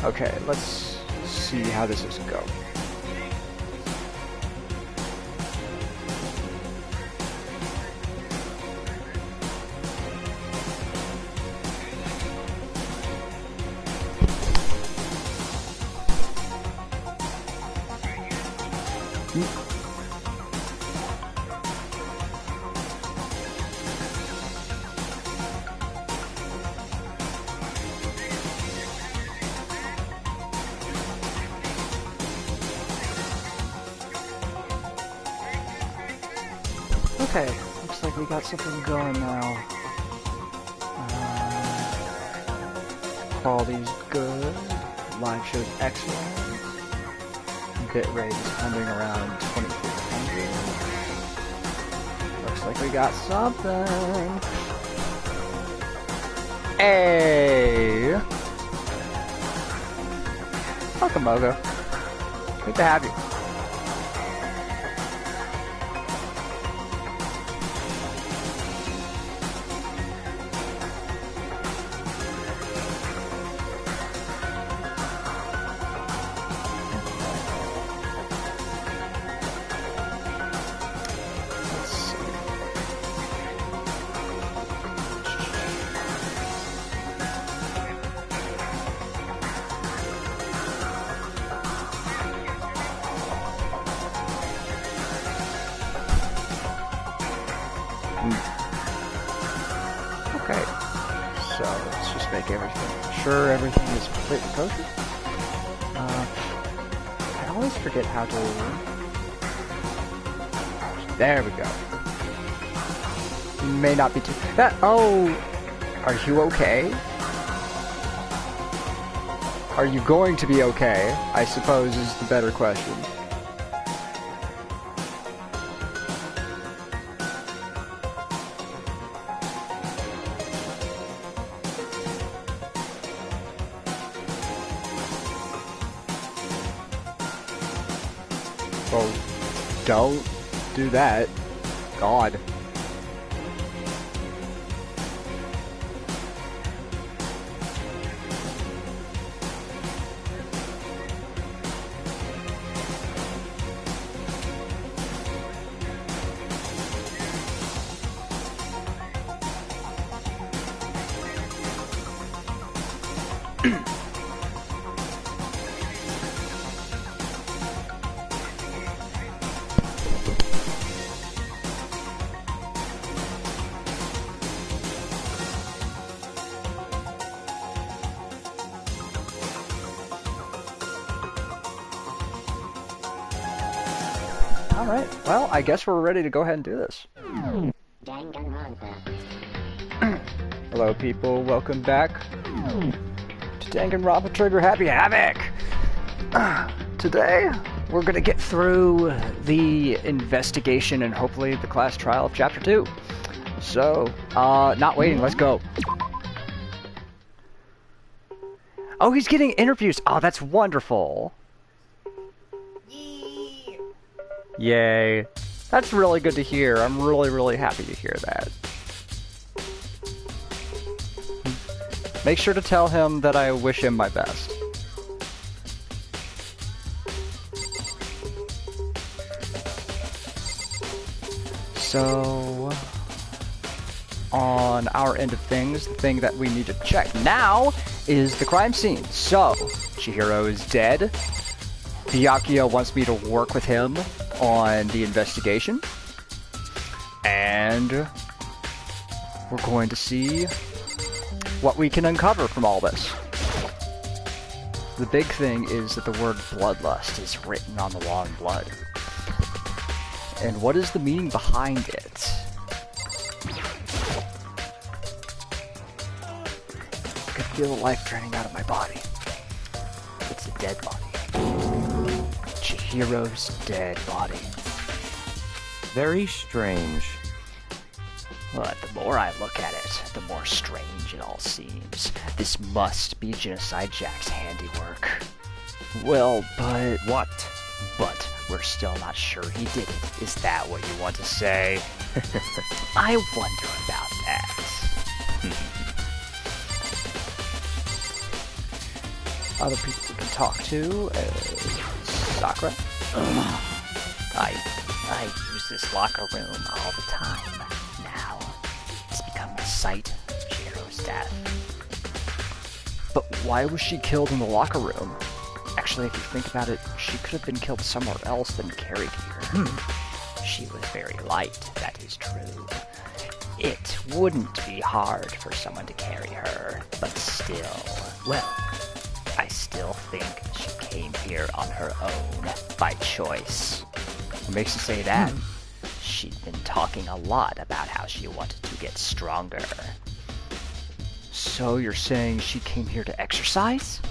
Okay, let's see how this is going. Okay, looks like we got something going now. Quality's good. Live show's excellent. Bitrate is hovering around 2300. Looks like we got something. Hey! Welcome, Mogo. Good to have you. Okay, so let's just make sure everything is completely kosher. I always forget how to... There we go. May not be too... Oh! Are you okay? Are you going to be okay? I suppose is the better question. Well, don't do that. God. Alright, well, I guess we're ready to go ahead and do this. Hello people, welcome back to Danganronpa Trigger Happy Havoc! Today, we're gonna get through the investigation and hopefully the class trial of Chapter 2. So, not waiting, let's go. Oh, he's getting interviews! Oh, that's wonderful! Yay. That's really good to hear. I'm really, really happy to hear that. Make sure to tell him that I wish him my best. So, on our end of things, the thing that we need to check now is the crime scene. So, Chihiro is dead. Byakuya wants me to work with him on the investigation, and we're going to see what we can uncover from all this. The big thing is that the word bloodlust is written on the wall in blood. And what is the meaning behind it? I can feel the life draining out of my body. It's a dead body. Chihiro's dead body. Very strange. But the more I look at it, the more strange it all seems. This must be Genocide Jack's handiwork. Well, but... What? But we're still not sure he did it. Is that what you want to say? I wonder about that. other people we can talk to. Sakura. I use this locker room all the time now. It's become the site of Chihiro's death. But why was she killed in the locker room? Actually, if you think about it, she could have been killed somewhere else than carried here. She was very light, that is true. It wouldn't be hard for someone to carry her, but still, well, I still think she came here on her own, by choice. What makes you say that? She'd been talking a lot about how she wanted to get stronger. So you're saying she came here to exercise?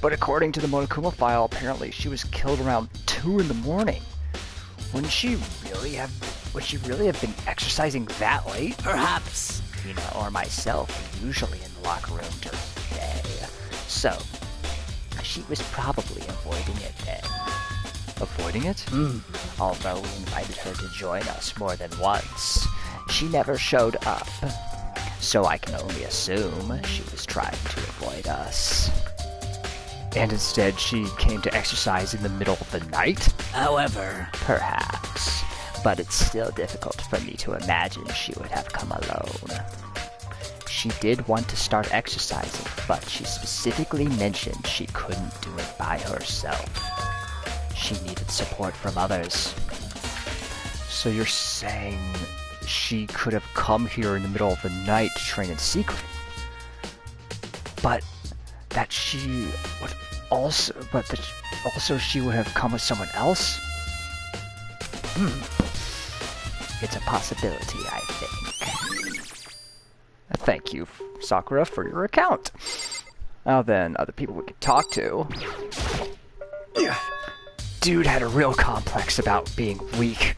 But according to the Monokuma file, apparently she was killed around 2 in the morning. Would she really have been exercising that late? Perhaps Tina or myself were usually in the locker room during the day, so she was probably avoiding it then. Avoiding it? Although we invited her to join us more than once, she never showed up. So I can only assume she was trying to avoid us. And instead she came to exercise in the middle of the night? However, perhaps. But it's still difficult for me to imagine she would have come alone. She did want to start exercising, but she specifically mentioned she couldn't do it by herself. She needed support from others. So you're saying she could have come here in the middle of the night to train in secret? But that she would also, she would have come with someone else? It's a possibility, I think. Thank you, Sakura, for your account. Now then, other people we could talk to. Dude had a real complex about being weak.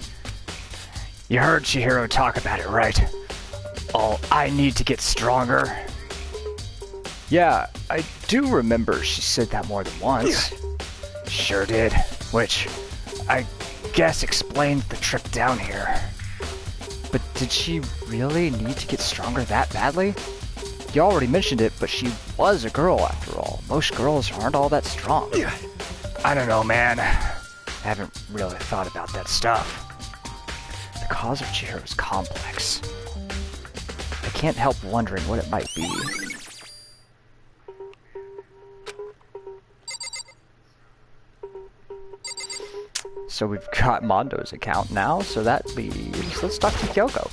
You heard Chihiro talk about it, right? Oh, I need to get stronger. Yeah, I do remember she said that more than once. Sure did. Which, I guess explained the trip down here. But did she really need to get stronger that badly? You already mentioned it, but she was a girl after all. Most girls aren't all that strong. I don't know, man. I haven't really thought about that stuff. The cause of Chihiro's complex. I can't help wondering what it might be. So we've got Mondo's account now, so that leaves... Let's talk to Kyoko.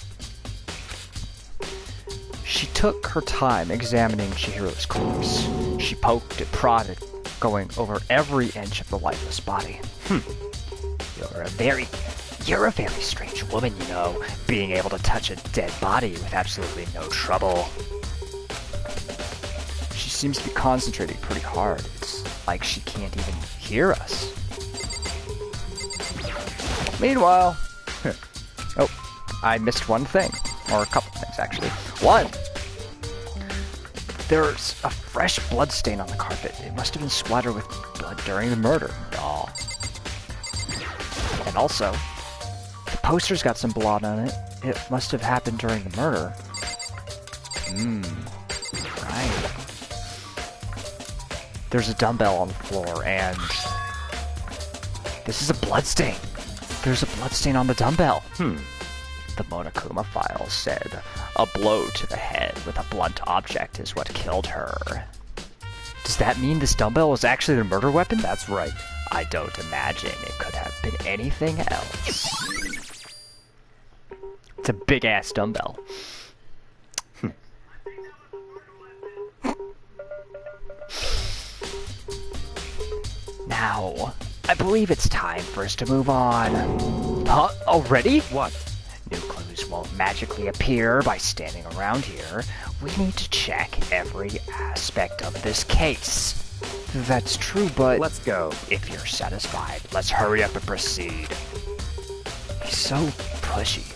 She took her time examining Chihiro's corpse. She poked and prodded, going over every inch of the lifeless body. You're a very strange woman, you know, being able to touch a dead body with absolutely no trouble. She seems to be concentrating pretty hard. It's like she can't even hear us. Meanwhile... Oh, I missed one thing. Or a couple things, actually. One! There's a fresh blood stain on the carpet. It must have been splattered with blood during the murder. Aw. And also, the poster's got some blood on it. It must have happened during the murder. Right. There's a dumbbell on the floor, and... This is a blood stain. There's a blood stain on the dumbbell. The Monokuma file said a blow to the head with a blunt object is what killed her. Does that mean this dumbbell was actually the murder weapon? That's right. I don't imagine it could have been anything else. It's a big-ass dumbbell. Now, I believe it's time for us to move on. Huh? Already? What? New clues won't magically appear by standing around here. We need to check every aspect of this case. That's true, but... Let's go. If you're satisfied, let's hurry up and proceed. He's so pushy.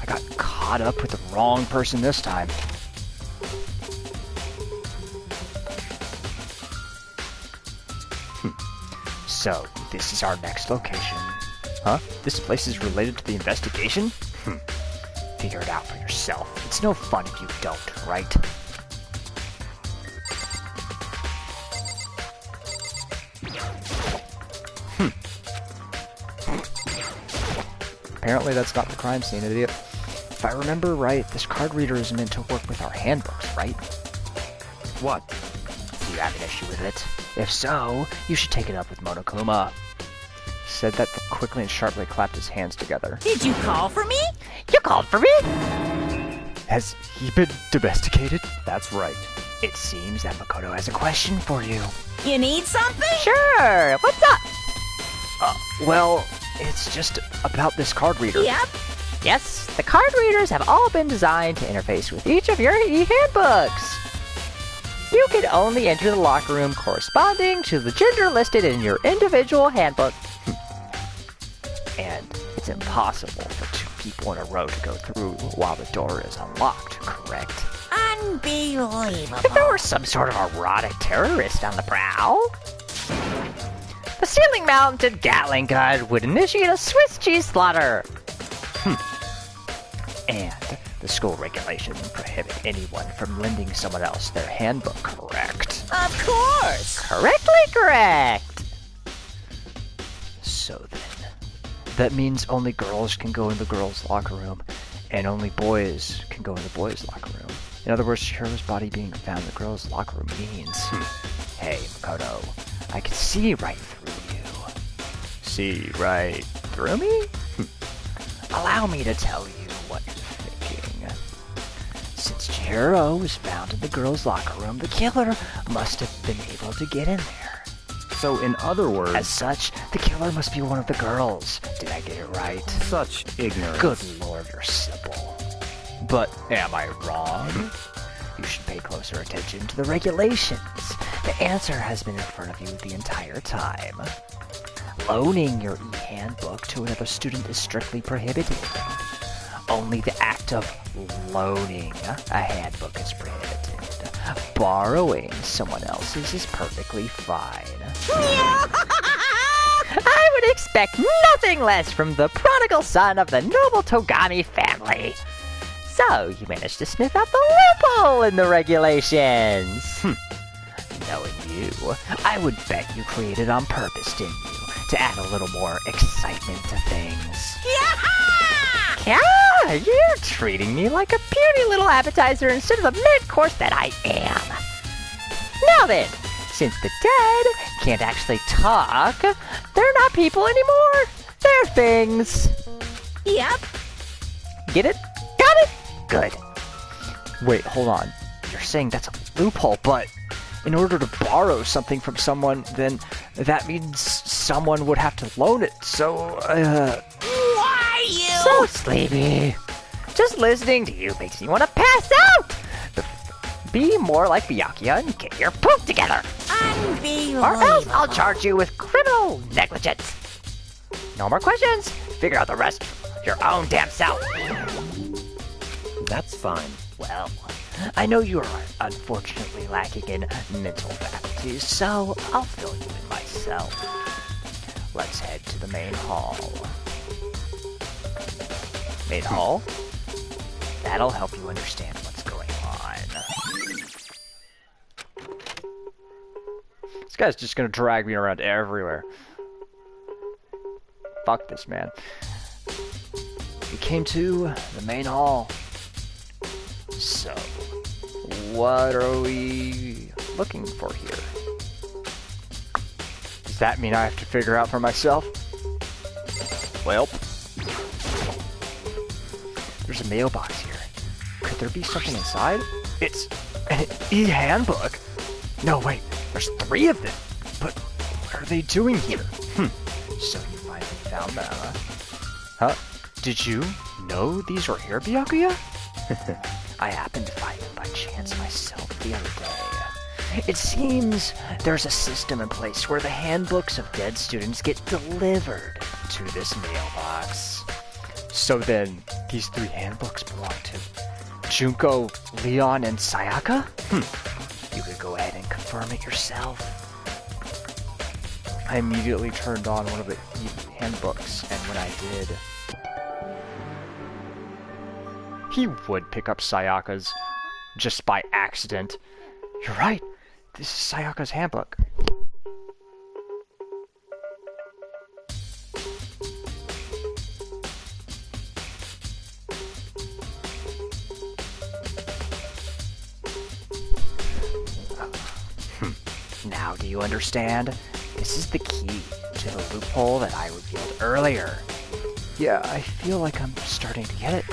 I got caught up with the wrong person this time. So, this is our next location. Huh? This place is related to the investigation? Figure it out for yourself. It's no fun if you don't, right? Apparently that's not the crime scene, idiot. If I remember right, this card reader is meant to work with our handbooks, right? What? Do you have an issue with it? If so, you should take it up with Monokuma. Said that quickly and sharply clapped his hands together. Did you call for me? You called for me? Has he been domesticated? That's right. It seems that Makoto has a question for you. You need something? Sure. What's up? Well, it's just about this card reader. Yep. Yes, the card readers have all been designed to interface with each of your e-handbooks. You can only enter the locker room corresponding to the gender listed in your individual handbook. And it's impossible for two people in a row to go through while the door is unlocked, correct? Unbelievable. If there were some sort of erotic terrorist on the prowl, the ceiling-mounted Gatling gun would initiate a Swiss cheese slaughter. And the school regulations prohibit anyone from lending someone else their handbook, correct? Of course. Correctly correct. So then, that means only girls can go in the girls' locker room, and only boys can go in the boys' locker room. In other words, Shiro's body being found in the girls' locker room means, hey, Makoto, I can see right through you. See right through me? Allow me to tell you what you're thinking. Since Chihiro was found in the girls' locker room, the killer must have been able to get in there. So in other words, As such, the killer must be one of the girls. Did I get it right? such ignorance. Good lord, you're simple. But am I wrong? You should pay closer attention to the regulations. The answer has been in front of you the entire time. Loaning your e-handbook to another student is strictly prohibited. Only the act of loaning a handbook is prohibited. Borrowing someone else's is perfectly fine. I would expect nothing less from the prodigal son of the noble Togami family. So, you managed to sniff out the loophole in the regulations. Knowing you, I would bet you created on purpose, didn't you? To add a little more excitement to things. Yeah, you're treating me like a puny little appetizer instead of the mid-course that I am. Now then, since the dead can't actually talk, they're not people anymore. They're things. Yep. Get it? Got it? Good. Wait, hold on. You're saying that's a loophole, but in order to borrow something from someone, then that means someone would have to loan it, so, Why you? So sleepy. Just listening to you makes me want to pass out. Be more like Byakuya and get your poop together. Unbelievable. Or else I'll charge you with criminal negligence. No more questions. Figure out the rest your own damn self. That's fine. well, I know you are unfortunately lacking in mental faculties, so I'll fill you in myself. Let's head to the main hall. Main hall? That'll help you understand what's going on. This guy's just gonna drag me around everywhere. Fuck this, man. We came to the main hall. So, what are we looking for here? Does that mean I have to figure out for myself? Well, there's a mailbox here. Could there be something inside? It's an e-handbook. No, wait, there's 3 of them. But what are they doing here? So you finally found them, huh? Did you know these were here, Byakuya? I happened to find them by chance myself the other day. It seems there's a system in place where the handbooks of dead students get delivered to this mailbox. So then, these 3 handbooks belong to Junko, Leon, and Sayaka? You could go ahead and confirm it yourself. I immediately turned on one of the handbooks, and when I did, he would pick up Sayaka's just by accident. You're right, this is Sayaka's handbook. Now do you understand? This is the key to the loophole that I revealed earlier. Yeah, I feel like I'm starting to get it.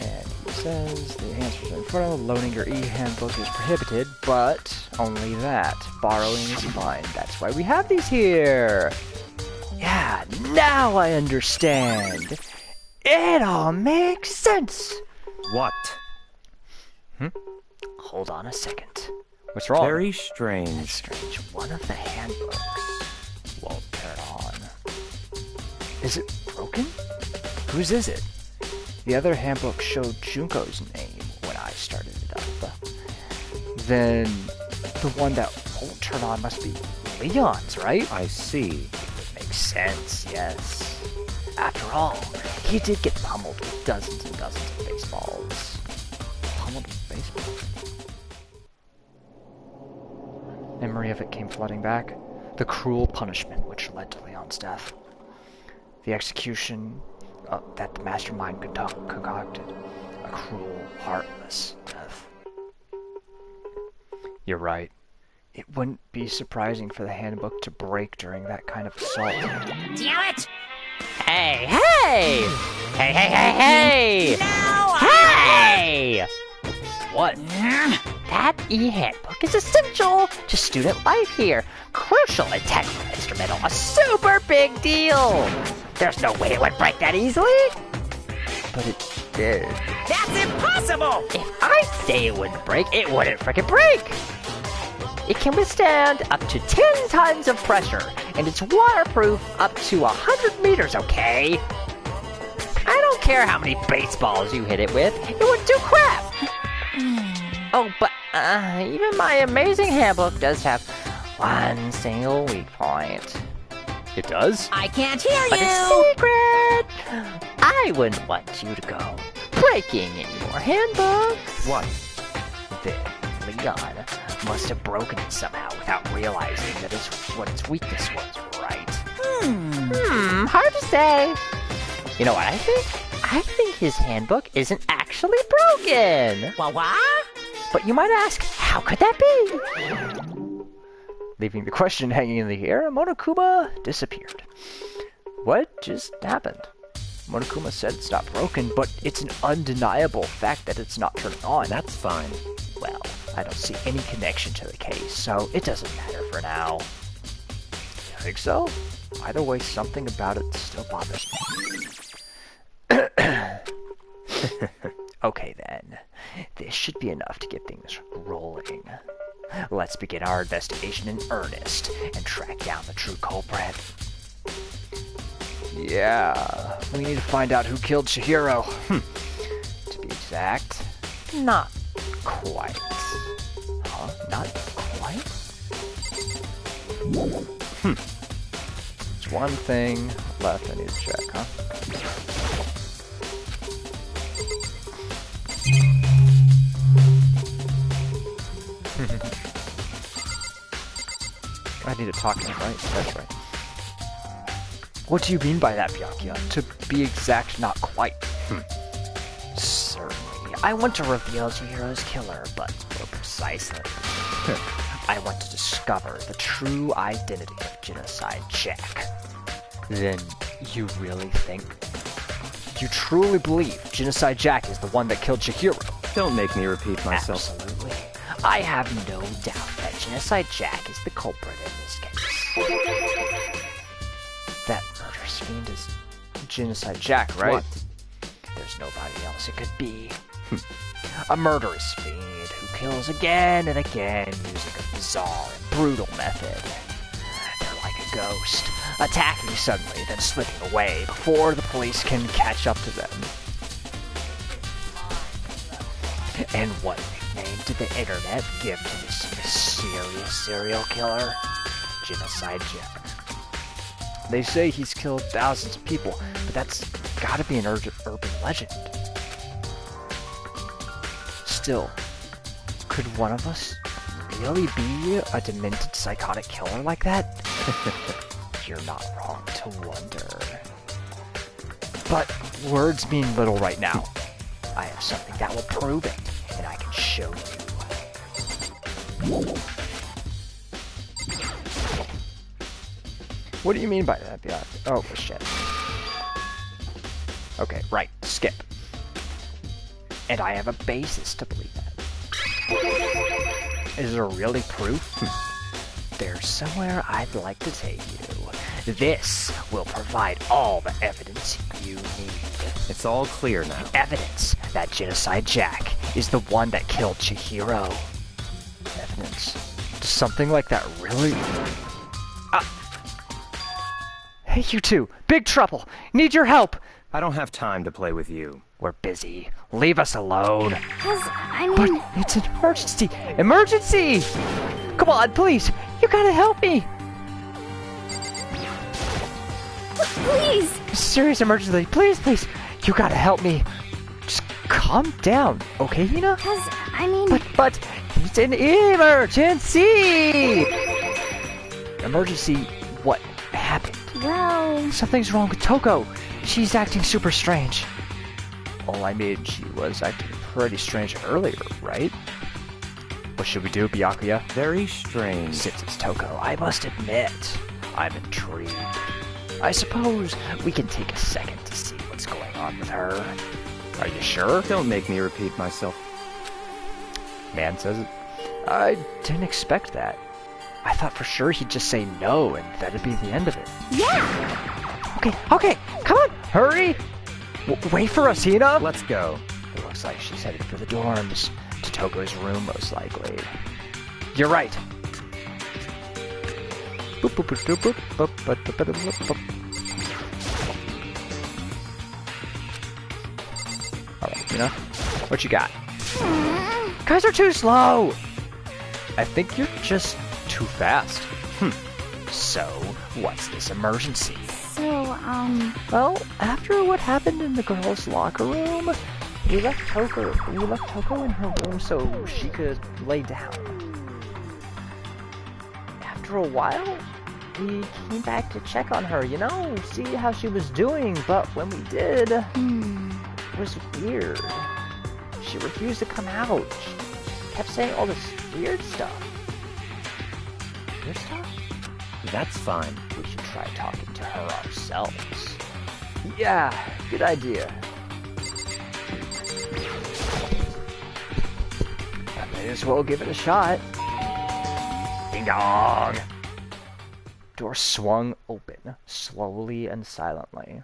And he says the answers are in front of him. Loaning your e-handbook is prohibited, but only that. Borrowing is fine. That's why we have these here. Yeah, now I understand. It all makes sense. What? Hold on a second. What's wrong? Very That's strange. strange. One of the handbooks won't turn on. Is it broken? Whose is it? The other handbook showed Junko's name when I started it up. Then the one that won't turn on must be Leon's, right? I see. Makes sense, yes. After all, he did get pummeled with dozens and dozens of baseballs. Pummeled with baseball. Memory of it came flooding back. The cruel punishment which led to Leon's death. The execution that the mastermind concocted. A cruel, heartless death. You're right. It wouldn't be surprising for the handbook to break during that kind of assault. Damn it! Hey, hey! Hey, hey, hey, hey! Now Hey! What? That e-handbook is essential to student life here. Crucial and technical instrumental. A super big deal. There's no way it would break that easily. But it did. That's impossible! If I say it wouldn't break, it wouldn't frickin' break. It can withstand up to 10 tons of pressure, and it's waterproof up to 100 meters, okay? I don't care how many baseballs you hit it with, it wouldn't do crap. Oh, but even my amazing handbook does have one single weak point. It does? I can't hear But you! it's secret! I wouldn't want you to go breaking any more handbooks. What? Then Leon must have broken it somehow without realizing that what its weakness was, right? Hard to say. You know what I think? I think his handbook isn't actually broken. What? But you might ask, how could that be? Leaving the question hanging in the air, Monokuma disappeared. What just happened? Monokuma said it's not broken, but it's an undeniable fact that it's not turning on. That's fine. Well, I don't see any connection to the case, so it doesn't matter for now. You think so? Either way, something about it still bothers me. Okay then, this should be enough to get things rolling. Let's begin our investigation in earnest and track down the true culprit. Yeah, we need to find out who killed Chihiro. To be exact, Not quite. Huh? Not quite? there's one thing left I need to check, huh? I need to talk to him, right? That's right. What do you mean by that, Byakuya? To be exact, not quite. Certainly. I want to reveal Chihiro's killer, but more precisely, I want to discover the true identity of Genocide Jack. Then you really think? You truly believe Genocide Jack is the one that killed Chihiro? Don't make me repeat myself. Absolutely. I have no doubt that Genocide Jack is the culprit in this case. That murderous fiend is Genocide Jack, right? What? There's nobody else it could be. A murderous fiend who kills again and again using a bizarre and brutal method. They're like a ghost, attacking suddenly, then slipping away before the police can catch up to them. And what nickname did the internet give to this mysterious serial killer? Genocide Jack. They say he's killed thousands of people, but that's gotta be an urban legend. Still, could one of us really be a demented psychotic killer like that? You're not wrong to wonder. But words mean little right now. I have something that will prove it, and I can show you. What do you mean by that, Beyond? Oh, shit. Okay, right. Skip. And I have a basis to believe that. Is there really proof? There's somewhere I'd like to take you. This will provide all the evidence you need. It's all clear now. Evidence that Genocide Jack is the one that killed Chihiro. Evidence. Does something like that really... Hey, you two! Big trouble! Need your help! I don't have time to play with you. We're busy. Leave us alone. But it's an emergency! Emergency! Come on, please! You gotta help me! Please! Serious emergency. Please, please! You gotta help me! Just calm down, okay, Hina? But it's an emergency! Emergency? What happened? Well... Something's wrong with Toko. She's acting super strange. Well, I mean, she was acting pretty strange earlier, right? What should we do, Byakuya? Very strange. Since it's Toko, I must admit, I'm intrigued. I suppose we can take a second to see what's going on with her. Are you sure? Don't make me repeat myself. Man says it. I didn't expect that. I thought for sure he'd just say no and that'd be the end of it. Yeah! Okay, come on, hurry! Wait for us, Hina! Let's go. It looks like she's headed for the dorms, to Toko's room most likely. You're right. Alright, Hina, what you got? Guys are too slow! I think you're just too fast. So, what's this emergency? Well, after what happened in the girls' locker room, we left Toko in her room so she could lay down. After a while, we came back to check on her, see how she was doing, but when we did, it was weird. She refused to come out. She kept saying all this weird stuff. Weird stuff? That's fine. We should try talking to her ourselves. Yeah, good idea. I may as well give it a shot. Ding dong! Door swung open, slowly and silently.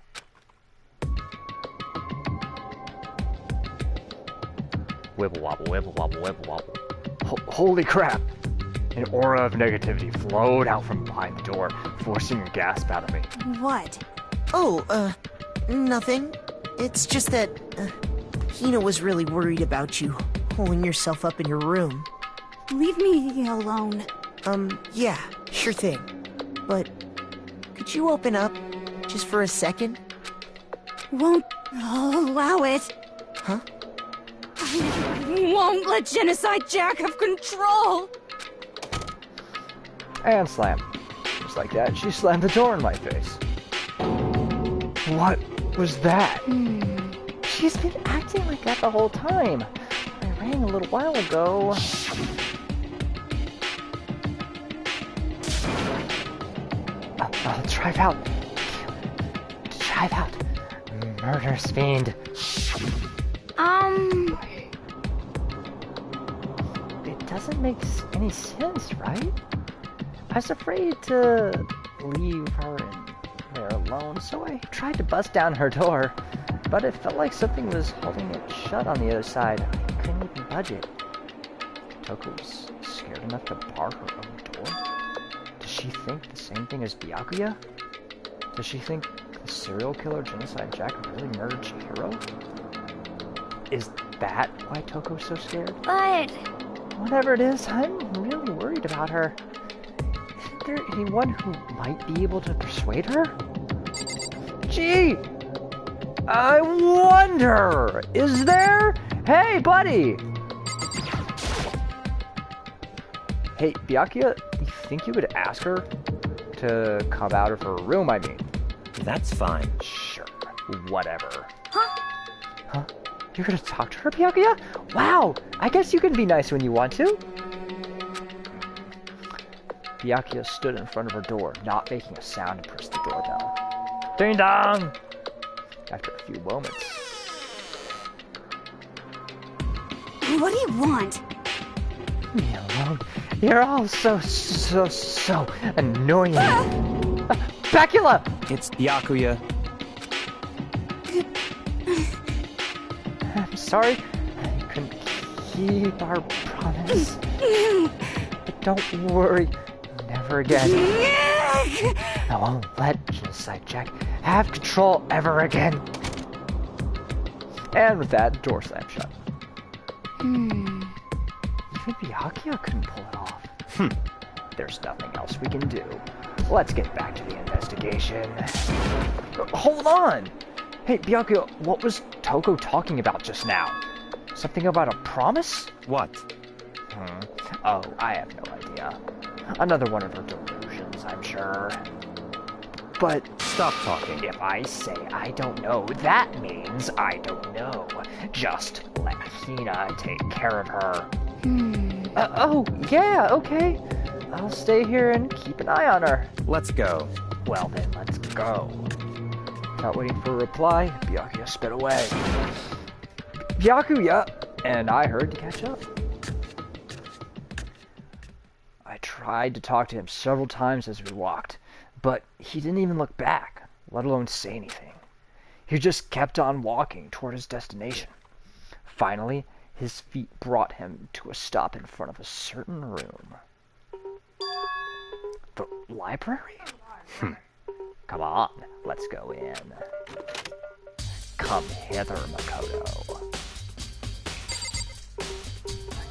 Wibble wobble, wibble wobble, wibble wobble. Holy crap! An aura of negativity flowed out from behind the door, forcing a gasp out of me. What? Oh, nothing. It's just that, Hina was really worried about you, holding yourself up in your room. Leave me alone. Yeah, sure thing. But, could you open up, just for a second? Won't allow it. Huh? I won't let Genocide Jack have control. And slam. Just like that, she slammed the door in my face. What was that? She's been acting like that the whole time. I rang a little while ago. I'll drive out. Drive out. Murderous fiend. It doesn't make any sense, right? I was afraid to leave her in there alone, so I tried to bust down her door, but it felt like something was holding it shut on the other side. I couldn't even budge it. Toko was scared enough to bar her own door? Does she think the same thing as Byakuya? Does she think the serial killer Genocide Jack really murdered Chihiro? Is that why Toko's so scared? But... Whatever it is, I'm really worried about her. Isn't there anyone who might be able to persuade her? Gee! I wonder! Is there? Hey, buddy! Hey, Byakuya, you think you could ask her to come out of her room, I mean? That's fine. Sure. Whatever. Huh? Huh? You're gonna talk to her, Byakuya? Wow, I guess you can be nice when you want to. Byakuya stood in front of her door, not making a sound, and pressed the doorbell. Ding dong! After a few moments. What do you want? Leave me alone. You're all so annoying. Bacula! It's Byakuya. I'm sorry. I couldn't keep our promise. But don't worry. Never again. I won't let Genocide Jack have control ever again. And with that, the door slammed shut. Even Byakuya couldn't pull it off. There's nothing else we can do. Let's get back to the investigation. Hold on! Hey, Byakuya, what was Toko talking about just now? Something about a promise? What? Oh, I have no idea. Another one of her delusions, I'm sure. But Stop talking. if I say I don't know, that means I don't know. Just let Hina take care of her. Oh, yeah, okay. I'll stay here and keep an eye on her. Let's go. Well then, let's go. Without waiting for a reply, Byakuya sped away. Byakuya! And I hurried to catch up. I tried to talk to him several times as we walked, but he didn't even look back, let alone say anything. He just kept on walking toward his destination. Finally, his feet brought him to a stop in front of a certain room. The library? Come on, let's go in. Come hither, Makoto.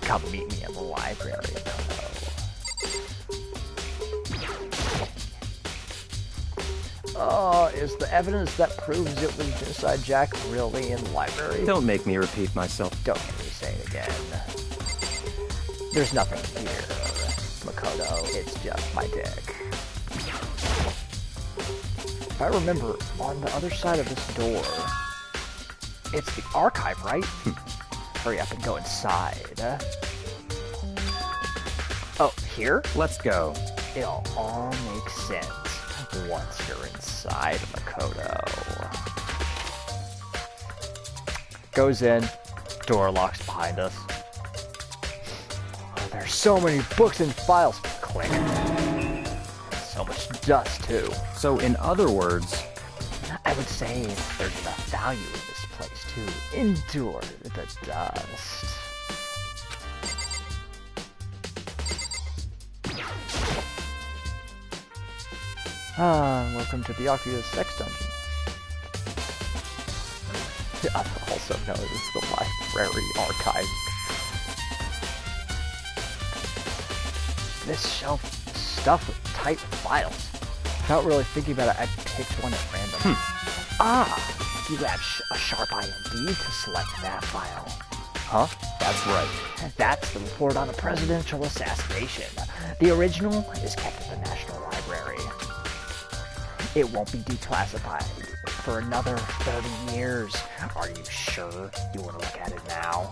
Come meet me in the library, Makoto. Oh, is the evidence that proves it was Genocide Jack really in the library? Don't make me repeat myself. Don't make me say it again. There's nothing here, Makoto. It's just my dick. If I remember, on the other side of this door, it's the archive, right? Hurry up and go inside. Oh, here? Let's go. It'll all make sense once you're inside, Makoto. Goes in, door locks behind us. Oh, there's so many books and files. Click. So much dust, too. So, in other words, I would say there's enough value in this place to endure the dust. Welcome to Byakuya's sex dungeon. Also known as the library archive. This shelf is stuffed with tight files. Without really thinking about it, I picked one at random. You have a sharp eye indeed to select that file. Huh? that's right. That's the report on a presidential assassination. The original is kept at the National Library. It won't be declassified for another 30 years. Are you sure you want to look at it now?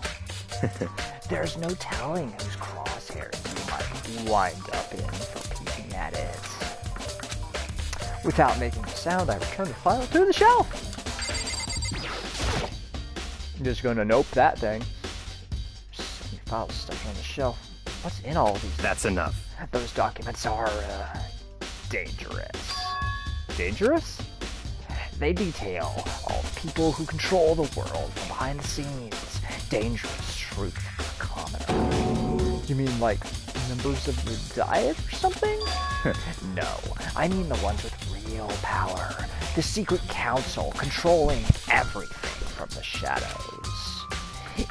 There's no telling whose crosshairs you might wind up in for peeking at it. Without making a sound, I return the file to the shelf. I'm just going to nope that thing. So many files stuck on the shelf. What's in all of these? That's enough. Those documents are, dangerous. Dangerous? They detail all the people who control the world from behind the scenes. Dangerous truth for commoner. You mean like members of the Diet or something? No, I mean the ones with real power. The secret council controlling everything from the shadows.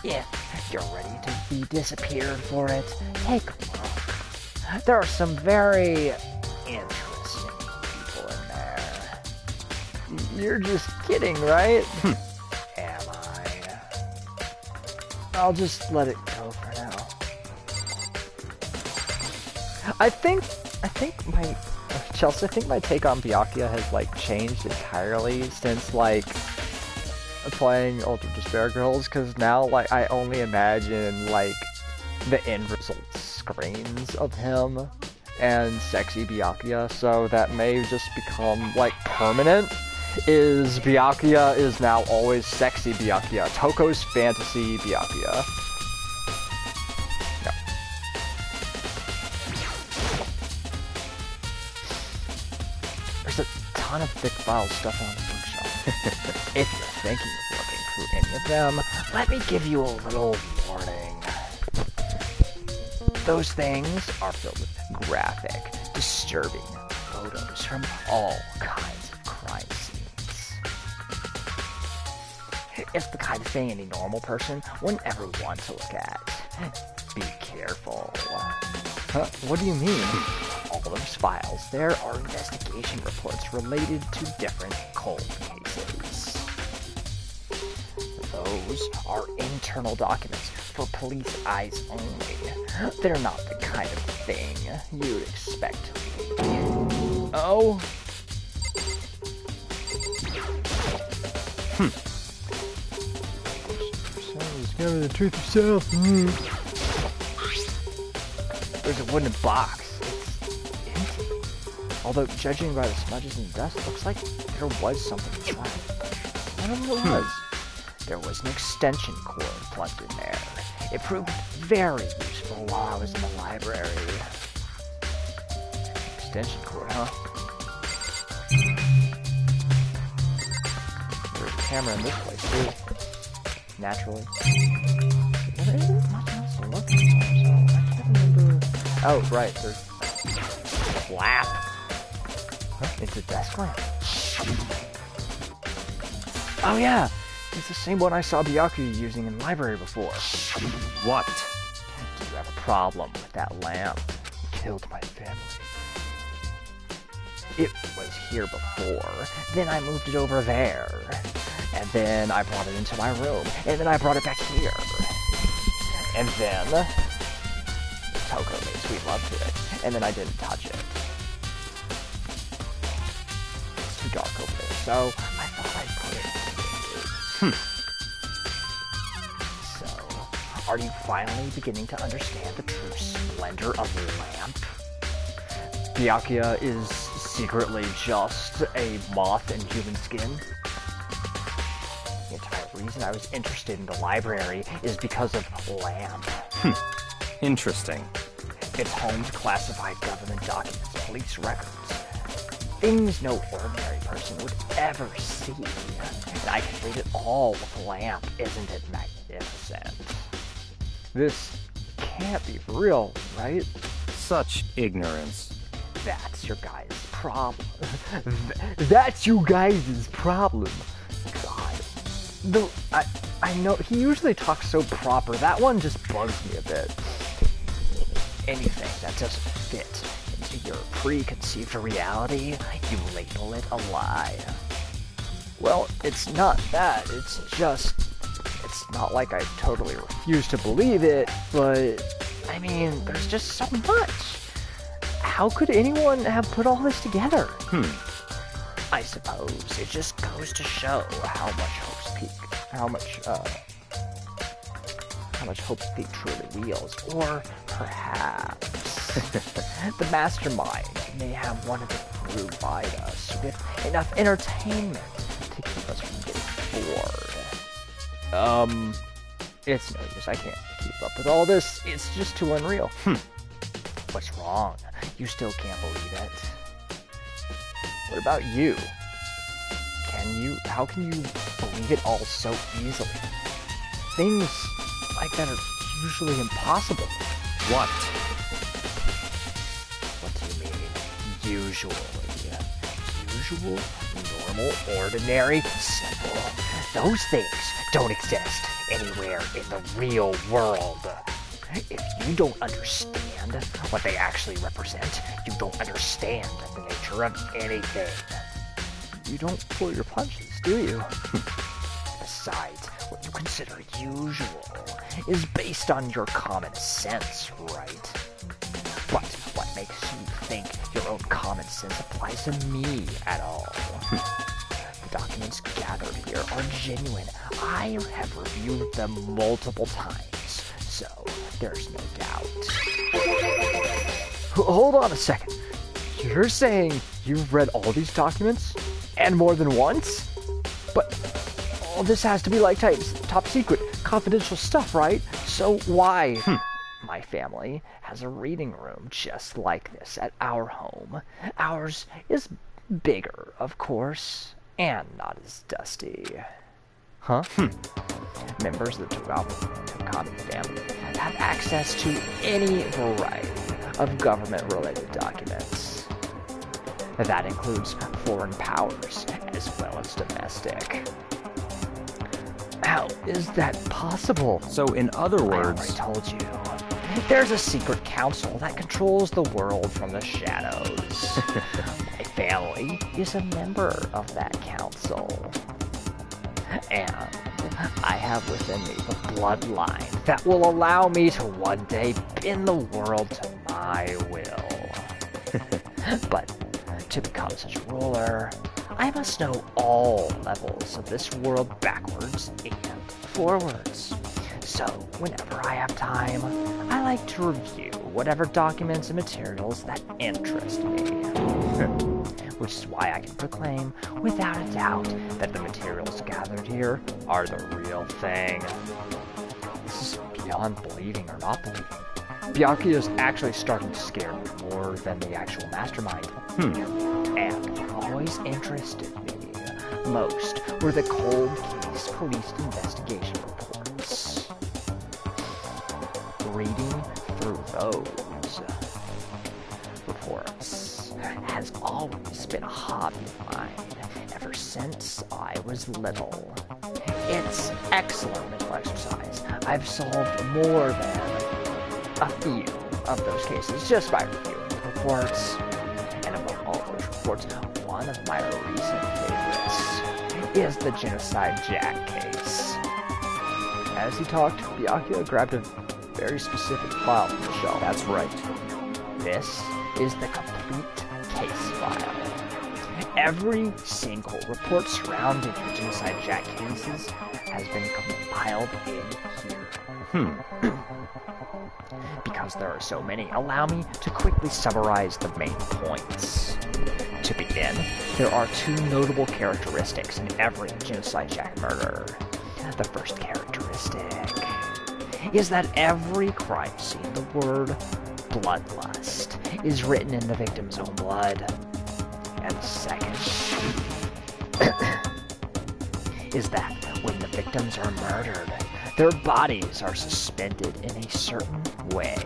If you're ready to be disappeared for it, take a look. There are some very interesting people in there. You're just kidding, right? Am I? I'll just let it go for now. I think my Chelsea, I think my take on Byakuya has like changed entirely since like playing Ultra Despair Girls, because now, like, I only imagine, like, the end result screens of him and sexy Byakuya, so that may just become, like, permanent. Is Byakuya is now always sexy Byakuya. Toko's fantasy Byakuya. Yeah. There's a ton of thick file stuff on the bookshelf. If you're thinking of looking through any of them, let me give you a little warning. Those things are filled with graphic, disturbing photos from all kinds of crime scenes. It's the kind of thing any normal person wouldn't ever want to look at. Be careful. Huh? What do you mean? All those files, there are investigation reports related to different cold cases. Those are internal documents for police eyes only. They're not the kind of thing you'd expect to leak. Oh? Discover the truth yourself. There's a wooden box. It's empty. Although, judging by the smudges and dust, it looks like there was something inside. I don't know what it was. There was an extension cord plugged in there. It proved very useful while I was in the library. Extension cord, huh? There's a camera in this place, too. Naturally. There isn't much else to look at, so I can't remember. Oh, right, there's a lamp. Huh? It's a desk lamp. Oh, yeah! It's the same one I saw Byakuya using in the library before. What? Do you have a problem with that lamp? It killed my family. It was here before, then I moved it over there, and then I brought it into my room, and then I brought it back here. And then Toko made sweet love to it, and then I didn't touch it. It's too dark over there, so I thought I'd put it. So, are you finally beginning to understand the true splendor of the lamp? Byakuya is secretly just a moth in human skin. The entire reason I was interested in the library is because of lamp. Interesting. It's home to classified government documents, police records. Things no ordinary person would ever see. And I can read it all with a lamp. Isn't it magnificent? This can't be real, right? Such ignorance. That's your guys' problem. That's you guys' problem. God. I know, he usually talks so proper. That one just bugs me a bit. Anything that doesn't fit into your preconceived reality, you label it a lie. Well, it's not that. It's just, it's not like I totally refuse to believe it, but, I mean, there's just so much. How could anyone have put all this together? I suppose it just goes to show how much Hope's Peak truly wields, or perhaps the mastermind may have wanted to provide us with enough entertainment to keep us from getting bored. It's no use. I can't keep up with all this. It's just too unreal. What's wrong? You still can't believe it? What about you? How can you believe it all so easily? Things like that are usually impossible. What? What do you mean, usually? Usual, normal, ordinary, simple. Those things don't exist anywhere in the real world. If you don't understand what they actually represent, you don't understand the nature of anything. You don't pull your punches, do you? Besides, what you consider usual is based on your common sense, right? But what makes you think your own common sense applies to me at all? The documents gathered here are genuine. I have reviewed them multiple times, so there's no doubt. Hold on a second. You're saying you've read all these documents? And more than once? But all this has to be like top secret, confidential stuff, right? So why? My family has a reading room just like this at our home. Ours is bigger, of course, and not as dusty. Huh? Members of the Togami family have access to any variety of government-related documents. That includes foreign powers as well as domestic. How is that possible? So, in other I already words, told you. There's a secret council that controls the world from the shadows. My family is a member of that council. And I have within me the bloodline that will allow me to one day bend the world to my will. But to become such a ruler, I must know all levels of this world backwards and forwards. So, whenever I have time, I like to review whatever documents and materials that interest me. Which is why I can proclaim, without a doubt, that the materials gathered here are the real thing. This is beyond believing or not believing. Byakuya is actually starting to scare me more than the actual mastermind. And what always interested me most were the cold case police investigation reports. Reading through those reports has always been a hobby of mine ever since I was little. It's excellent mental exercise. I've solved more than a few of those cases just by reviewing the reports. And among all those reports, one of my recent favorites is the Genocide Jack case. As he talked, Byakuya grabbed a very specific file from the shelf. that's right. This is the complete case file. Every single report surrounding the Genocide Jack cases has been compiled in here. Because there are so many, allow me to quickly summarize the main points. To begin, there are two notable characteristics in every Genocide Jack murder. The first characteristic is that every crime scene, the word bloodlust is written in the victim's own blood. And the second is that when the victims are murdered, their bodies are suspended in a certain way.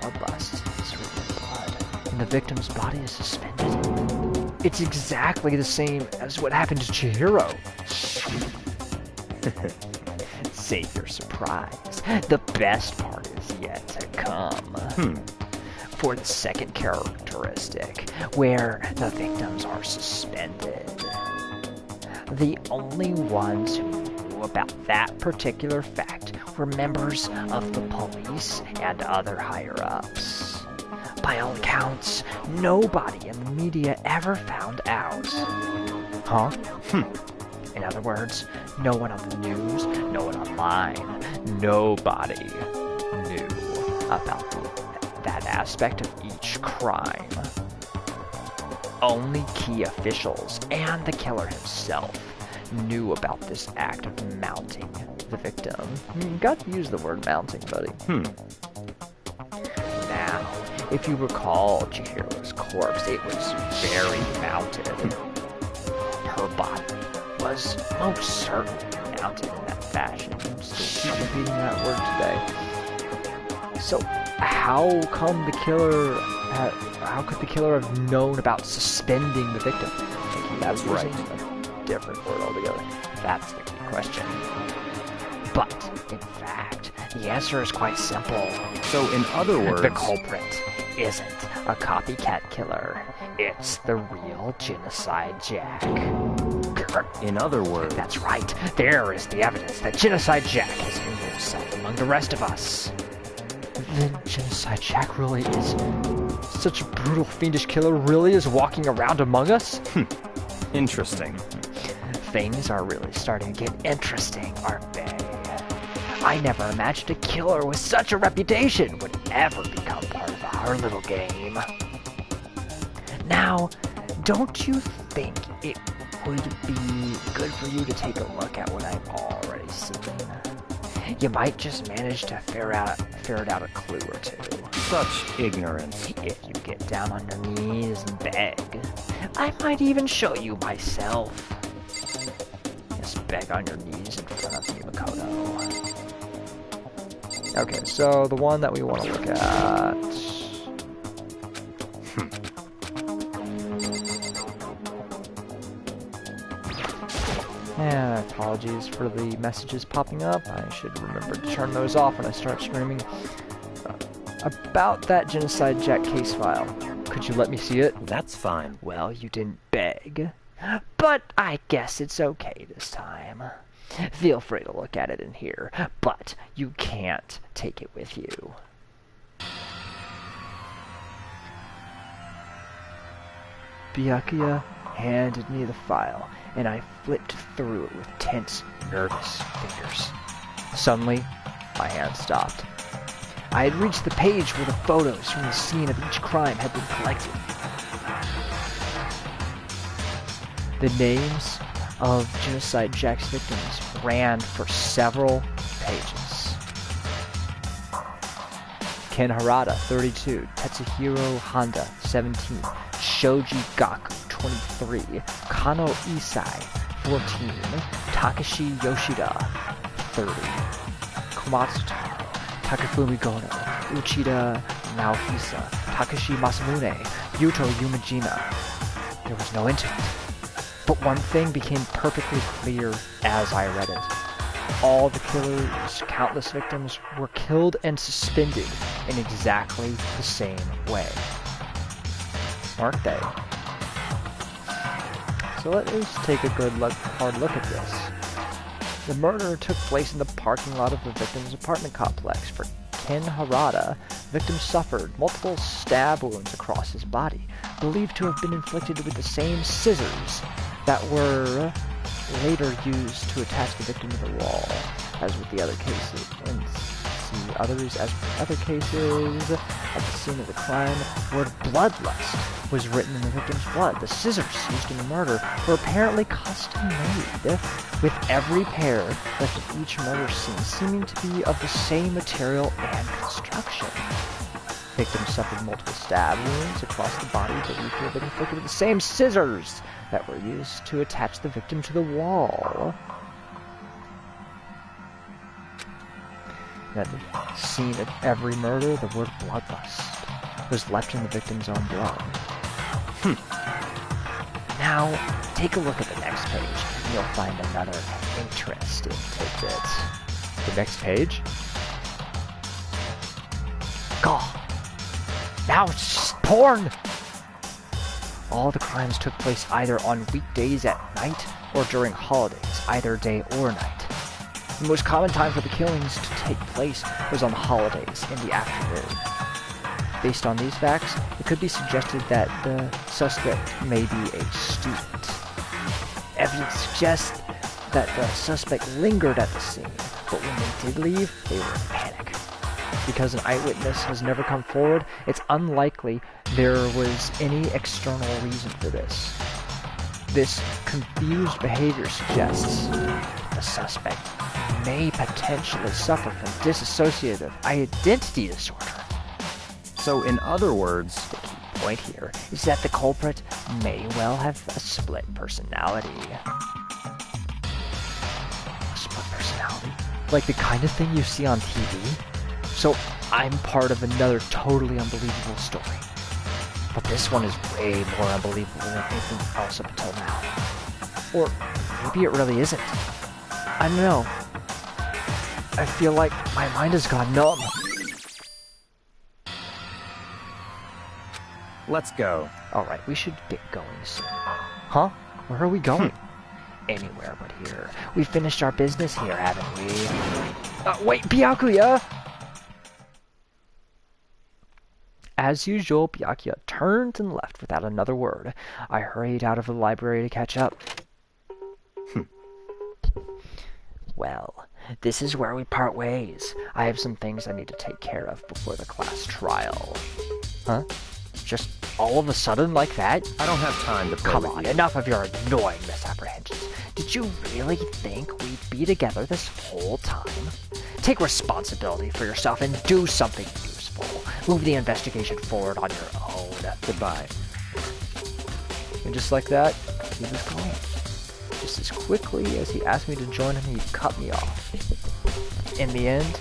Bloodlust is written in blood, and the victim's body is suspended. It's exactly the same as what happened to Chihiro. Save your surprise. The best part is yet to come. For the second characteristic, where the victims are suspended, the only ones who knew about that particular fact were members of the police and other higher-ups. By all accounts, nobody in the media ever found out. Huh? In other words, no one on the news, no one online, nobody knew about that aspect of each crime. Only key officials and the killer himself knew about this act of mounting the victim. You got to use the word mounting, buddy. Now, if you recall Chihiro's corpse, it was very mounted. Her body was most certainly mounted in that fashion. Still keep repeating that word today. So, how come the killer? How could the killer have known about suspending the victim? That's right. A different word altogether. That's the key question. But, in fact, the answer is quite simple. So, in other words, The culprit isn't a copycat killer. It's the real Genocide Jack. in other words, That's right. There is the evidence that Genocide Jack has hidden himself among the rest of us. Then Genocide Jack really is such a brutal, fiendish killer. Really is walking around among us. interesting. Things are really starting to get interesting, aren't they? I never imagined a killer with such a reputation would ever become part of our little game. Now, don't you think it would be good for you to take a look at what I've already seen? You might just manage to ferret out a clue or two. Such ignorance. If you get down on your knees and beg, I might even show you myself. Just beg on your knees in front of me, Makoto. Okay, so the one that we want to look at... And apologies for the messages popping up. I should remember to turn those off when I start streaming. About that Genocide Jack case file. Could you let me see it? That's fine. Well, you didn't beg. But I guess it's okay this time. Feel free to look at it in here, but you can't take it with you. Byakuya handed me the file, and I flipped through it with tense, nervous fingers. Suddenly, my hand stopped. I had reached the page where the photos from the scene of each crime had been collected. The names of Genocide Jack's victims ran for several pages. Ken Harada, 32, Tetsuhiro Honda, 17, Shoji Gaku, 23, Kano Isai, 14, Takashi Yoshida, 30, Komatsu Taro, Takafumi Gono, Uchida Naohisa, Takashi Masamune, Yuto Yumajima. There was no internet. But one thing became perfectly clear as I read it. All the killer's countless victims were killed and suspended in exactly the same way. Aren't they? So let us take a hard look at this. The murder took place in the parking lot of the victim's apartment complex. For Ken Harada, the victim suffered multiple stab wounds across his body, believed to have been inflicted with the same scissors that were later used to attach the victim to the wall, as with the other cases. And see others as other cases. At the scene of the crime, the word bloodlust was written in the victim's blood. The scissors used in the murder were apparently custom made, with every pair left at each murder scene seeming to be of the same material and construction. Victims suffered multiple stab wounds across the body that we feel been inflicted with the same scissors that were used to attach the victim to the wall. At the scene of every murder, the word bloodlust was left in the victim's own blood. Now, take a look at the next page, and you'll find another interesting tidbit. The next page? God! Now it's just porn! All the crimes took place either on weekdays at night or during holidays, either day or night. The most common time for the killings to take place was on holidays in the afternoon. Based on these facts, it could be suggested that the suspect may be a student. Evidence suggests that the suspect lingered at the scene, but when they did leave, they were in panic. Because an eyewitness has never come forward, it's unlikely there was any external reason for this. This confused behavior suggests the suspect may potentially suffer from dissociative identity disorder. So, in other words, The key point here is that the culprit may well have a split personality. Split personality? Like the kind of thing you see on TV? So I'm part of another totally unbelievable story. But this one is way more unbelievable than anything else up until now. Or maybe it really isn't. I don't know. I feel like my mind has gone numb. let's go. Alright, we should get going soon. Huh? Where are we going? Anywhere but here. We finished our business here, haven't we? Wait, Byakuya! As usual, Byakuya turned and left without another word. I hurried out of the library to catch up. Well, this is where we part ways. I have some things I need to take care of before the class trial. Huh? Just all of a sudden like that? I don't have time to play Come with on, you. enough of your annoying misapprehensions. Did you really think we'd be together this whole time? Take responsibility for yourself and do something useful. Move the investigation forward on your own. Goodbye. And just like that, he was gone. Just as quickly as he asked me to join him, he cut me off. In the end,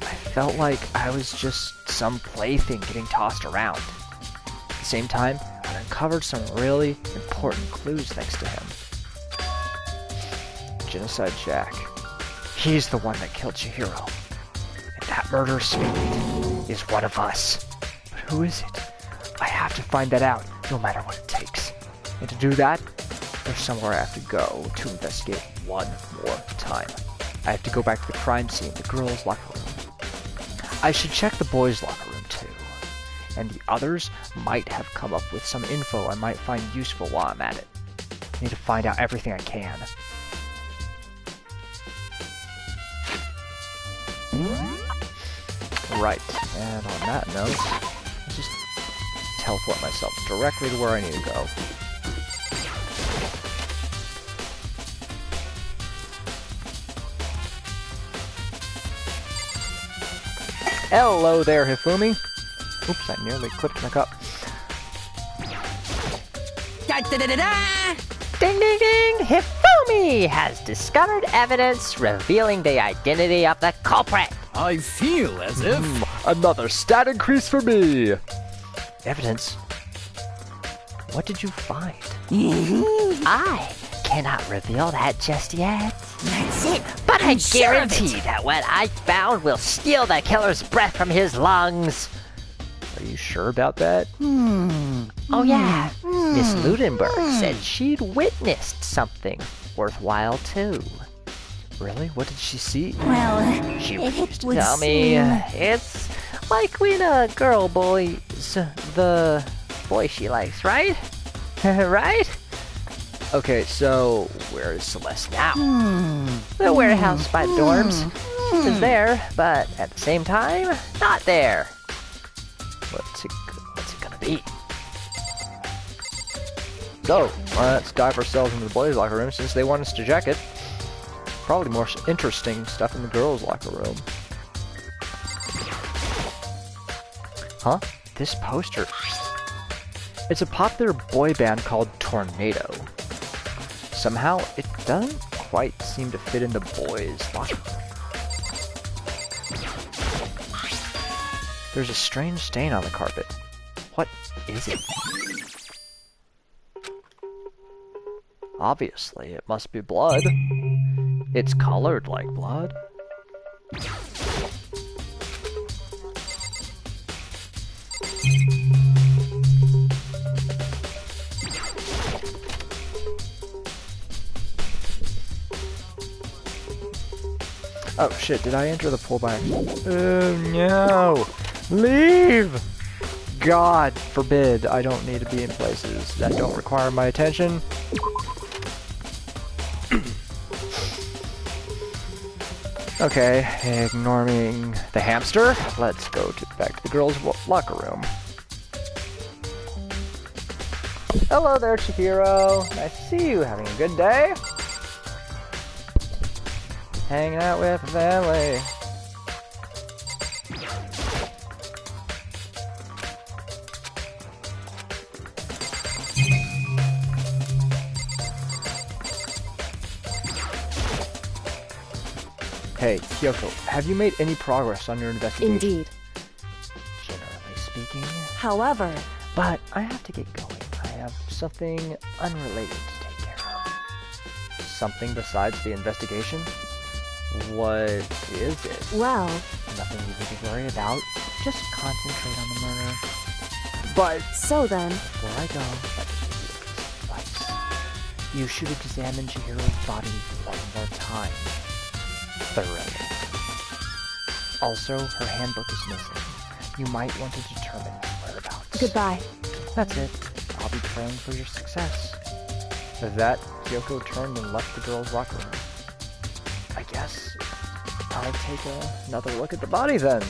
I felt like I was just some plaything getting tossed around. At the same time, I uncovered some really important clues thanks to him. Genocide Jack. He's the one that killed Chihiro. And that murderous fiend is one of us. But who is it? I have to find that out, no matter what it takes. And to do that, there's somewhere I have to go to investigate one more time. I have to go back to the crime scene, the girls' locker room. I should check the boys' locker room too. And the others might have come up with some info I might find useful while I'm at it. I need to find out everything I can. Right, and on that note, I'll just teleport myself directly to where I need to go. Hello there, Hifumi. Oops, I nearly clipped my cup. Da-da-da-da-da! Ding ding ding! Hifumi has discovered evidence revealing the identity of the culprit. I feel as if... Another stat increase for me! Evidence? What did you find? I cannot reveal that just yet. That's it. But I I'm sure of it. guarantee that what I found will steal the killer's breath from his lungs. Are you sure about that? Oh yeah, Miss Ludenberg said she'd witnessed something worthwhile too. Really? What did she see? Well, She it refused to would tell me. seem- It's like when a girl bullies the boy she likes, right? Right? Okay, so where is Celeste now? The warehouse by the dorms. She was there, but at the same time, not there. What's it gonna be? So, let's dive ourselves into the boys' locker room since they want us to check it. Probably more interesting stuff in the girls' locker room. Huh? This poster. It's a popular boy band called Tornado. Somehow, it doesn't quite seem to fit in the boys' locker room. There's a strange stain on the carpet. What is it? Obviously, it must be blood. It's colored like blood. Oh shit, did I enter the pool by accident? Oh no! Leave! God forbid I don't need to be in places that don't require my attention. Okay, ignoring the hamster, let's go back to the girls' locker room. Hello there, Chihiro. Nice to see you. Having a good day? Hanging out with the family. Hey, Kyoko, have you made any progress on your investigation? Indeed. Generally speaking. However, But I have to get going. I have something unrelated to take care of. Something besides the investigation? What is it? well, Nothing you need to worry about. Just concentrate on the murder. But so then, before I go, let me give you a piece of advice. You should examine Chihiro's body one more time. Thoroughly. Also, her handbook is missing. You might want to determine its whereabouts. goodbye. That's it. I'll be praying for your success. With that, Kyoko turned and left the girls' locker room. I guess I'll take another look at the body then.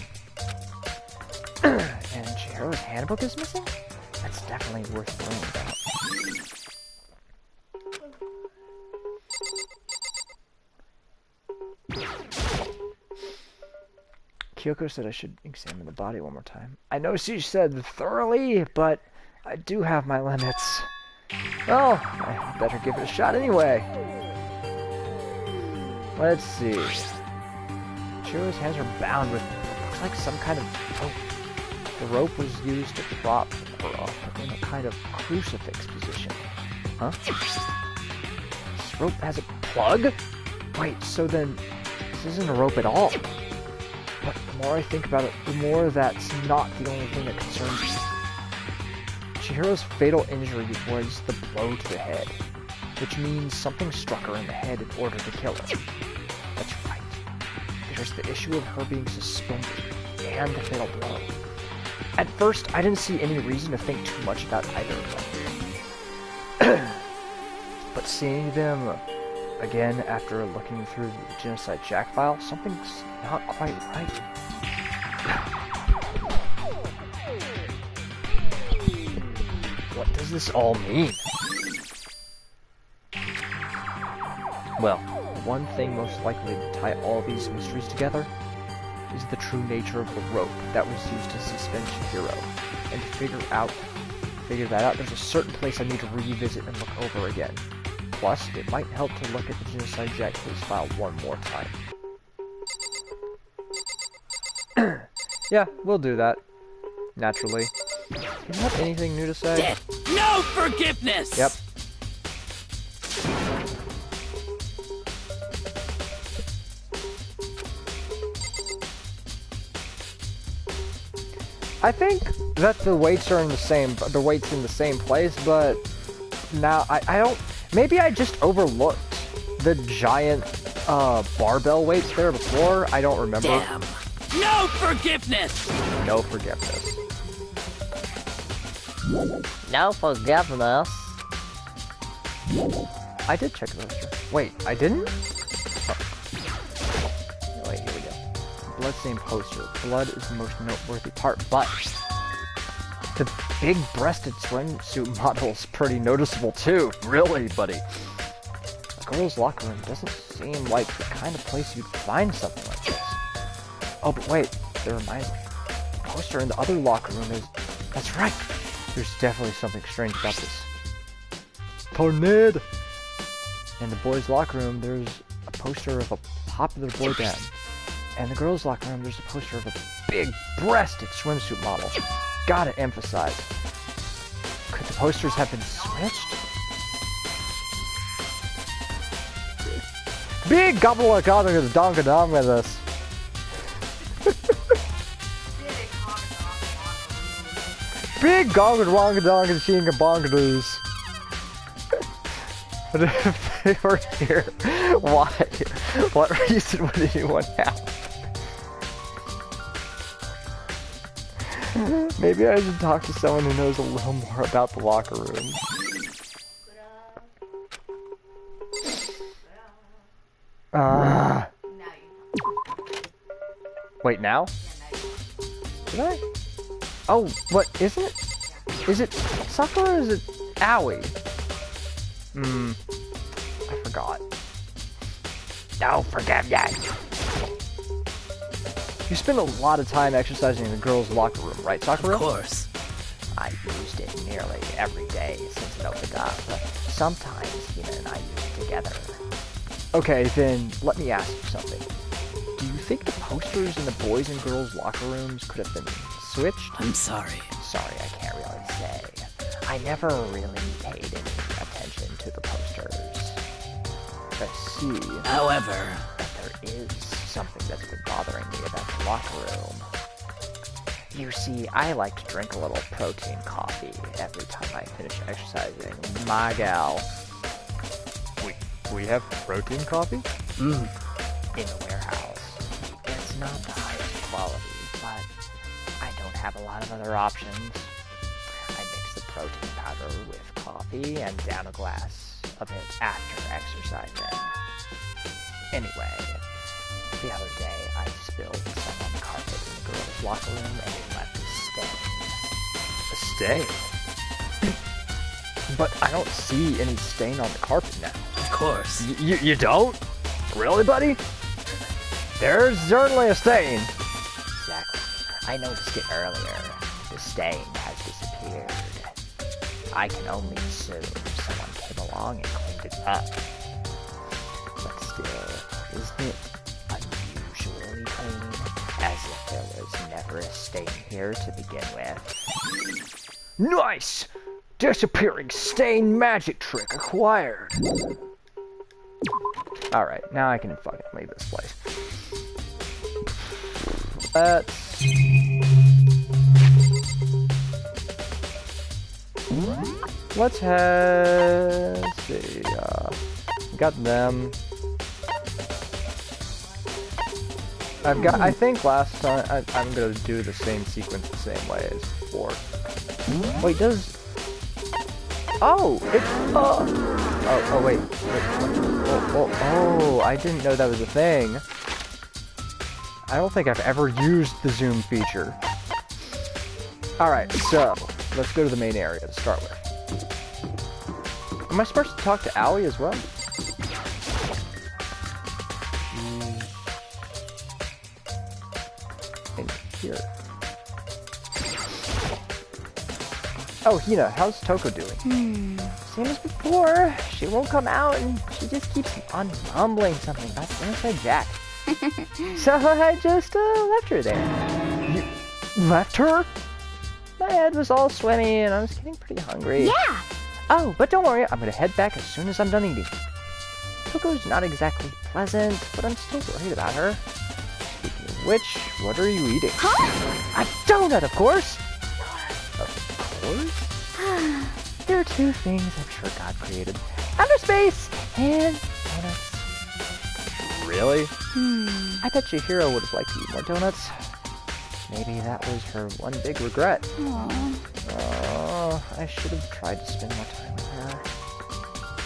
And Chihiro's handbook is missing? That's definitely worth worrying about. Kyoko said I should examine the body one more time. I know she said thoroughly, but I do have my limits. Well, I better give it a shot anyway. Let's see. Chihiro's hands are bound with, looks like some kind of rope. The rope was used to prop her up in a kind of crucifix position. Huh? This rope has a plug? Wait, so then this isn't a rope at all. But the more I think about it, the more that's not the only thing that concerns me. Chihiro's fatal injury was the blow to the head, which means something struck her in the head in order to kill her. That's right. There's the issue of her being suspended, and the fatal blow. At first, I didn't see any reason to think too much about either of them. But seeing them again after looking through the Genocide Jack file, something's not quite right. What does this all mean? Well, one thing most likely to tie all these mysteries together is the true nature of the rope that was used to suspend Chihiro. And to figure that out, there's a certain place I need to revisit and look over again. Plus, it might help to look at the Genocide Jack case file one more time. Yeah, we'll do that. Naturally. Do you have anything new to say? Death, no forgiveness! Yep. I think that the weights are in the same place, but now I don't, maybe I just overlooked the giant barbell weights there before. I don't remember. Damn. No forgiveness! No forgiveness. No forgiveness. I did check the register. Wait, I didn't? Oh. Wait, here we go. Bloodstained poster. Blood is the most noteworthy part, but the big-breasted swimsuit model is pretty noticeable too. Really, buddy. A girl's locker room doesn't seem like the kind of place you'd find something like this. Oh, but wait, that reminds me. The poster in the other locker room is... That's right! There's definitely something strange about this. Tornado! In the boys' locker room, there's a poster of a popular boy band. And in the girls' locker room, there's a poster of a big-breasted swimsuit model. Gotta emphasize. Could the posters have been switched? Big gobble of donka with us. Big gonga wonga donga shinga bongadoos. But if they were here, why? What reason would anyone have? Maybe I should talk to someone who knows a little more about the locker room. Wait, now? Did I? Oh, what, isn't it? Is it Sakura or is it Aoi? I forgot. No forgiveness! You spend a lot of time exercising in the girls' locker room, right, Sakura? Of course. I used it nearly every day since it opened up, but sometimes Hina and I use it together. Okay, then let me ask you something. Do you think the posters in the boys' and girls' locker rooms could have been switched? I'm sorry. Sorry, I can't really say. I never really paid any attention to the posters. I see. However, But there is something that's been bothering me about the locker room. You see, I like to drink a little protein coffee every time I finish exercising. My gal. We have protein coffee? In the warehouse. It's not the highest quality, but I don't have a lot of other options. I mix the protein powder with coffee and down a glass of it after exercising. Anyway, The other day, I spilled some on the carpet in the girls' locker room and it left a stain. A stain? But I don't see any stain on the carpet now. Of course. You don't? Really, buddy? There's certainly a stain. Exactly. I noticed it earlier. The stain has disappeared. I can only assume someone came along and cleaned it up. But still, isn't it unusually clean? As if there was never a stain here to begin with. Nice! Disappearing stain magic trick acquired. Alright, now I can fucking leave this place. Let's see, got them. I think last time, I'm gonna do the same sequence the same way as before. Wait, oh, wait. Oh, I didn't know that was a thing. I don't think I've ever used the zoom feature. Alright, so, let's go to the main area to start with. Am I supposed to talk to Allie as well? In here. Oh, Hina, how's Toko doing? Same as before. She won't come out and she just keeps on mumbling something about the inside jack. So I just left her there. You left her? My head was all swimmy and I was getting pretty hungry. Yeah! Oh, but don't worry, I'm gonna head back as soon as I'm done eating. Toko's not exactly pleasant, but I'm still worried about her. Speaking of which, what are you eating? Huh? A donut, of course! Of course? There are two things I'm sure God created. Outer space and donuts. Really? I bet your hero would have liked to eat more donuts. Maybe that was her one big regret. I should have tried to spend more time with her.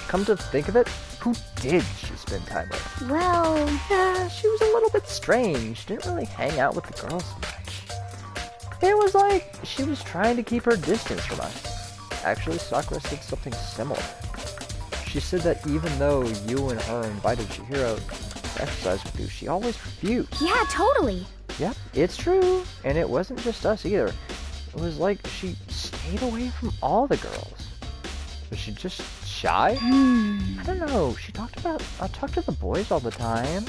Come to think of it, who did she spend time with? Well, Yeah, she was a little bit strange. Didn't really hang out with the girls much. It was like she was trying to keep her distance from us. Actually, Sakura said something similar. She said that even though you and her invited Chihiro to exercise with you, she always refused. yeah, totally. Yep, it's true. And it wasn't just us either. It was like she stayed away from all the girls. Was she just shy? I don't know. She talked to the boys all the time.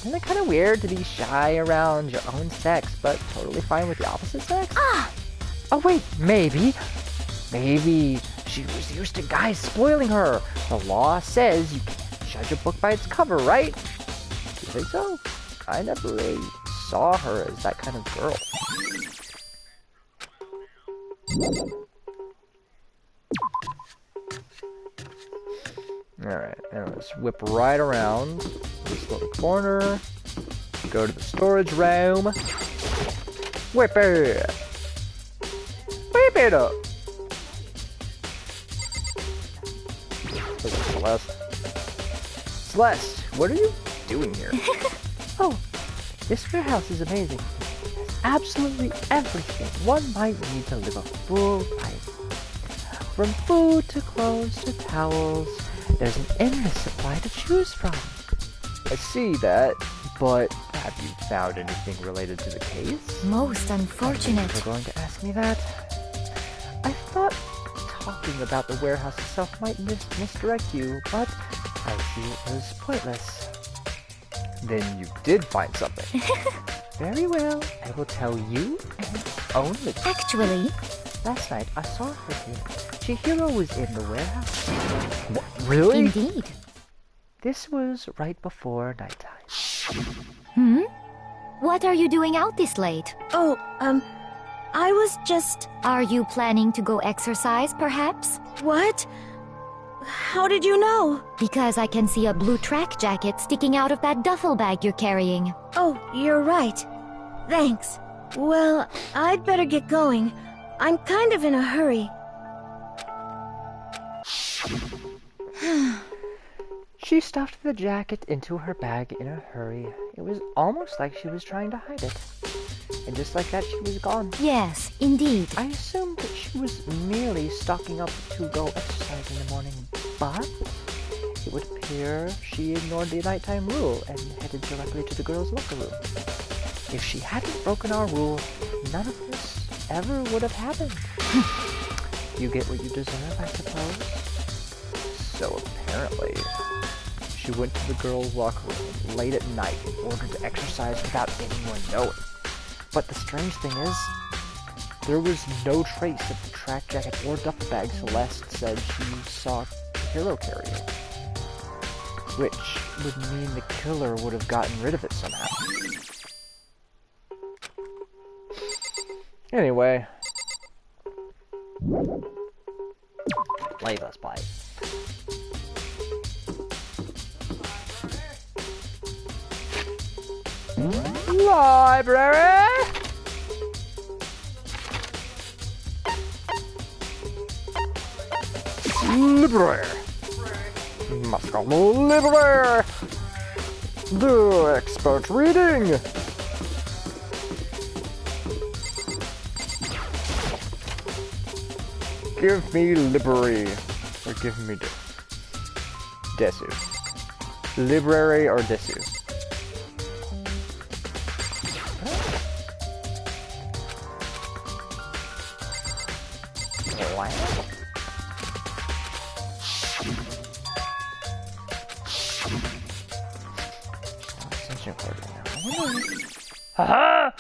Isn't it kind of weird to be shy around your own sex, but totally fine with the opposite sex? Oh wait, maybe she was used to guys spoiling her. The law says you can't judge a book by its cover, right? You think so? I never really saw her as that kind of girl. Alright, and let's whip right around this little corner. Go to the storage room. Whip it! Whip it up! Look at Celeste. Celeste, what are you doing here? Oh, this warehouse is amazing. There's absolutely everything one might need to live a full life. From food to clothes to towels, there's an endless supply to choose from. I see that, but have you found anything related to the case? Most unfortunate. You're going to ask me that? I thought talking about the warehouse itself might misdirect you, but I see it was pointless. Then you did find something. Very well, I will tell you and only. Actually, Last night I saw her here. Chihiro was in the warehouse. What, really? indeed. This was right before nighttime. What are you doing out this late? Oh, I was just... Are you planning to go exercise, perhaps? What? How did you know? Because I can see a blue track jacket sticking out of that duffel bag you're carrying. Oh, you're right. Thanks. Well, I'd better get going. I'm kind of in a hurry. She stuffed the jacket into her bag in a hurry. It was almost like she was trying to hide it. And just like that, she was gone. Yes, indeed. I assumed that she was merely stocking up to go exercise in the morning, but it would appear she ignored the nighttime rule and headed directly to the girls' locker room. If she hadn't broken our rule, none of this ever would have happened. You get what you deserve, I suppose. So apparently, she went to the girls' locker room late at night in order to exercise without anyone knowing. But the strange thing is, there was no trace of the track jacket or duffel bag Celeste said she saw Hero carrying. Which would mean the killer would have gotten rid of it somehow. Anyway. Let's play. Library! Library! Must go library! The expert reading! Give me library. Or give me desu. Library or desu. Haha!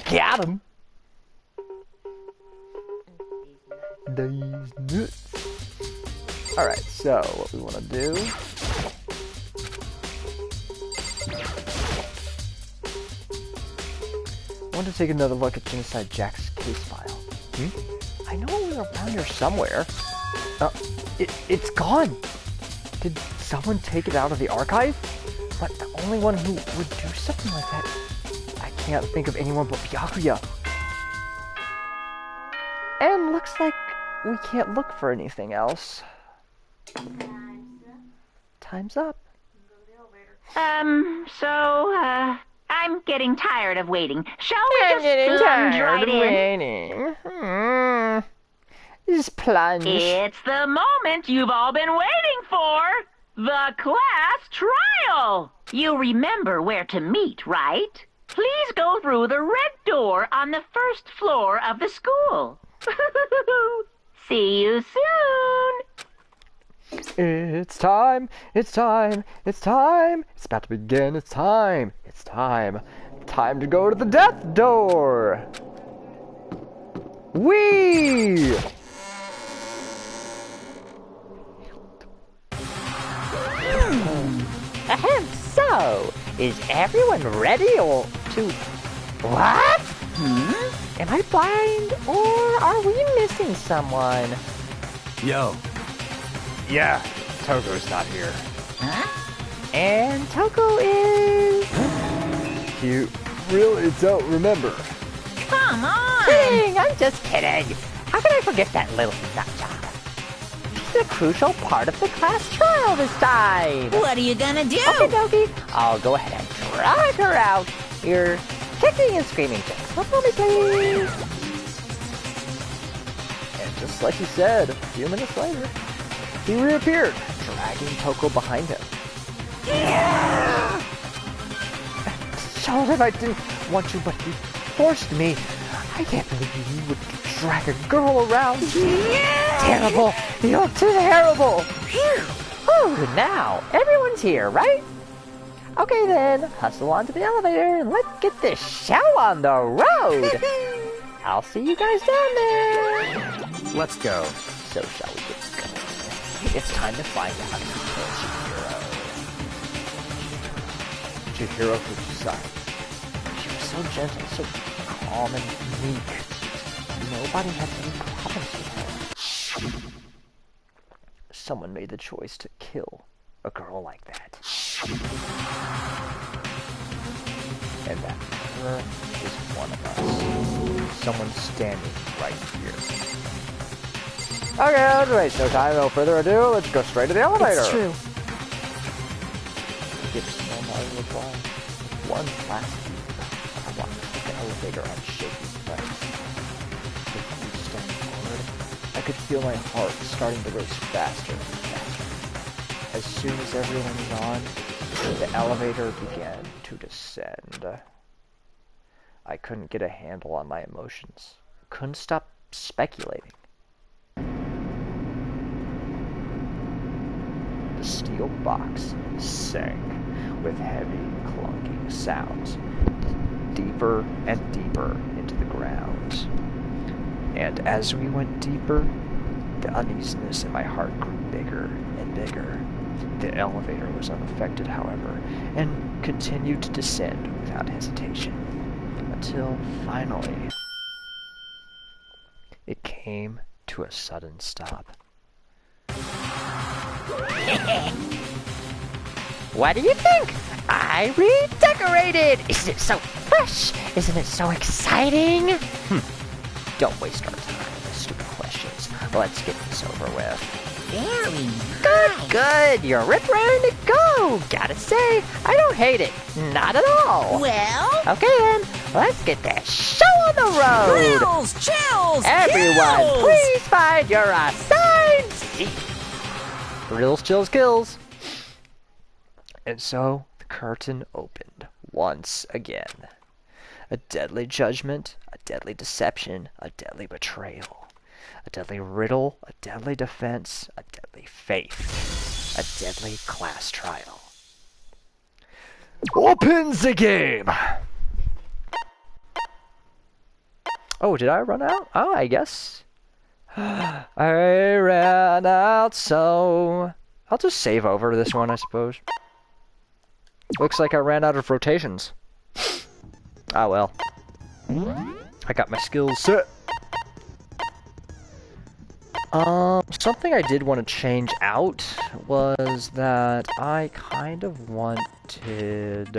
Got him! These nuts. Alright, so what we want to do. I want to take another look at Genocide Jack's case file. I know it was around here somewhere. It's gone! Did someone take it out of the archive? But the only one who would do something like that, I can't think of anyone but Byakuya. And looks like we can't look for anything else. Time's up. I'm getting tired of waiting. Shall we just plunge right in? Just plunge. It's the moment you've all been waiting for. The class trial! You remember where to meet, right? Please go through the red door on the first floor of the school. See you soon! It's time, it's time, it's time. It's about to begin, it's time, it's time. Time to go to the death door. Whee! So, is everyone ready or to... What? Am I blind or are we missing someone? Yo. Yeah, Togo's not here. Huh? And Togo is... You really don't remember. Come on! Kidding, I'm just kidding. How can I forget that little nutjob? She's a crucial part of the class trial this time. What are you gonna do? Okay, Dokie. I'll go ahead and drag her out. You're kicking and screaming. Just follow me, please. And just like he said, a few minutes later, he reappeared, dragging Toko behind him. Yeah! Told him I didn't want to, but he forced me. I can't believe you would drag a girl around. Yeah! Terrible! You're terrible! Whew, now, everyone's here, right? Okay then, hustle onto the elevator and let's get this show on the road! I'll see you guys down there! Let's go. So shall we get going? It's time to find out who killed Chihiro. Chihiro Fujisaki. She was so gentle, so calm and meek. Nobody had any problems with her. Someone made the choice to kill a girl like that. And that her is one of us. Someone standing right here. Okay, let's waste no time, no further ado, let's go straight to the elevator. It's true. Gives no more reply. One last I walked the elevator on shaky legs. With each step forward, I could feel my heart starting to race faster and faster. As soon as everyone was on, the elevator began to descend. I couldn't get a handle on my emotions. Couldn't stop speculating. The steel box sank with heavy, clunking sounds, deeper and deeper into the ground. And as we went deeper, the uneasiness in my heart grew bigger and bigger. The elevator was unaffected, however, and continued to descend without hesitation, until finally it came to a sudden stop. What do you think? I redecorated! Isn't it so fresh? Isn't it so exciting? Don't waste our time with stupid questions. Let's get this over with. Very Good! You're ready to go! Gotta say, I don't hate it. Not at all. well. Okay then, let's get that show on the road! Thrills, chills, Everyone, kills. please find your assigned seat! Thrills, chills, kills! And so, the curtain opened once again. A deadly judgment, a deadly deception, a deadly betrayal. A deadly riddle, a deadly defense, a deadly faith. A deadly class trial. Opens the game! Oh, did I run out? Oh, I guess. I ran out, so I'll just save over this one, I suppose. Looks like I ran out of rotations. Ah, well. I got my skills set. Something I did want to change out was that I kind of wanted...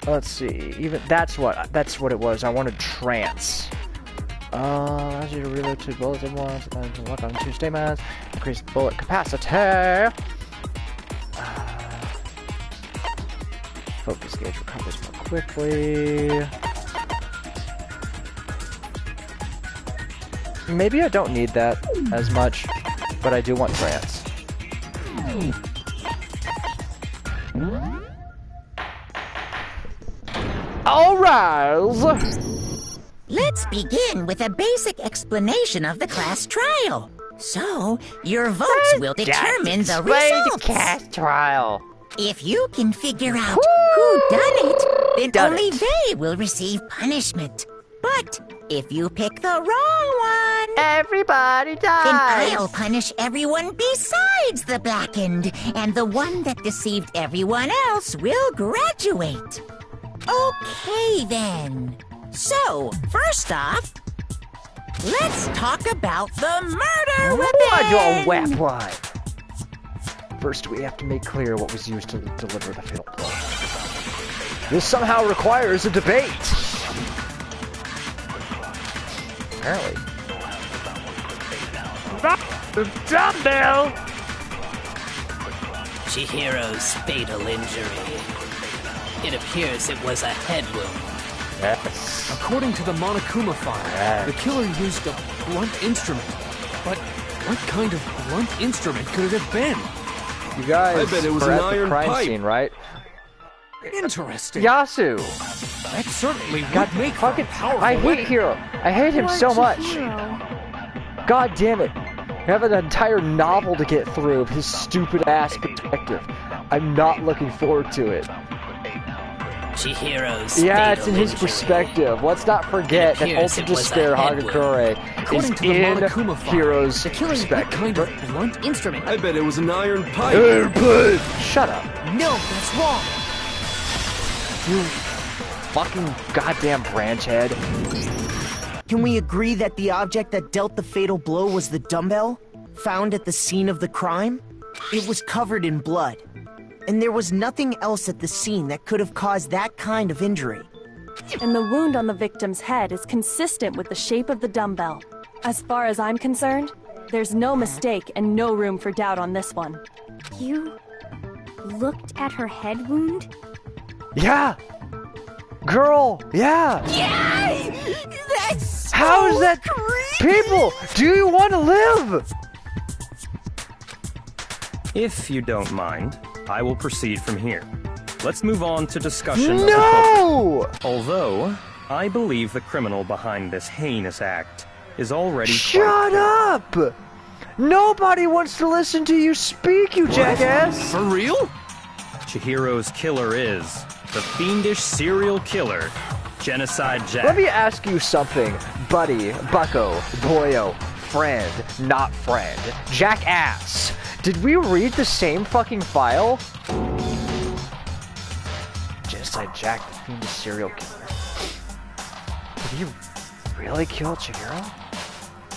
Let's see, even that's what it was. I wanted trance. Allows you to reload 2 bullets at once, and then lock on 2 statements, increase bullet capacity. Focus gauge recovers more quickly. Maybe I don't need that as much, but I do want trance. All rise! Let's begin with a basic explanation of the class trial. So, your votes will determine the results. Class trial. If you can figure out who done it, then only they will receive punishment. But if you pick the wrong one, Everybody dies. then I'll punish everyone besides the blackened, and the one that deceived everyone else will graduate. Okay, then. So, first off, let's talk about the murder weapon. What? First, we have to make clear what was used to deliver the fatal blow. This somehow requires a debate. Apparently. The dumbbell! Chihiro's fatal injury. It appears it was a head wound. Yes. According to the Monokuma file, the killer used a blunt instrument. But what kind of blunt instrument could it have been? You guys I bet it was were an at the iron crime pipe. scene, right? Interesting. Yasu! That certainly God, would make fucking, for a powerful I hate weapon. Hiro. I hate him so much. God damn it. I have an entire novel to get through of his stupid ass perspective. I'm not looking forward to it. Chihiro's Yeah, it's fatal in his injury. perspective. Let's not forget that appears Ultra it was a Despair head wound. Hagakure is According to the in Monokuma file, Hiro's the killer used what kind perspective. of blunt instrument? I bet it was an iron pipe. Shut up. No, that's wrong. You fucking goddamn branch head. Can we agree that the object that dealt the fatal blow was the dumbbell, found at the scene of the crime? It was covered in blood. and there was nothing else at the scene that could have caused that kind of injury. And the wound on the victim's head is consistent with the shape of the dumbbell. As far as I'm concerned, there's no mistake and no room for doubt on this one. You looked at her head wound? Yeah! Girl, yeah! Yay! That's so How's that? creepy! People, do you want to live? If you don't mind, I will proceed from here. Let's move on to discussion of the No! culprit. Although, I believe the criminal behind this heinous act is already Shut up! Nobody wants to listen to you speak, you jackass! For real? Chihiro's killer is the fiendish serial killer, Genocide Jack. Let me ask you something, buddy, bucko, boyo, friend, not friend, jackass. Did we read the same fucking file? Genocide Jack, the fiendish serial killer. Did he really kill Chihiro?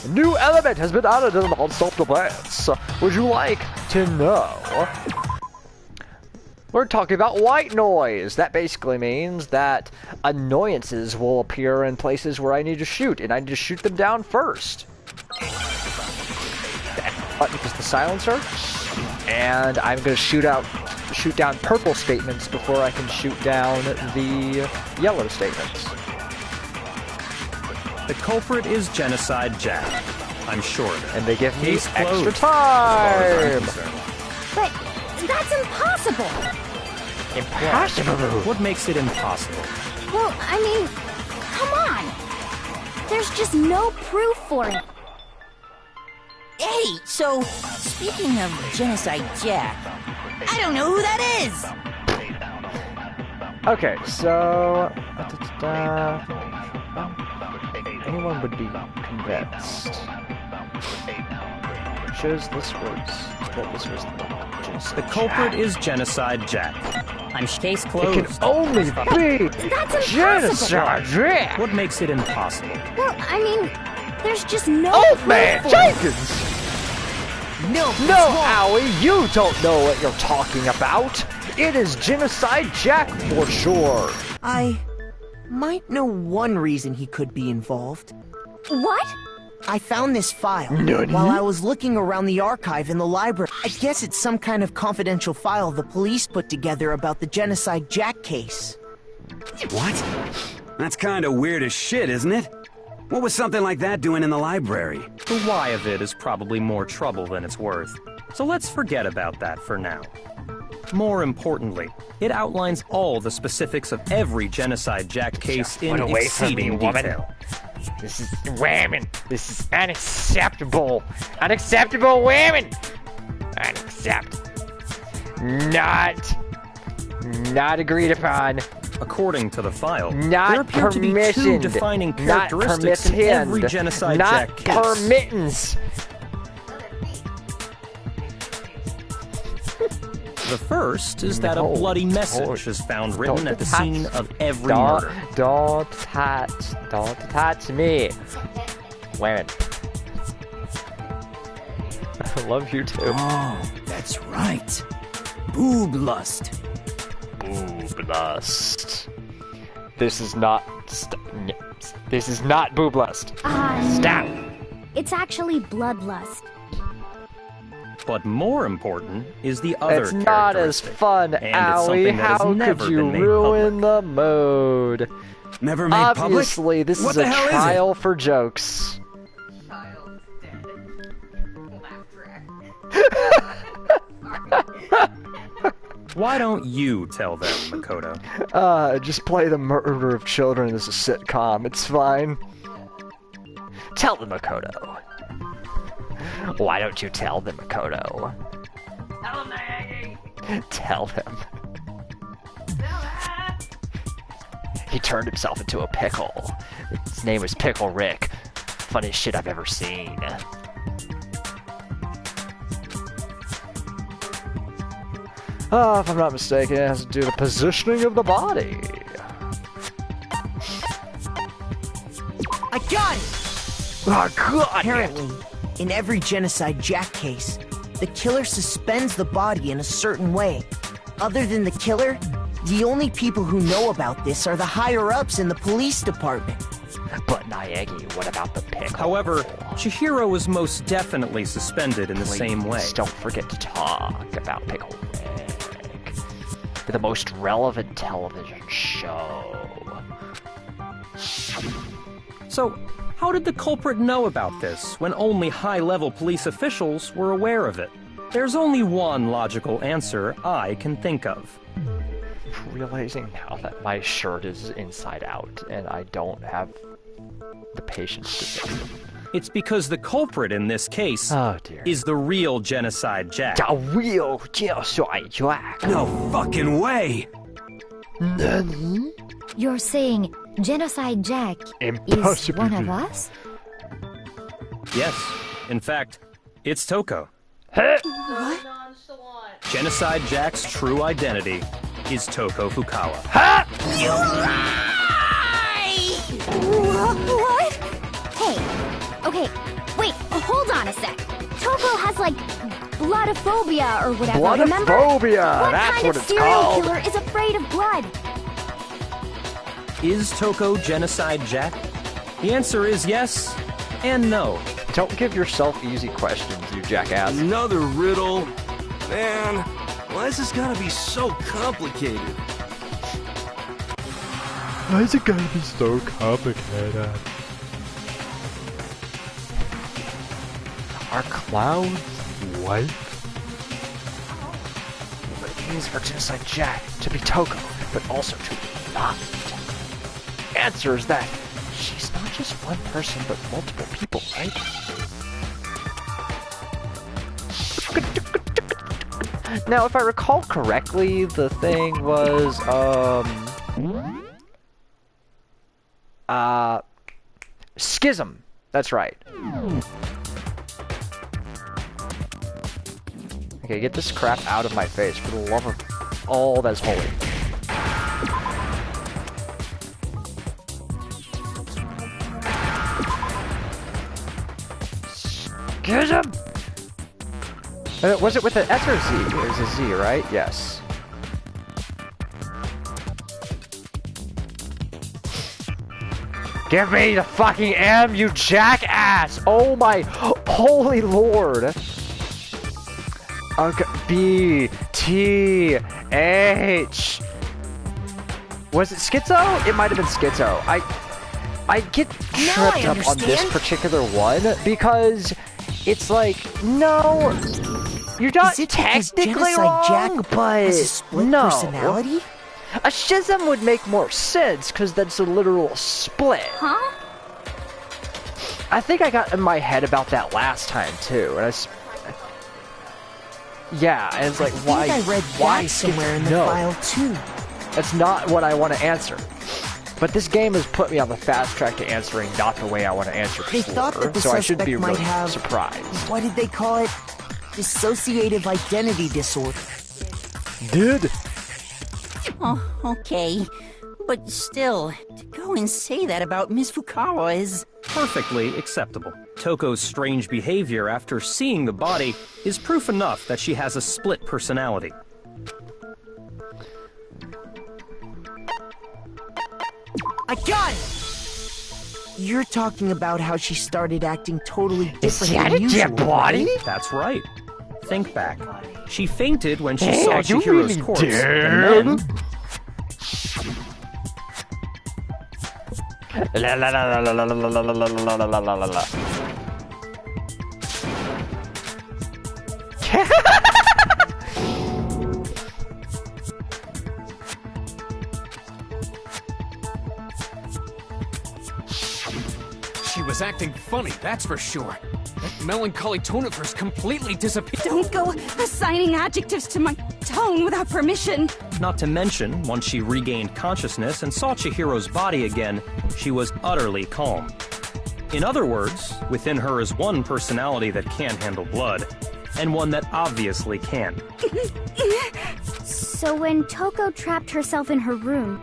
A new element has been added in the Unsolved Events. Would you like to know? We're talking about white noise. That basically means that annoyances will appear in places where I need to shoot, and I need to shoot them down first. Button is the silencer, and I'm gonna shoot down purple statements before I can shoot down the yellow statements. The culprit is Genocide Jack. I'm sure of it. And they give me Case extra closed, as far as I'm time. concerned. But that's impossible! Impossible. What makes it impossible? Well, I mean, come on! There's just no proof for it. Hey, so, speaking of Genocide Jack, I don't know who that is! Okay, so anyone would be convinced. Shows this was The culprit is Genocide Jack. I'm case closed. It can only be That's Genocide Jack. What makes it impossible? Well, I mean, there's just no Old proof man for it. Jenkins! No, No, Owie, you don't know what you're talking about. It is Genocide Jack for sure. I might know one reason he could be involved. What? I found this file Nani? while I was looking around the archive in the library. I guess it's some kind of confidential file the police put together about the Genocide Jack case. What? That's kind of weird as shit, isn't it? What was something like that doing in the library? The why of it is probably more trouble than it's worth. So let's forget about that for now. More importantly, it outlines all the specifics of every Genocide Jack case in exceeding detail. This is women. This is unacceptable. Unacceptable women. Unacceptable. Not agreed upon. According to the file, Not there appear to be two permissioned. defining Not characteristics in every permitted. Genocide Not Jack case. permittance. The first is that a bloody message is found written at the scene of every murder. Don't touch me. Women. I love you too. Oh, that's right. Boob lust. Boob lust. This is not. This is not boob lust. Stop. It's actually bloodlust. But more important is the other It's not as characteristic. fun, And it's Owie. something that has How never could you been made ruin the mood? Never made public? Obviously, this What is the a hell is it? trial for jokes. Why don't you tell them, Makoto? Just play the murder of children as a sitcom. It's fine. Tell them, Makoto. Why don't you tell them, Makoto? Tell them, Maggie. Tell them. He turned himself into a pickle. His name was Pickle Rick. Funniest shit I've ever seen. If I'm not mistaken, it has to do with the positioning of the body. I got it! Oh, God! Apparently, in every Genocide Jack case, the killer suspends the body in a certain way. Other than the killer, the only people who know about this are the higher-ups in the police department. But Naegi, what about the pickle? However, Chihiro was most definitely suspended in the same way. Don't forget to talk about Pickle Rick. The most relevant television show. So, how did the culprit know about this when only high-level police officials were aware of it? There's only one logical answer I can think of. Realizing now that my shirt is inside out and I don't have the patience to fix it. It's because the culprit in this case is the real Genocide Jack. The real Genocide Jack. No fucking way! Nani? You're saying Genocide Jack is one of us? Yes. In fact, it's Toko. What? Genocide Jack's true identity is Toko Fukawa. Ha! You lie! What? Hey, okay, wait, hold on a sec. Toko has, like, bloodophobia or whatever, remember? Bloodophobia! That's what it's called! What kind of serial killer is afraid of blood? Is Toko Genocide Jack? The answer is yes and no. Don't give yourself easy questions, you jackass. Another riddle? Man, why is this gotta be so complicated? Why is it gotta be so complicated? Are clouds white? What it means for Genocide Jack to be Toko, but also to be not. Answer is that she's not just one person, but multiple people, right? Now, if I recall correctly, the thing was, Schism. That's right. Okay, get this crap out of my face, for the love of all that's holy. Schism! Was it with an S or a Z? It was a Z, right? Yes. Give me the fucking M, you jackass! Oh my holy lord! B T H. Was it Schizo? It might have been Schizo. I get tripped up on this particular one because it's like, no, you're not technically wrong, but no. Personality? A schism would make more sense because that's a literal split. Huh? I think I got in my head about that last time too, and yeah, and it's like, why? I read that somewhere in the file too. That's not what I want to answer. But this game has put me on the fast track to answering not the way I want to answer before, They thought that the so I should suspect be might really have, surprised. what did they call it? Dissociative identity disorder. Dude! Oh, okay. But still, to go and say that about Miss Fukawa is... perfectly acceptable. Toko's strange behavior after seeing the body is proof enough that she has a split personality. I got it! You're talking about how she started acting totally different than usual, right? That's right. Think back. She fainted when she Hey, saw are you Chihiro's really corpse, dead? and then... La la la la la la la la la la la la la la. She was acting funny, that's for sure. That melancholy tone of hers completely disappeared. Don't go assigning adjectives to my tone without permission. Not to mention, once she regained consciousness and saw Chihiro's body again, she was utterly calm. In other words, within her is one personality that can't handle blood, and one that obviously can. So when Toko trapped herself in her room,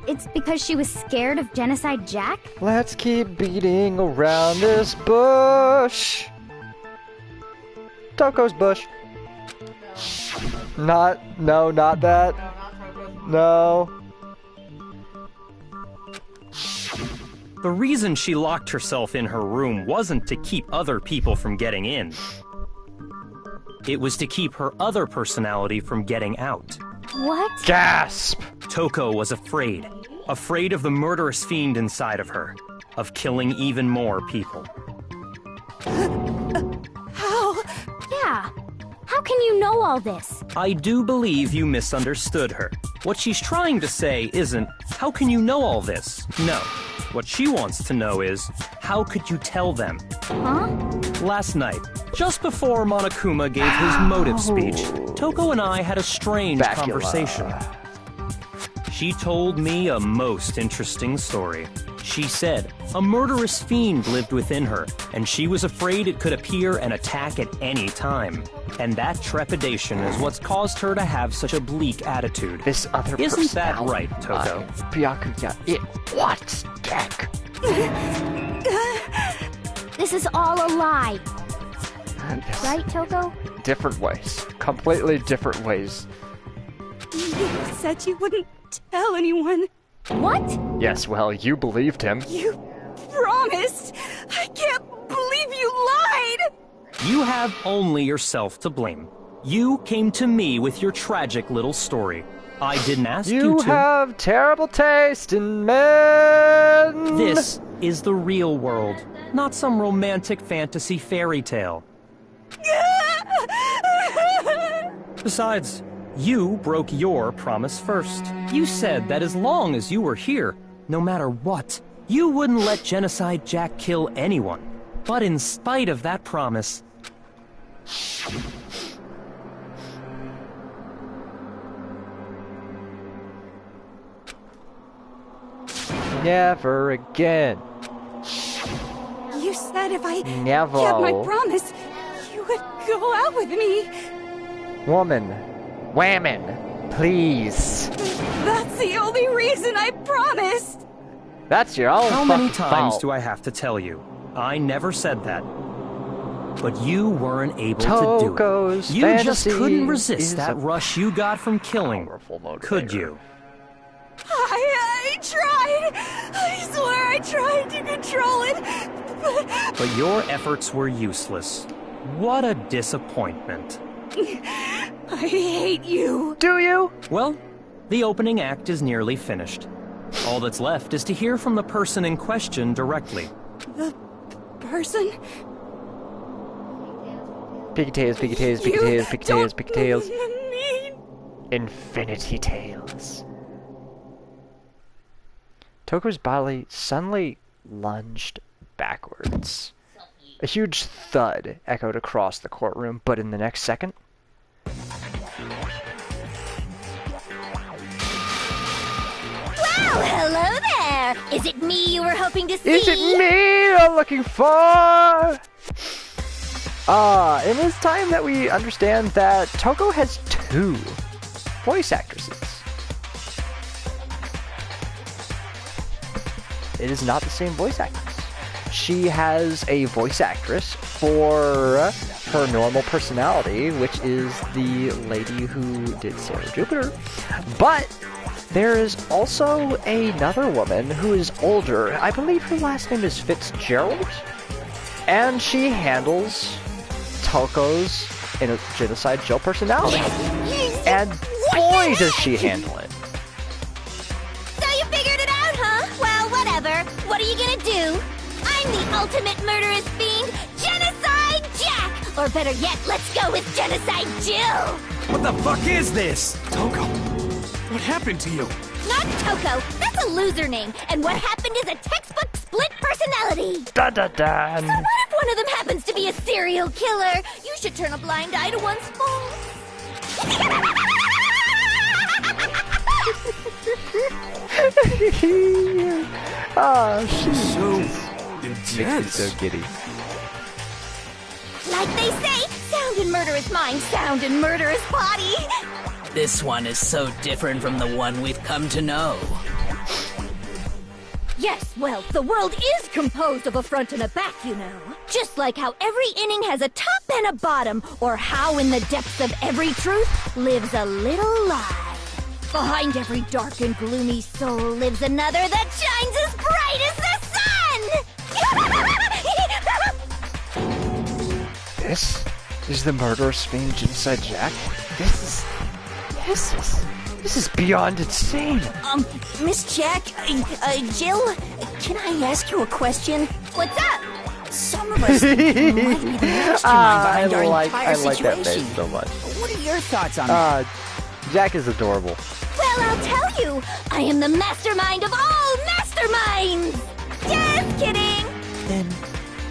it's because she was scared of Genocide Jack? Let's keep beating around this bush. Toko's bush. No, not that. No. The reason she locked herself in her room wasn't to keep other people from getting in. It was to keep her other personality from getting out. What? Gasp! Toko was afraid. Afraid of the murderous fiend inside of her. Of killing even more people. How? Yeah. How can you know all this? I do believe you misunderstood her. What she's trying to say isn't, how can you know all this? No. What she wants to know is, how could you tell them? Huh? Last night, just before Monokuma gave his motive speech, Toko and I had a strange conversation. She told me a most interesting story. She said a murderous fiend lived within her, and she was afraid it could appear and attack at any time. And that trepidation is what's caused her to have such a bleak attitude. This other Isn't that right, Toko? Byakuya, what? Heck? This is all a lie. Right, Toko? Different ways. Completely different ways. You said you wouldn't tell anyone. What? Yes, well, you believed him. You promised. I can't believe you lied. You have only yourself to blame. You came to me with your tragic little story. I didn't ask you to. You have terrible taste in men! This is the real world, not some romantic fantasy fairy tale. Besides, you broke your promise first. You said that as long as you were here, no matter what, you wouldn't let Genocide Jack kill anyone. But in spite of that promise... Never again. You said if I Never. kept my promise, you would go out with me. Woman, please. That's the only reason I promised. That's your own How many fucking times fault. do I have to tell you? I never said that. But you weren't able Toko's to do it. You just fantasy couldn't resist is that a rush you got from killing. Could you? I tried. I swear I tried to control it. But your efforts were useless. What a disappointment. I hate you. Do you? Well, the opening act is nearly finished. All that's left is to hear from the person in question directly. The person? Piggy Tails. Infinity Tales. Toko's body suddenly lunged backwards. A huge thud echoed across the courtroom, but in the next second... Well, hello there! Is it me you were hoping to see? Is it me you're looking for? It is time that we understand that Toko has 2 voice actresses. It is not the same voice actress. She has a voice actress for her normal personality, which is the lady who did Sarah Jupiter. But there is also another woman who is older. I believe her last name is Fitzgerald. And she handles Toko's Genocide Jill personality. And boy, does she handle it. So you figured it out, huh? Well, whatever. What are you gonna do? I'm the ultimate murderous fiend, Genocide Jack! Or better yet, let's go with Genocide Jill! What the fuck is this? Toko, what happened to you? Not Toko, that's a loser name, and what happened is a textbook split personality! Da da da. So what if one of them happens to be a serial killer? You should turn a blind eye to one's faults. She's so intense. intense. So giddy. Like they say, sound in murderous mind, sound in murderous body! This one is so different from the one we've come to know. Yes, well, the world is composed of a front and a back, you know. Just like how every inning has a top and a bottom, or how in the depths of every truth lives a little lie. Behind every dark and gloomy soul lives another that shines as bright as the sun! This is the murderous fiend Genocide Jack? This is beyond insane! Miss Jack, Jill, can I ask you a question? What's up? Some of us might be the mastermind behind our entire I like that situation. face so much. What are your thoughts on that? Jack is adorable. Well, I'll tell you, I am the mastermind of all masterminds! Just kidding! Then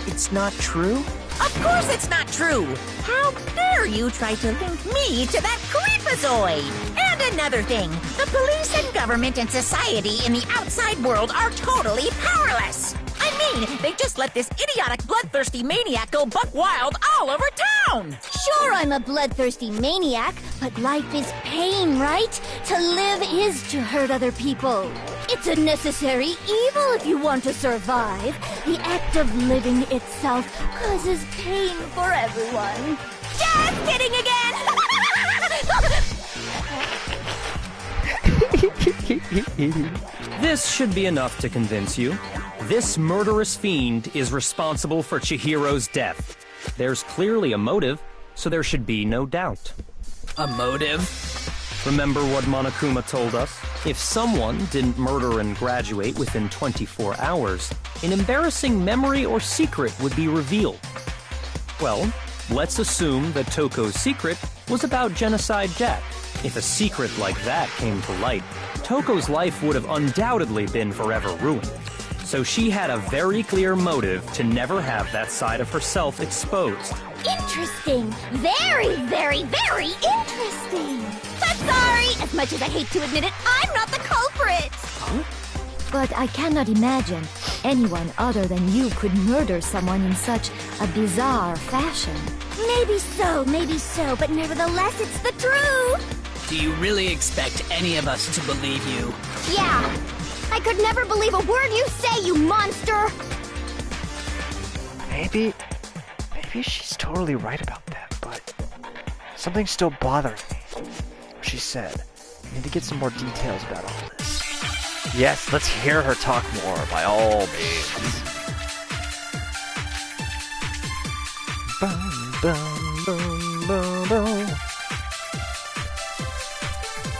it's not true? Of course it's not true! How dare you try to link me to that creepazoid? And another thing, the police and government and society in the outside world are totally powerless! I mean, they just let this idiotic bloodthirsty maniac go buck wild all over town! Sure, I'm a bloodthirsty maniac, but life is pain, right? To live is to hurt other people. It's a necessary evil if you want to survive. The act of living itself causes pain for everyone. Just kidding again! This should be enough to convince you. This murderous fiend is responsible for Chihiro's death. There's clearly a motive, so there should be no doubt. A motive? Remember what Monokuma told us? If someone didn't murder and graduate within 24 hours, an embarrassing memory or secret would be revealed. Well, let's assume that Toko's secret was about Genocide Jack. If a secret like that came to light, Toko's life would have undoubtedly been forever ruined. So she had a very clear motive to never have that side of herself exposed. Interesting. Very, very, very interesting. But sorry, as much as I hate to admit it, I'm not the culprit. Huh? But I cannot imagine anyone other than you could murder someone in such a bizarre fashion. Maybe so, but nevertheless, it's the truth. Do you really expect any of us to believe you? Yeah. I could never believe a word you say, you monster! Maybe she's totally right about that, but something still bothers me. She said, I need to get some more details about all this. Yes, let's hear her talk more, by all means. Boom, boom, boom, boom, boom.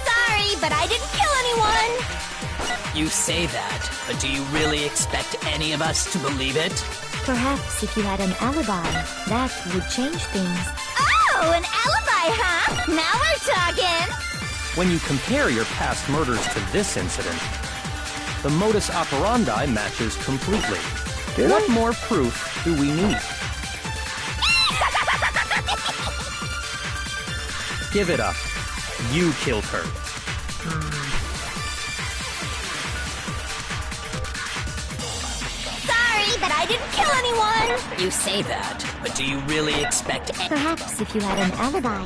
Sorry, but I didn't kill anyone! You say that, but do you really expect any of us to believe it? Perhaps if you had an alibi, that would change things. Oh, an alibi, huh? Now we're talking! When you compare your past murders to this incident, the modus operandi matches completely. What more proof do we need? Give it up. You killed her. Sorry, but I didn't kill anyone! You say that, but do you really expect Perhaps if you had an alibi.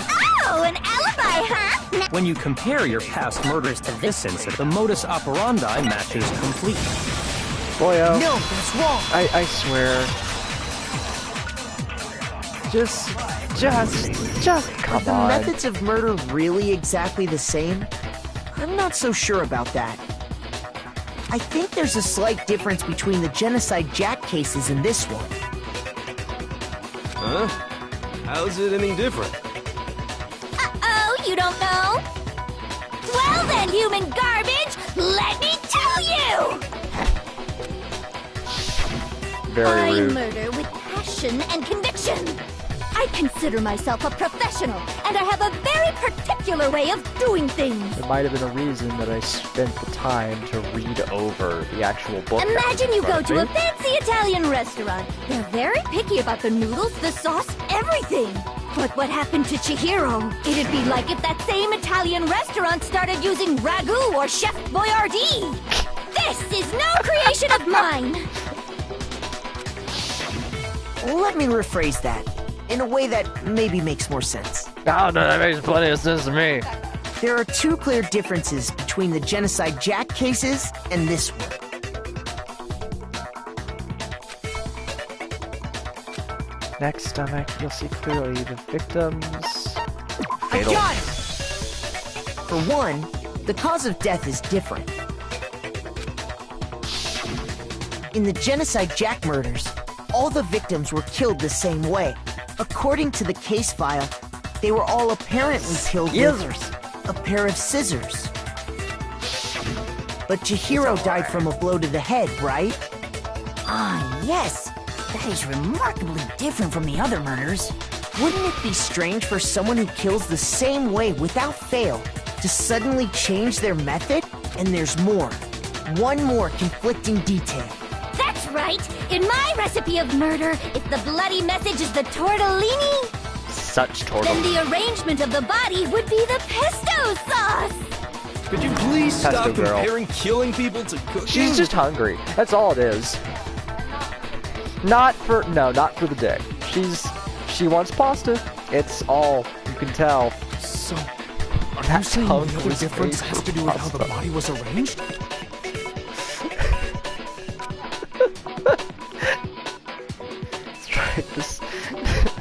Oh, an alibi, huh? When you compare your past murders to this incident, the modus operandi matches completely. Boyo. No, that's wrong. I swear. Just come Are the on. methods of murder really exactly the same? I'm not so sure about that. I think there's a slight difference between the Genocide Jack cases and this one. Huh? How's it any different? Uh-oh, you don't know? Well then, human garbage, let me tell you! Very I rude. murder with passion and conviction. I consider myself a professional, and I have a very particular way of doing things. There might have been a reason that I spent the time to read over the actual book. that was Imagine in you front go of to a me. fancy Italian restaurant. They're very picky about the noodles, the sauce, everything. But what happened to Chihiro? It'd be like if that same Italian restaurant started using ragu or Chef Boyardee. This is no creation of mine. Let me rephrase that in a way that maybe makes more sense. Oh, no, that makes plenty of sense to me. There are two clear differences between the Genocide Jack cases and this one. Next stomach, you'll see clearly the victims. I got it! For one, the cause of death is different. In the Genocide Jack murders, all the victims were killed the same way. According to the case file, they were all apparently killed with a pair of scissors. But Chihiro died from a blow to the head, right? Ah, yes. That is remarkably different from the other murders. Wouldn't it be strange for someone who kills the same way without fail to suddenly change their method? And there's more. One more conflicting detail. That's right! In my recipe of murder, if the bloody message is the tortellini, such tortellini, then the arrangement of the body would be the pesto sauce! Could you please stop Pesto girl. comparing killing people to cooking? She's just hungry. That's all it is. Not for the dick. She wants pasta. It's all you can tell. So, are you saying the other difference has to do with how the body was arranged? That's right. This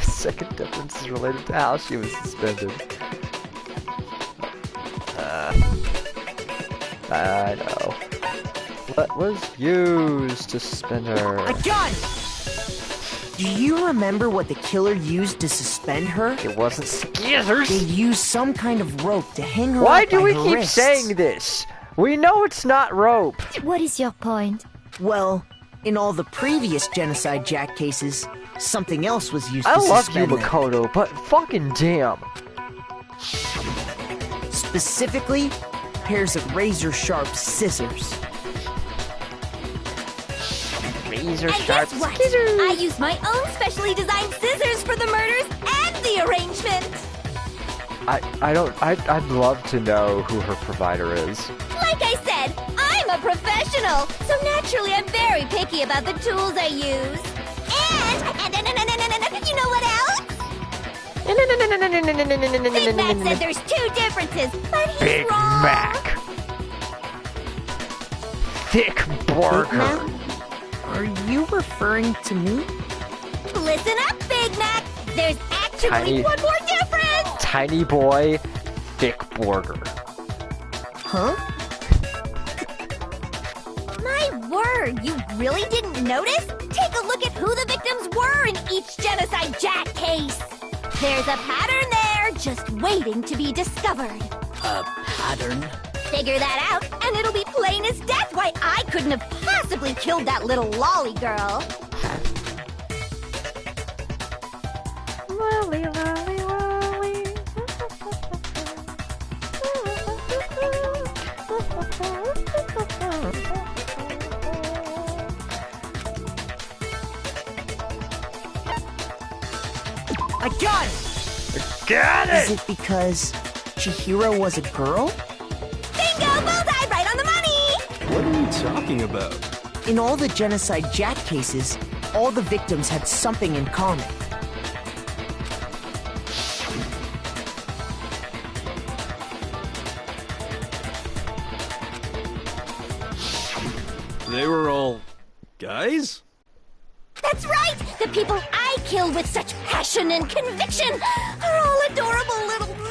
second difference is related to how she was suspended. I know. What was used to suspend her? I got it! Do you remember what the killer used to suspend her? It wasn't scissors. They used some kind of rope to hang her Why up do by we her keep wrists. saying this? We know it's not rope. What is your point? Well, in all the previous Genocide Jack cases, something else was used I to love you, suspend them. Makoto, but fucking damn. Specifically, pairs of razor-sharp scissors. Razor And sharp guess what? scissors. I used my own specially designed scissors for the murders and the arrangement! I'd love to know who her provider is. Like I said, I'm a professional, so naturally I'm very picky about the tools I use. And you know what else? Big Mac said there's two differences, but he's Big wrong. Mac. Thick burger. Are you referring to me? Listen up, Big Mac. There's actually Tiny- one more difference. Tiny boy, thick burger. Huh? My word, you really didn't notice? Take a look at who the victims were in each Genocide Jack case. There's a pattern there, just waiting to be discovered. A pattern? Figure that out, and it'll be plain as death why I couldn't have possibly killed that little lolly girl. Lolly, lolly, lolly. I got it! Got Is it because Chihiro was a girl? Bingo! Bullseye! Right on the money! What are you talking about? In all the Genocide Jack cases, all the victims had something in common. They were all guys? That's right! The people I kill with such passion and conviction are all adorable little men!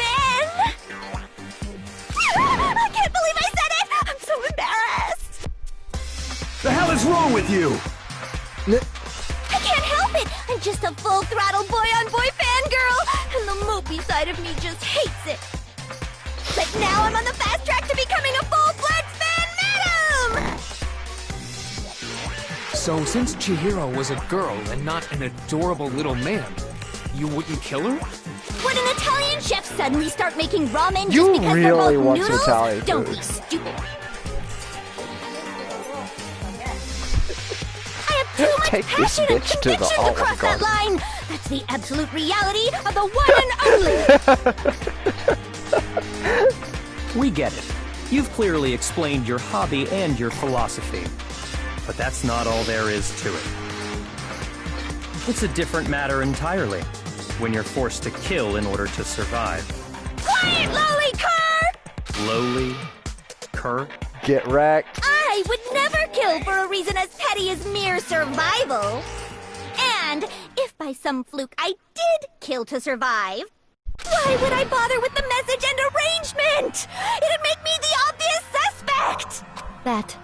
I can't believe I said it! I'm so embarrassed! The hell is wrong with you? I can't help it! I'm just a full-throttle boy-on-boy fangirl, and the mopey side of me just hates it. But now I'm on the fast track to becoming a full-fledged fan madam! So, since Chihiro was a girl and not an adorable little man, you wouldn't kill her? Would an Italian chef suddenly start making ramen You just because they're really both want some noodles? Italian Don't food. be stupid. I have too much Take this passion and bitch to the conviction to Olive cross that Garden. line. That's the absolute reality of the one and only. We get it. You've clearly explained your hobby and your philosophy. But that's not all there is to it. It's a different matter entirely when you're forced to kill in order to survive. Quiet, lowly cur! Lowly? Cur? Get wrecked. I would never kill for a reason as petty as mere survival. And if by some fluke I did kill to survive, why would I bother with the message and arrangement? It'd make me the obvious suspect! That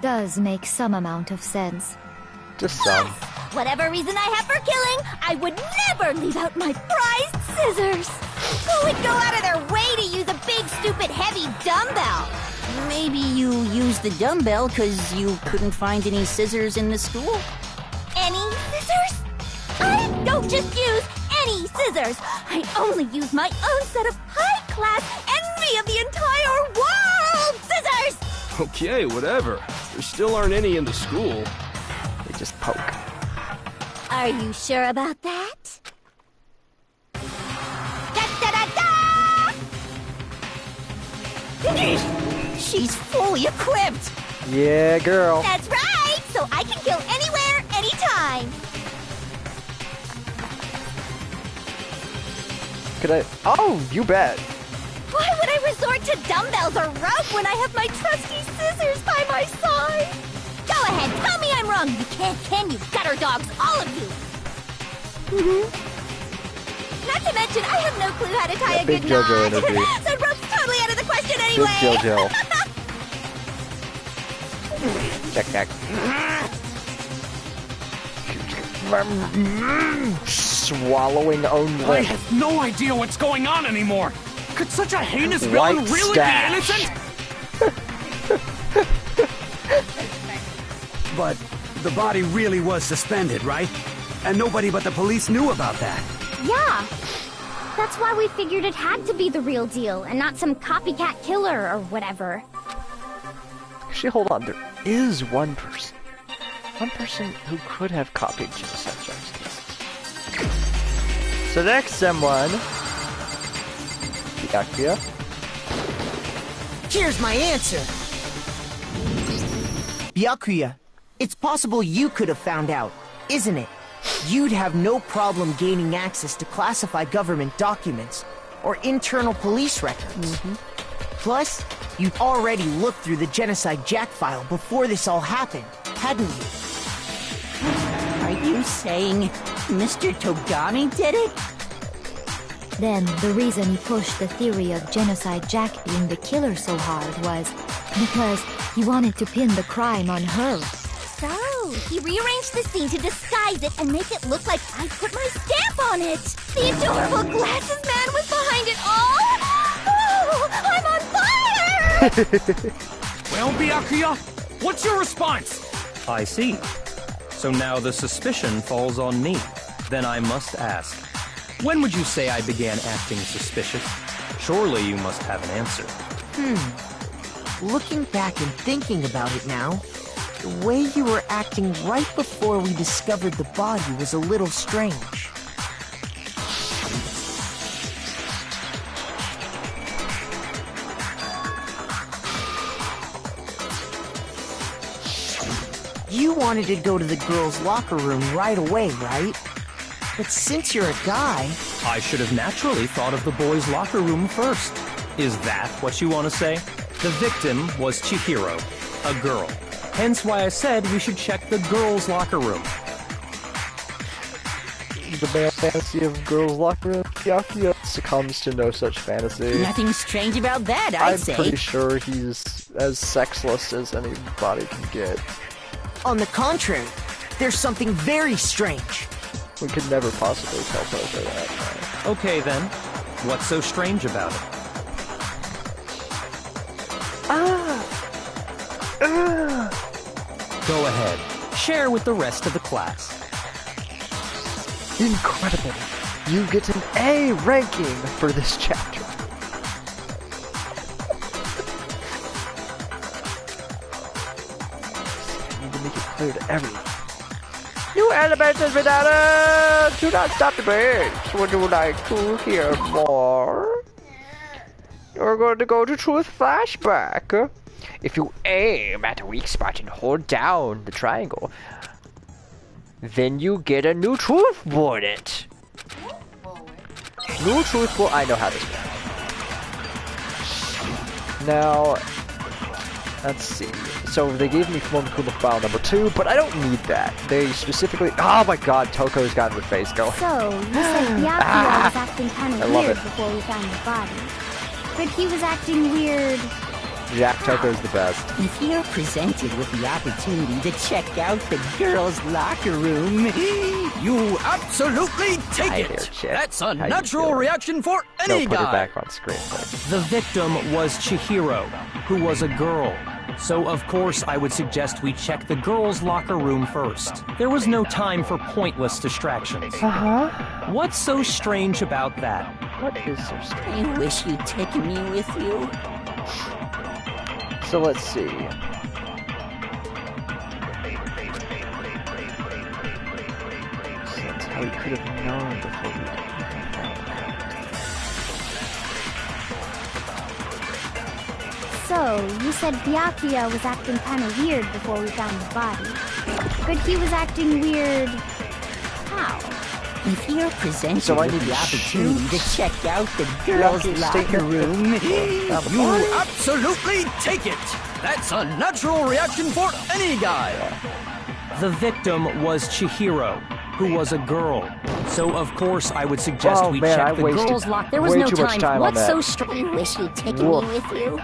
does make some amount of sense. Just some. Whatever reason I have for killing, I would never leave out my prized scissors! Who would go out of their way to use a big, stupid, heavy dumbbell? Maybe you used the dumbbell because you couldn't find any scissors in the school? Any scissors? I don't just use any scissors. I only use my own set of high-class envy of the entire world scissors! Okay, whatever. There still aren't any in the school. They just poke. Are you sure about that? Da-da-da-da! She's fully equipped! Yeah, girl. That's right! So I can kill anywhere, anytime! Could I? Oh, you bet. Why would I resort to dumbbells or rope when I have my trusty scissors by my side? Go ahead, tell me I'm wrong! You can't, can you, gutter dogs, all of you! Not to mention, I have no clue how to tie a big good JoJo knot. energy. So rope's totally out of the question anyway. Big JoJo. Check, check. Swallowing own lip. I have no idea what's going on anymore. Could such a heinous villain White really stash. be innocent? But the body really was suspended, right? And nobody but the police knew about that. Yeah. That's why we figured it had to be the real deal and not some copycat killer or whatever. Actually, hold on. There is one person. One person who could have copied Genocide Jack's cases. So next someone... Byakuya. Here's my answer. Byakuya, it's possible you could have found out, isn't it? You'd have no problem gaining access to classified government documents or internal police records. Plus, you'd already looked through the Genocide Jack file before this all happened, hadn't you? Are you saying Mr. Togami did it? Then the reason he pushed the theory of Genocide Jack being the killer so hard was because he wanted to pin the crime on her. So, he rearranged the scene to disguise it and make it look like I put my stamp on it! The adorable glasses man was behind it all! Oh, I'm on fire! Well, Byakuya, what's your response? I see. So now the suspicion falls on me. Then I must ask, when would you say I began acting suspicious? Surely you must have an answer. Looking back and thinking about it now, the way you were acting right before we discovered the body was a little strange. You wanted to go to the girls' locker room right away, right? But since you're a guy... I should have naturally thought of the boys' locker room first. Is that what you want to say? The victim was Chihiro, a girl. Hence why I said we should check the girls' locker room. The male fantasy of girls' locker room. Byakuya succumbs to no such fantasy. Nothing strange about that, I'm I'd say. pretty sure he's as sexless as anybody can get. On the contrary, there's something very strange. We could never possibly tell Poker that. Okay then, what's so strange about it? Go ahead, share with the rest of the class. Incredible! You get an A ranking for this chapter. I need to make it clear to everyone. New elements has been added! Do not stop the page. Would you like to hear more? We're going to go to Truth Flashback. If you aim at a weak spot and hold down the triangle, then you get a new truth bullet. New truth bullet. I know how this works. Now, let's see. so they gave me Kuma file number 2, but I don't need that. They specifically... Oh my god, Toko's got her face going. So, you said Byakuya was acting kind of weird before we found the body. But he was acting weird... Jack Toko's the best. If you're presented with the opportunity to check out the girls' locker room, you absolutely take it. That's a natural reaction for any Put her guy. back on screen, please. The victim was Chihiro, who was a girl. So, of course, I would suggest we check the girls' locker room first. There was no time for pointless distractions. What's so strange about that? What is so strange? I wish you'd taken me with you. So let's see. So that's how he could have known before he did. So, you said Byakuya was acting kind of weird before we found the body. But he was acting weird... how? If you're presented So I with need the to opportunity to check out the girls' locker room, You absolutely take it! That's a natural reaction for any guy! The victim was Chihiro, who was a girl. So, of course, I would suggest we check the girls' locker. There was no time. What's so strange? I wish you'd taken me with you.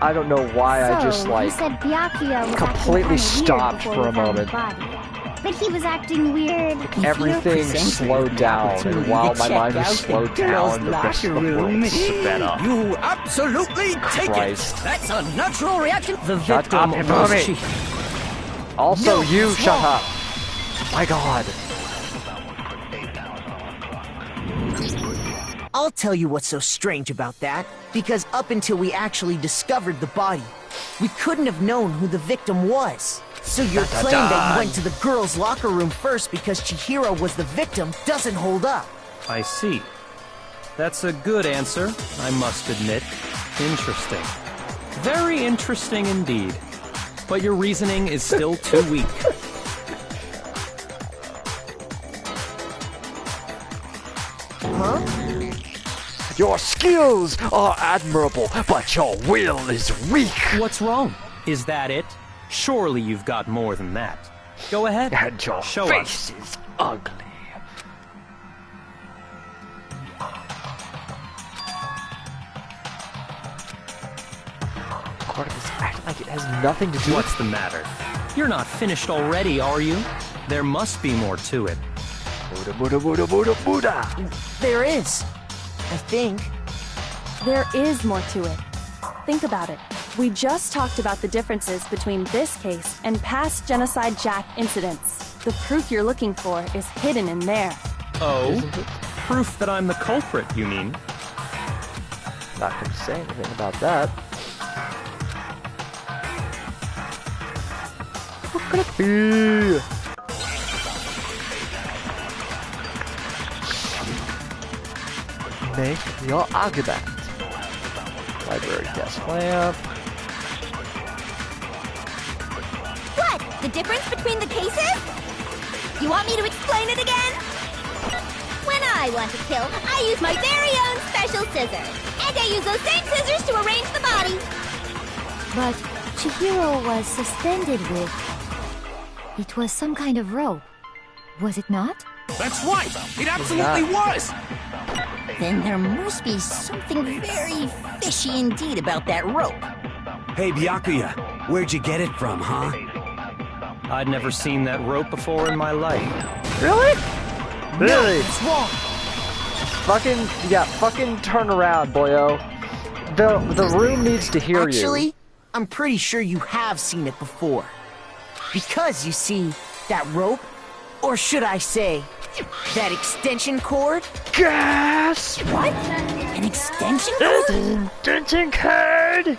I don't know why I just, you like, said Byakuya was completely acting stopped kinda weird for a before we found the moment. body. But he was acting weird. Everything slowed down, and while my mind was slowed down, the rest of the world sped up. You absolutely take Christ. it! That's a natural reaction! The Shut victim up, was Hibumi. Also, No, you it's shut wrong. up. My god. I'll tell you what's so strange about that, because up until we actually discovered the body, we couldn't have known who the victim was. So your claim that you went to the girls' locker room first because Chihiro was the victim doesn't hold up. I see. That's a good answer, I must admit. Interesting. Very interesting indeed. But your reasoning is still too weak. Huh? Your skills are admirable, but your will is weak. What's wrong? Is that it? Surely you've got more than that. Go ahead. And your Show face us. is ugly. Part of this acting like it has nothing to do What's the matter? You're not finished already, are you? There must be more to it. Buddha, Buddha, Buddha, Buddha, Buddha. There is. I think. There is more to it. Think about it. We just talked about the differences between this case and past Genocide Jack incidents. The proof you're looking for is hidden in there. Oh? Proof that I'm the culprit, you mean? Not going to say anything about that. What could it be? Make your argument. Library desk lamp. What? The difference between the cases? You want me to explain it again? When I want to kill, I use my very own special scissors. And I use those same scissors to arrange the body. But Chihiro was suspended with... It was some kind of rope. Was it not? That's right! It absolutely was! Then there must be something very fishy indeed about that rope. Hey, Byakuya, where'd you get it from, huh? I'd never seen that rope before in my life. Really? Really? It's wrong. Fucking turn around, boyo. The room needs to hear you. Actually, I'm pretty sure you have seen it before. Because, you see, that rope, or should I say, that extension cord? Gas! What? An extension cord? Extension cord!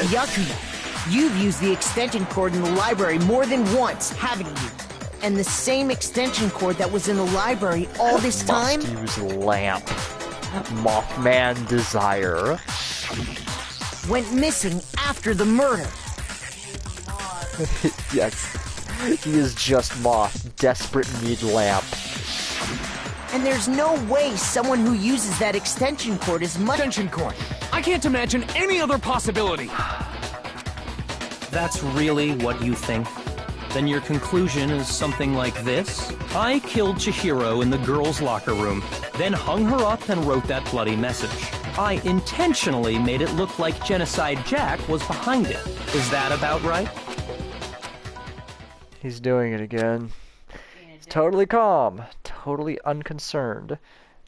Byakuya, you've used the extension cord in the library more than once, haven't you? And the same extension cord that was in the library all this time? Must use lamp. Mothman Desire. Went missing after the murder. Yes. He is just Moth, desperate need lamp. And there's no way someone who uses that extension cord is much... Extension cord. I can't imagine any other possibility. That's really what you think? Then your conclusion is something like this? I killed Chihiro in the girls' locker room, then hung her up and wrote that bloody message. I intentionally made it look like Genocide Jack was behind it. Is that about right? He's doing it again. He's totally calm, totally unconcerned,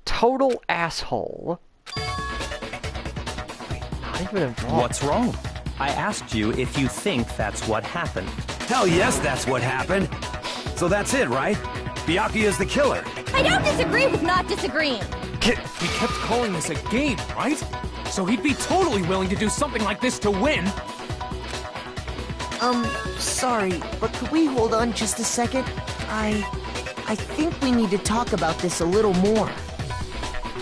total asshole. Wait, not even involved. What's wrong? I asked you if you think that's what happened. Hell yes, that's what happened. So that's it, right? Byakuya is the killer. I don't disagree with not disagreeing. He kept calling this a game, right? So he'd be totally willing to do something like this to win. Sorry, but could we hold on just a second? I think we need to talk about this a little more.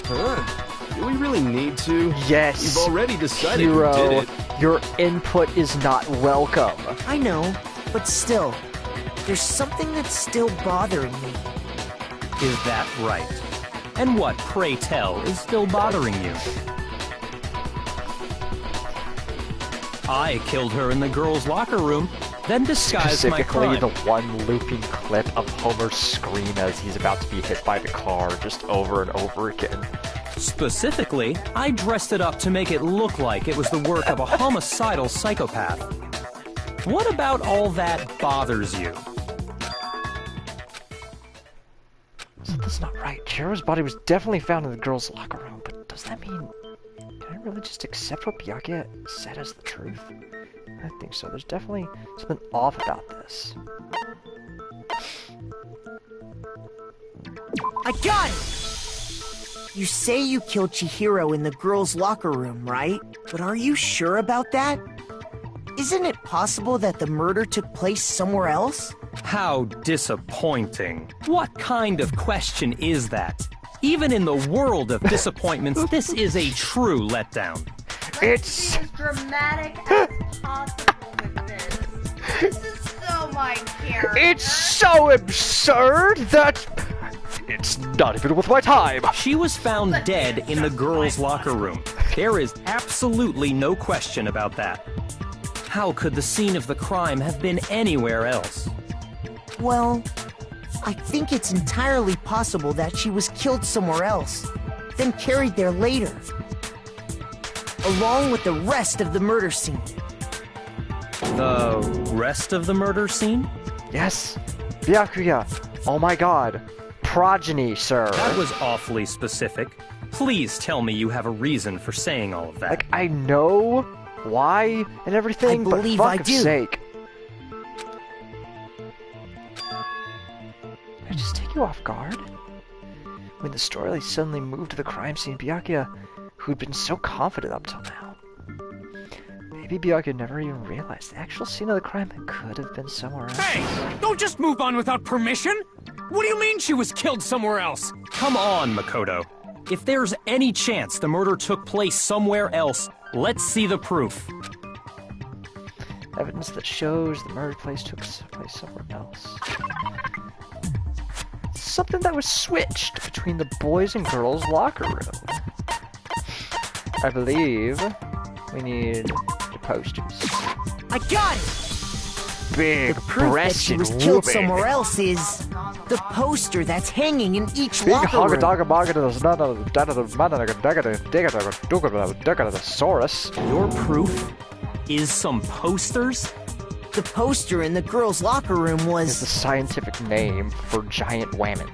Huh? Do we really need to? Yes. We've already decided Hero, who did it. your input is not welcome. I know, but still, there's something that's still bothering me. Is that right? And what, pray tell, is still bothering you? I killed her in the girls' locker room, then disguised my Specifically, crime. the one looping clip of Homer's scream as he's about to be hit by the car, just over and over again. Specifically, I dressed it up to make it look like it was the work of a homicidal psychopath. What about all that bothers you? So that's not right. Chihiro's body was definitely found in the girls' locker room, but does that mean... Can I really just accept what Byakuya said as the truth? I think so. There's definitely something off about this. I got it! You say you killed Chihiro in the girls' locker room, right? But are you sure about that? Isn't it possible that the murder took place somewhere else? How disappointing. What kind of question is that? Even in the world of disappointments, this is a true letdown. It's as dramatic as possible with this. This is so my character. It's so absurd that it's not even worth my time. She was found dead in the girls' locker room. There is absolutely no question about that. How could the scene of the crime have been anywhere else? Well, I think it's entirely possible that she was killed somewhere else, then carried there later, along with the rest of the murder scene. The rest of the murder scene? Yes. Byakuya. Oh my god. Progeny, sir. That was awfully specific. Please tell me you have a reason for saying all of that. Like, I know why and everything, I but believe fuck I of do. sake. Did I just take you off guard? When the story suddenly moved to the crime scene, Byakuya, who'd been so confident up till now. Maybe Byakuya never even realized the actual scene of the crime could have been somewhere else. Hey! Don't just move on without permission! What do you mean she was killed somewhere else? Come on, Makoto. If there's any chance the murder took place somewhere else, let's see the proof. Evidence that shows the murder took place somewhere else. Something that was switched between the boys' and girls' locker room. I believe we need the posters. I got it! Big The proof that she was breasted killed woman. somewhere else is the poster that's hanging in each Big locker room. Saurus. Your proof is some posters? The poster in the girls' locker room Is was the scientific name for giant whammon.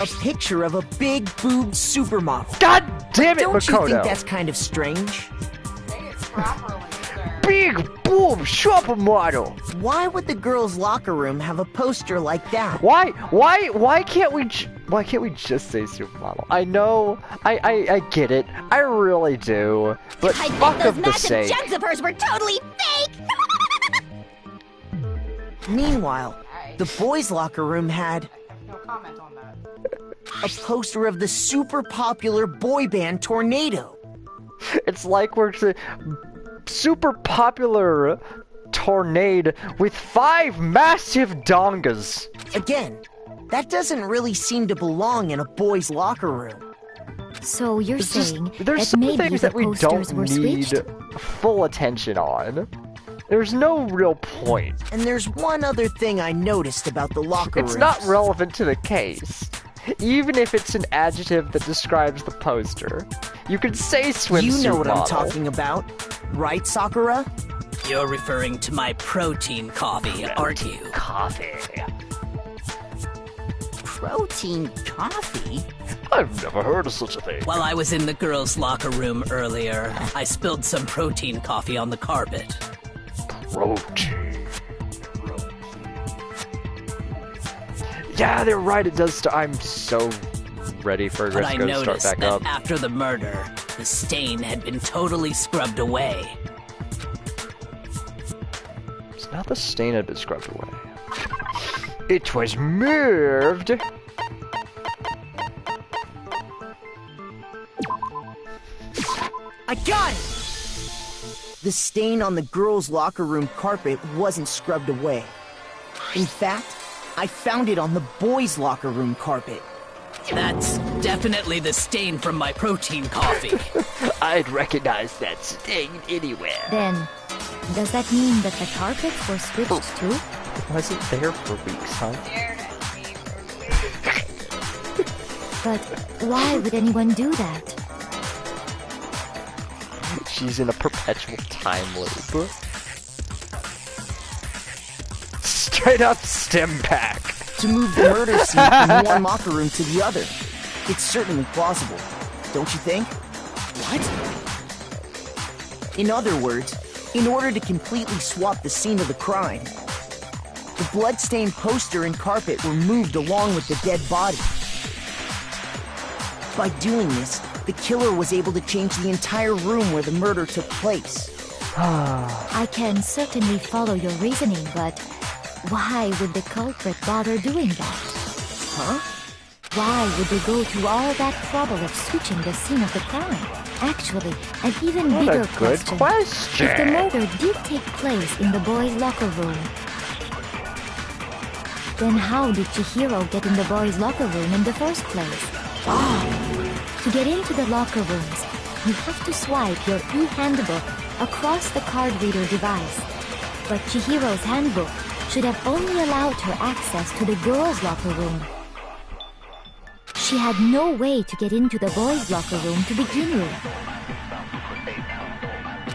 a picture of a big-boobed supermodel. God damn it, Don't Makoto! you think that's kind of strange? Say it properly, sir. Big boob supermodel! Why would the girls' locker room have a poster like that? Why can't we just say supermodel? I know, I get it, I really do, but I fuck bet of those the massive sake. jugs of hers were totally fake! Meanwhile, the boys' locker room had No comment on that. a poster of the super popular boy band Tornado. It's like we're super popular tornado with 5 massive dongas. Again, that doesn't really seem to belong in a boys' locker room. So you're saying There's that some maybe things the that we posters don't were need switched? full attention on. There's no real point. And there's one other thing I noticed about the locker rooms. It's not relevant to the case. Even if it's an adjective that describes the poster. You could say swimsuit You know what model. I'm talking about, right, Sakura? You're referring to my protein coffee, aren't you? Coffee. Protein coffee? I've never heard of such a thing. While I was in the girls' locker room earlier, I spilled some protein coffee on the carpet. Protein. Yeah, they're right. It does. I'm so ready for But I Risco to start noticed back that up. after the murder, the stain had been totally scrubbed away. It's not the stain had been scrubbed away. It was moved. I got it! The stain on the girls' locker room carpet wasn't scrubbed away. In fact, I found it on the boys' locker room carpet. That's definitely the stain from my protein coffee. I'd recognize that stain anywhere. Then, does that mean that the carpets were switched too? It wasn't there for weeks, huh? But why would anyone do that? She's in a perpetual time loop. Straight up stim pack. To move the murder scene from one locker room to the other. It's certainly plausible, don't you think? What? In other words, in order to completely swap the scene of the crime, the bloodstained poster and carpet were moved along with the dead body. By doing this, the killer was able to change the entire room where the murder took place. I can certainly follow your reasoning, but why would the culprit bother doing that? Huh? Why would they go through all that trouble of switching the scene of the crime? Actually, an even What bigger a good question. If the murder did take place in the boys' locker room, then how did Chihiro get in the boys' locker room in the first place? To get into the locker rooms, you have to swipe your e-handbook across the card reader device. But Chihiro's handbook should have only allowed her access to the girls' locker room. She had no way to get into the boys' locker room to begin with.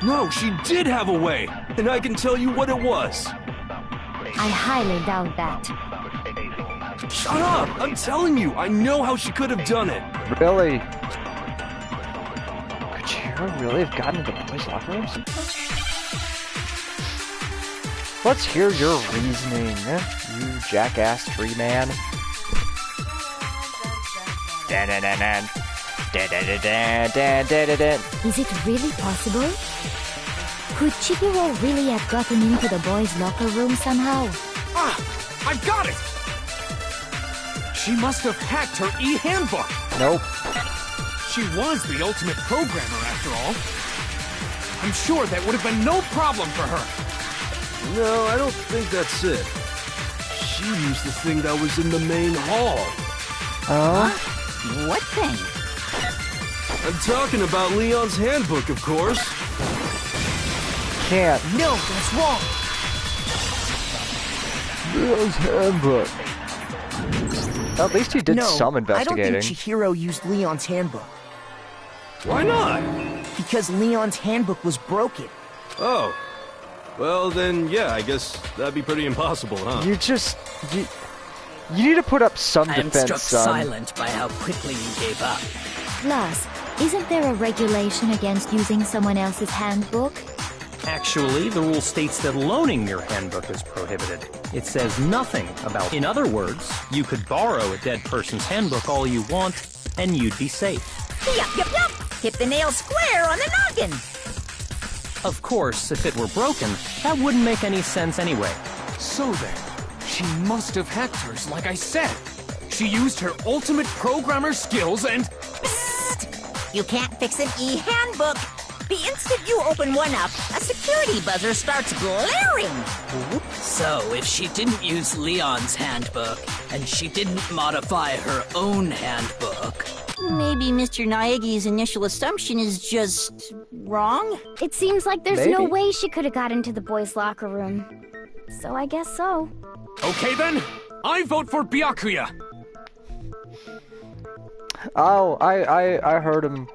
No, she did have a way, and I can tell you what it was. I highly doubt that. Shut up! I'm telling you, I know how she could have done it. Really? Could Chihiro really have gotten into the boys' locker rooms? Let's hear your reasoning, you jackass tree man. Is it really possible? Could Chihiro really have gotten into the boys' locker room somehow? Ah! I got it! She must have hacked her e-handbook! Nope. She was the ultimate programmer, after all. I'm sure that would have been no problem for her. No, I don't think that's it. She used the thing that was in the main hall. Oh? What thing? I'm talking about Leon's handbook, of course. Can't. No, that's wrong. Leon's handbook. At least he did some investigating. I don't think Chihiro used Leon's handbook. Why not? Because Leon's handbook was broken. Oh. Well, then, yeah, I guess that'd be pretty impossible, huh? You need to put up some I am defense, struck son. silent by how quickly you gave up. Plus, isn't there a regulation against using someone else's handbook? Actually, the rule states that loaning your handbook is prohibited. It says nothing about... In other words, you could borrow a dead person's handbook all you want, and you'd be safe. Yup. Hit the nail square on the noggin. Of course, if it were broken, that wouldn't make any sense anyway. So then, she must have hacked hers, like I said. She used her ultimate programmer skills and... Psst! You can't fix an e-handbook. The instant you open one up, a security buzzer starts blaring. So, if she didn't use Leon's handbook, and she didn't modify her own handbook... Maybe Mr. Naegi's initial assumption is just wrong? It seems like there's Maybe. no way she could have got into the boys' locker room. So I guess so. Okay then, I vote for Byakuya. Oh, I heard him,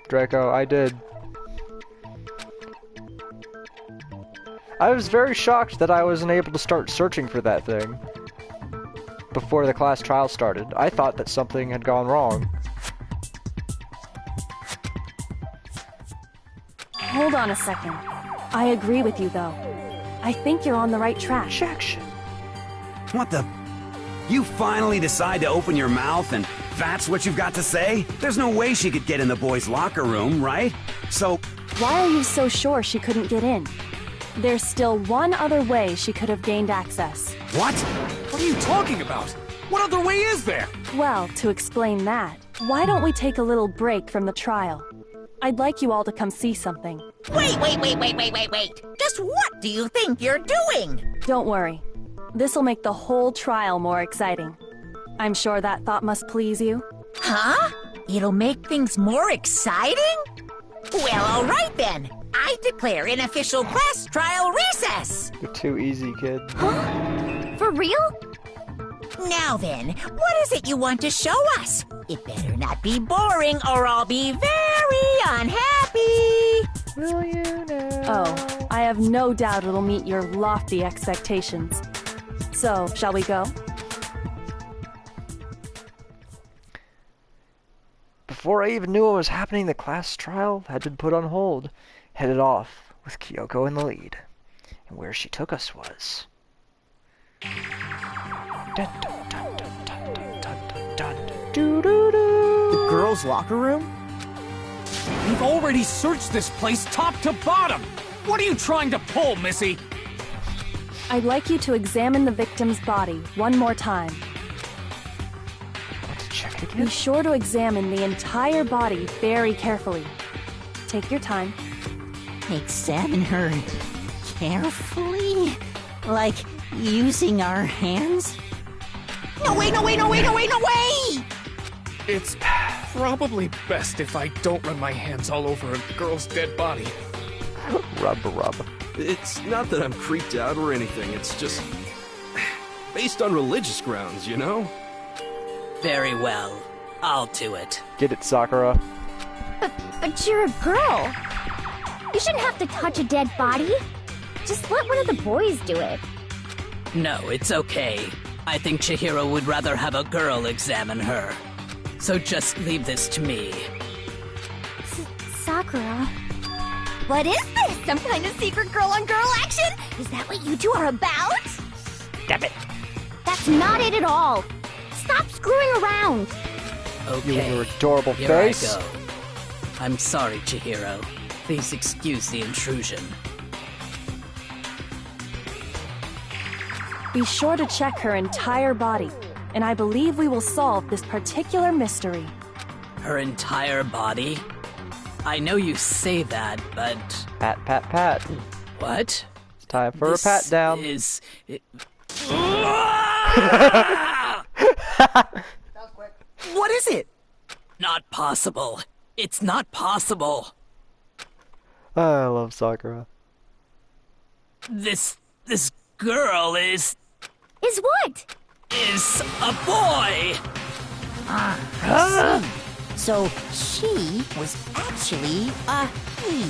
Draco. I did. I was very shocked that I wasn't able to start searching for that thing before the class trial started. I thought that something had gone wrong. Hold on a second. I agree with you, though. I think you're on the right track. What the? You finally decide to open your mouth and that's what you've got to say? There's no way she could get in the boys' locker room, right? So... Why are you so sure she couldn't get in? There's still one other way she could have gained access. What? What are you talking about? What other way is there? Well, to explain that, why don't we take a little break from the trial? I'd like you all to come see something. Wait. Just what do you think you're doing? Don't worry. This'll make the whole trial more exciting. I'm sure that thought must please you. Huh? It'll make things more exciting? Well, all right then. I declare an official class trial recess. You're too easy, kid. For real? Now then, what is it you want to show us? It better not be boring or I'll be very unhappy. Will you know? Oh, I have no doubt it'll meet your lofty expectations. So, shall we go? Before I even knew what was happening, the class trial had been put on hold. Headed off with Kyoko in the lead. And where she took us was... The girls' locker room? We've already searched this place top to bottom! What are you trying to pull, Missy? I'd like you to examine the victim's body one more time. Check it again? Be sure to examine the entire body very carefully. Take your time. Examine her carefully? Like using our hands? No way! It's probably best if I don't run my hands all over a girl's dead body. Rub. It's not that I'm creeped out or anything, it's just... based on religious grounds, you know? Very well. I'll do it. Get it, Sakura. But you're a girl. You shouldn't have to touch a dead body. Just let one of the boys do it. No, it's okay. I think Chihiro would rather have a girl examine her. So just leave this to me. Sakura. What is this? Some kind of secret girl-on-girl action? Is that what you two are about? Damn it. That's not it at all. Stop screwing around. Okay. You and your adorable Here face. I go. I'm sorry, Chihiro. Please excuse the intrusion. Be sure to check her entire body, and I believe we will solve this particular mystery. Her entire body? I know you say that, but... Pat. What? It's time for a pat down. Is... What is it? Not possible. It's not possible. I love Sakura. This girl is what? Is a boy! I see. So she was actually a he.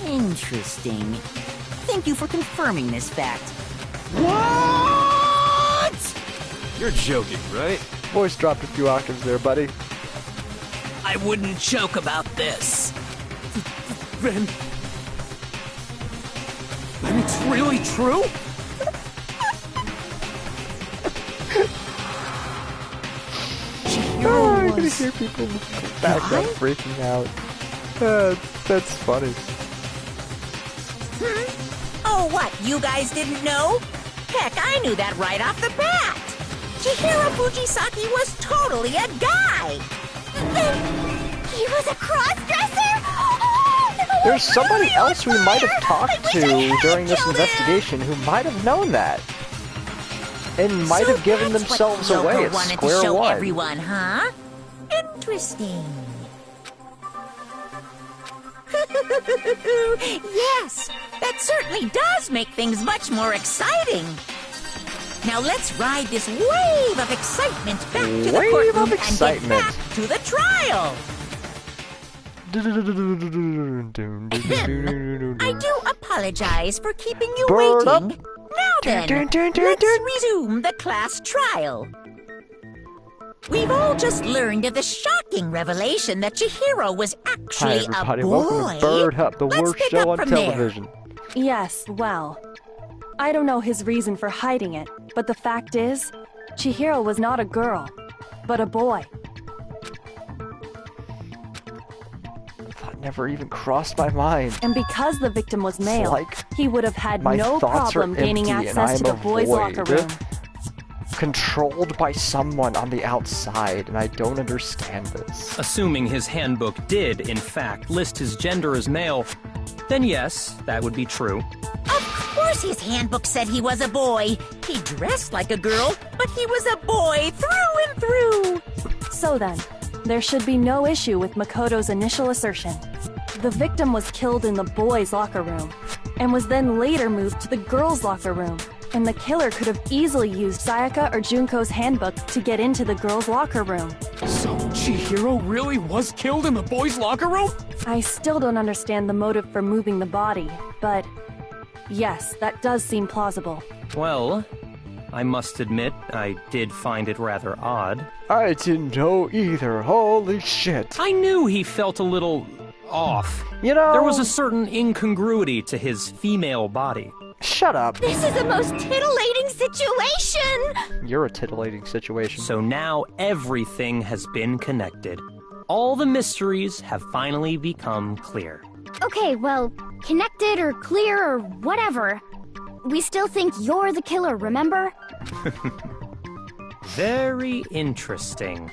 Interesting. Thank you for confirming this fact. What? You're joking, right? Voice dropped a few octaves there, buddy. I wouldn't joke about this. Then it's really true? I can hear people back up freaking out. That's funny. Oh, what? You guys didn't know? Heck, I knew that right off the bat. Chihiro Fujisaki was totally a guy. He was a cross-dresser? Oh! There's somebody else we might have talked to during this investigation who might have known that. And might have given themselves away at wanted square to show one. everyone, huh? Interesting. Yes, that certainly does make things much more exciting. Now let's ride this wave of excitement back to the courtroom and get back to the trial. I do apologize for keeping you waiting. Now then, let's resume the class trial. We've all just learned of the shocking revelation that Chihiro was actually Hi everybody, a boy. welcome to Bird Hut, the worst show on television. Yes, well, I don't know his reason for hiding it, but the fact is, Chihiro was not a girl, but a boy. That never even crossed my mind. And because the victim was male, like he would have had my no thoughts problem are gaining empty and access to I'm the boys' a locker void. room. Controlled by someone on the outside, and I don't understand this. Assuming his handbook did, in fact, list his gender as male, then yes, that would be true. Of course his handbook said he was a boy. He dressed like a girl, but he was a boy through and through. So then, there should be no issue with Makoto's initial assertion. The victim was killed in the boys' locker room, and was then later moved to the girls' locker room. And the killer could have easily used Sayaka or Junko's handbook to get into the girls' locker room. So Chihiro really was killed in the boys' locker room? I still don't understand the motive for moving the body, but yes, that does seem plausible. Well, I must admit, I did find it rather odd. I didn't know either, holy shit. I knew he felt a little off. You know, there was a certain incongruity to his female body. Shut up. This is the most titillating situation! You're a titillating situation. So now everything has been connected. All the mysteries have finally become clear. Okay, well, connected or clear or whatever. We still think you're the killer, remember? Very interesting.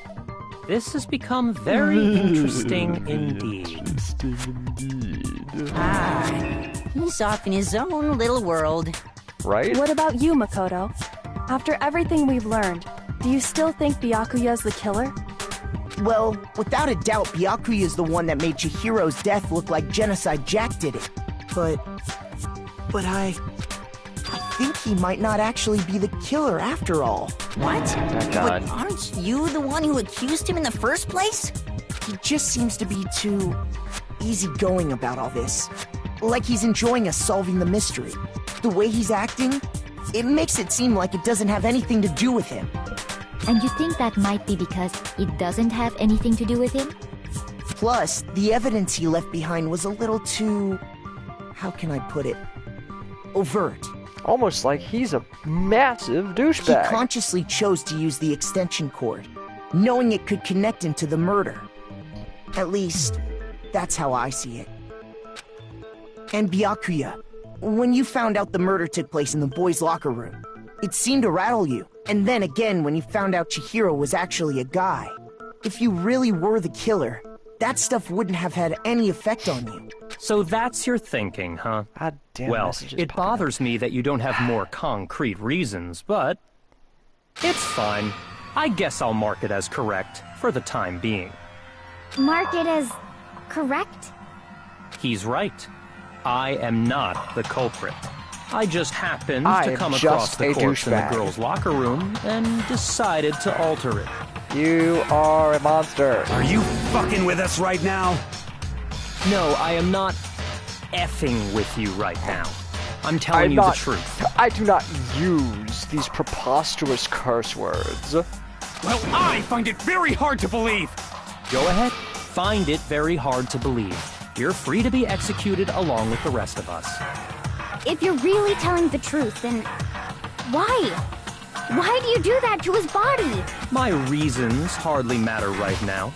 This has become very interesting indeed. He's off in his own little world. Right? What about you, Makoto? After everything we've learned, do you still think Byakuya's the killer? Well, without a doubt, Byakuya is the one that made Chihiro's death look like Genocide Jack did it. But I think he might not actually be the killer after all. What? God. But aren't you the one who accused him in the first place? He just seems to be too easygoing about all this. Like he's enjoying us solving the mystery. The way he's acting, it makes it seem like it doesn't have anything to do with him. And you think that might be because it doesn't have anything to do with him? Plus, the evidence he left behind was a little too... how can I put it? Overt. Almost like he's a massive He douchebag. consciously chose to use the extension cord, knowing it could connect him to the murder. At least, that's how I see it. And Byakuya, when you found out the murder took place in the boys' locker room, it seemed to rattle you. And then again when you found out Chihiro was actually a guy. If you really were the killer, that stuff wouldn't have had any effect on you. So that's your thinking, huh? God damn, well, it bothers me that you don't have more concrete reasons, but it's fine. I guess I'll mark it as correct for the time being. Mark it as correct? He's right. I am not the culprit. I just happened to come across the corpse in the girls' locker room and decided to alter it. You are a monster. Are you fucking with us right now? No, I am not effing with you right now. I'm telling you the truth. I do not use these preposterous curse words. Well, I find it very hard to believe. Go ahead. Find it very hard to believe. You're free to be executed along with the rest of us. If you're really telling the truth, then why? Why do you do that to his body? My reasons hardly matter right now.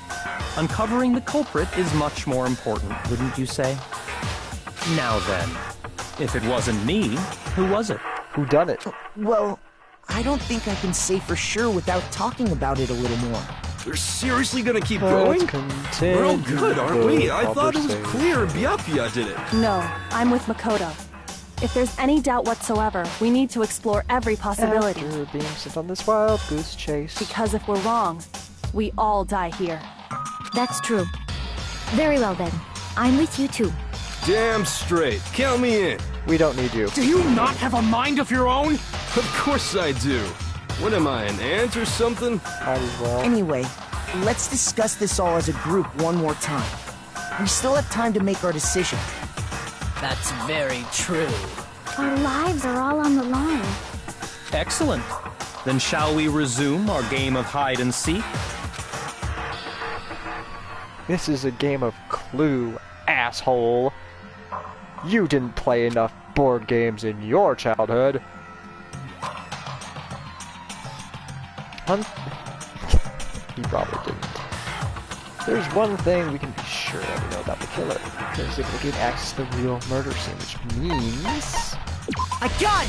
Uncovering the culprit is much more important, wouldn't you say? Now then, if it wasn't me, who was it? Who done it? Well, I don't think I can say for sure without talking about it a little more. They're seriously gonna keep going? We're all good, aren't we? I thought it was clear Byakuya did it. No, I'm with Makoto. If there's any doubt whatsoever, we need to explore every possibility. After being sent on this wild goose chase. Because if we're wrong, we all die here. That's true. Very well then. I'm with you too. Damn straight. Count me in. We don't need you. Do you not have a mind of your own? Of course I do. What am I, an ant or something? Might as well. Anyway, let's discuss this all as a group one more time. We still have time to make our decision. That's very true. Our lives are all on the line. Excellent. Then shall we resume our game of hide and seek? This is a game of Clue, asshole. You didn't play enough board games in your childhood. He probably didn't. There's one thing we can be sure that we know about the killer, because it will gain access to the real murder scene, which means... A gun!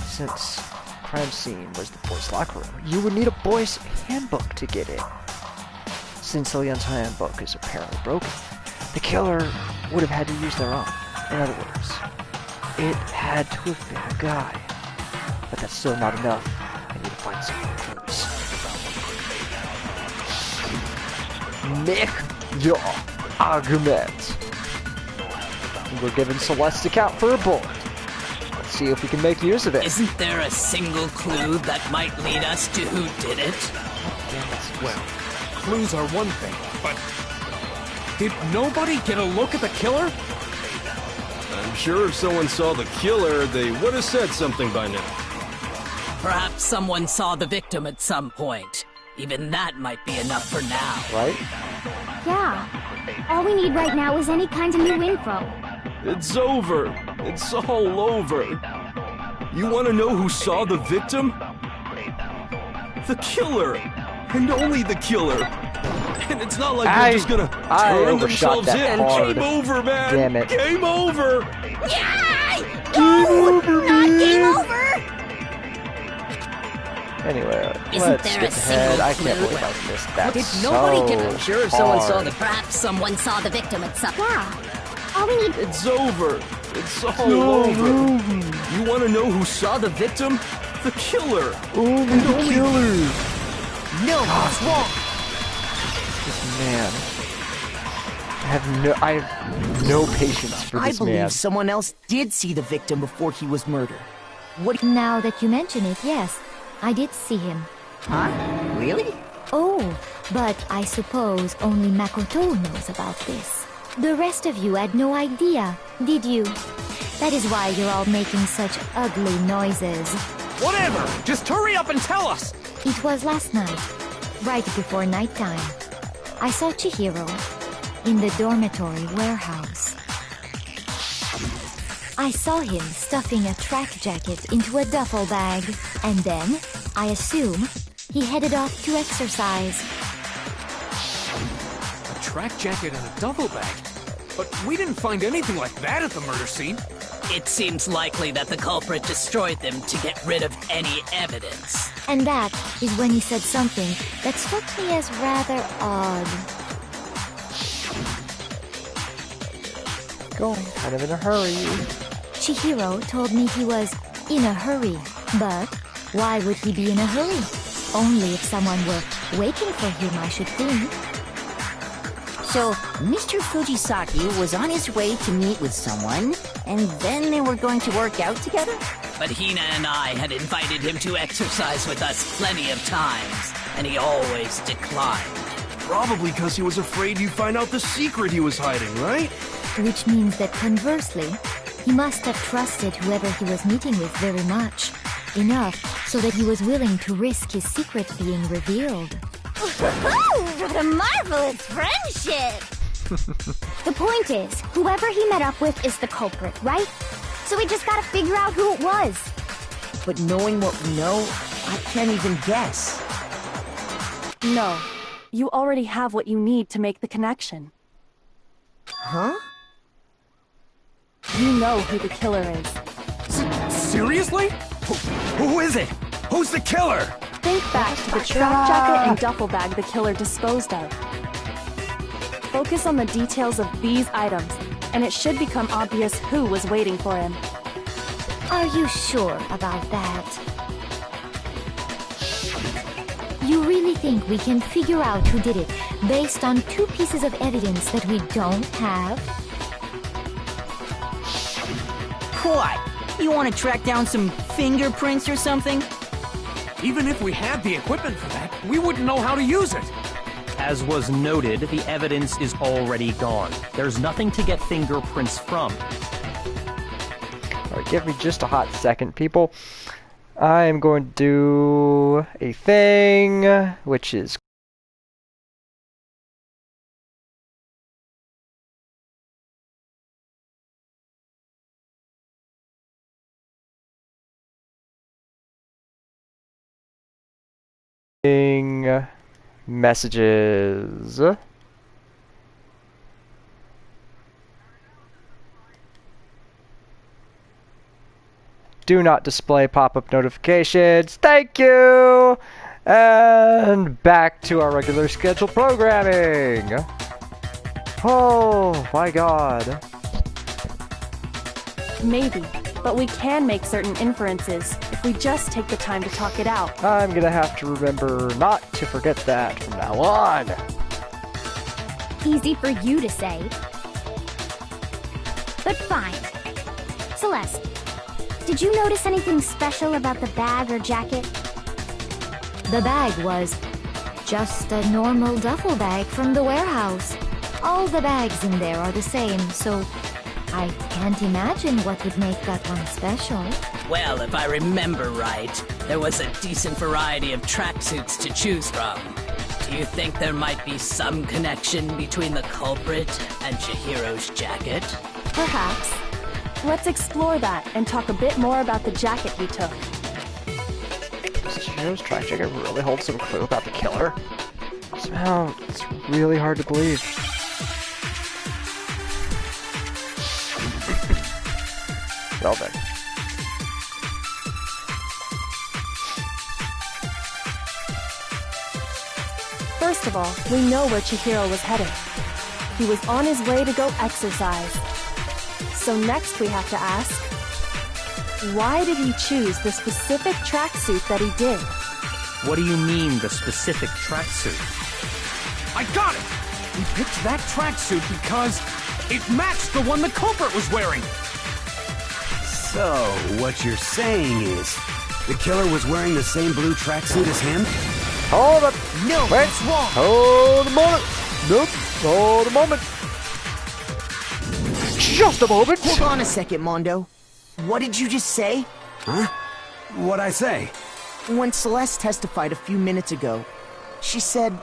Since crime scene was the boys' locker room, you would need a boys' handbook to get in. Since the Leon's handbook is apparently broken, the killer would have had to use their own. In other words, it had to have been a guy. But that's still not enough. I need to find some more clues. Make your argument. We're giving Celeste's account for a bullet. Let's see if we can make use of it. Isn't there a single clue that might lead us to who did it? Well, clues are one thing, but... Did nobody get a look at the killer? I'm sure if someone saw the killer, they would have said something by now. Perhaps someone saw the victim at some point. Even that might be enough for now. Right? Yeah. All we need right now is any kind of new info. It's over. It's all over. You want to know who saw the victim? The killer. And only the killer. And it's not like they're just gonna turn themselves in. Game over, man. Damn it. Game over. Yay! Game over, Not man. game over! Anyway, Isn't let's there skip a single ahead. I can't clue? believe I missed that. Did so nobody get? I'm sure if someone saw the. hard. Perhaps someone saw the victim at some. Yeah. All we need. It's over. It's all over. You want to know who saw the victim? The killer. Oh, the killer. No, what's wrong? This man. I have no patience for I this believe man. someone else did see the victim before he was murdered. What? Now that you mention it, yes. I did see him. Huh? Really? Oh, but I suppose only Makoto knows about this. The rest of you had no idea, did you? That is why you're all making such ugly noises. Whatever! Just hurry up and tell us! It was last night, right before nighttime. I saw Chihiro in the dormitory warehouse. I saw him stuffing a track jacket into a duffel bag, and then, I assume, he headed off to exercise. A track jacket and a duffel bag? But we didn't find anything like that at the murder scene. It seems likely that the culprit destroyed them to get rid of any evidence. And that is when he said something that struck me as rather odd. Going kind of in a hurry. Chihiro told me he was in a hurry, but why would he be in a hurry? Only if someone were waiting for him, I should think. So, Mr. Fujisaki was on his way to meet with someone, and then they were going to work out together? But Hina and I had invited him to exercise with us plenty of times, and he always declined. Probably because he was afraid you'd find out the secret he was hiding, right? Which means that conversely, he must have trusted whoever he was meeting with very much. Enough so that he was willing to risk his secret being revealed. What a marvelous friendship! The point is, whoever he met up with is the culprit, right? So we just gotta figure out who it was. But knowing what we know, I can't even guess. No. You already have what you need to make the connection. Huh? You know who the killer is. Seriously? Who is it? Who's the killer? Think back to the track jacket and duffel bag the killer disposed of. Focus on the details of these items, and it should become obvious who was waiting for him. Are you sure about that? You really think we can figure out who did it based on 2 pieces of evidence that we don't have? What? You want to track down some fingerprints or something? Even if we had the equipment for that, we wouldn't know how to use it. As was noted, the evidence is already gone. There's nothing to get fingerprints from. Alright, give me just a hot second, people. I am going to do a thing, which is messages. Do not display pop-up notifications. Thank you! And back to our regular scheduled programming. Oh my god. Maybe, but we can make certain inferences if we just take the time to talk it out. I'm gonna have to remember not to forget that from now on. Easy for you to say. But fine. Celeste, did you notice anything special about the bag or jacket? The bag was just a normal duffel bag from the warehouse. All the bags in there are the same, so I can't imagine what would make that one special. Well, if I remember right, there was a decent variety of tracksuits to choose from. Do you think there might be some connection between the culprit and Chihiro's jacket? Perhaps. Let's explore that and talk a bit more about the jacket he took. Does Chihiro's track jacket really hold some clue about the killer? Somehow, it's really hard to believe. Well then. First of all, we know where Chihiro was headed. He was on his way to go exercise. So next we have to ask, why did he choose the specific tracksuit that he did? What do you mean, the specific tracksuit? I got it! We picked that tracksuit because it matched the one the culprit was wearing. So, what you're saying is, the killer was wearing the same blue tracksuit as him? Hold up! No, wait! That's wrong! Hold a moment! Nope! Hold a moment! Just a moment! Hold on a second, Mondo. What did you just say? Huh? What'd I say? When Celeste testified a few minutes ago, she said...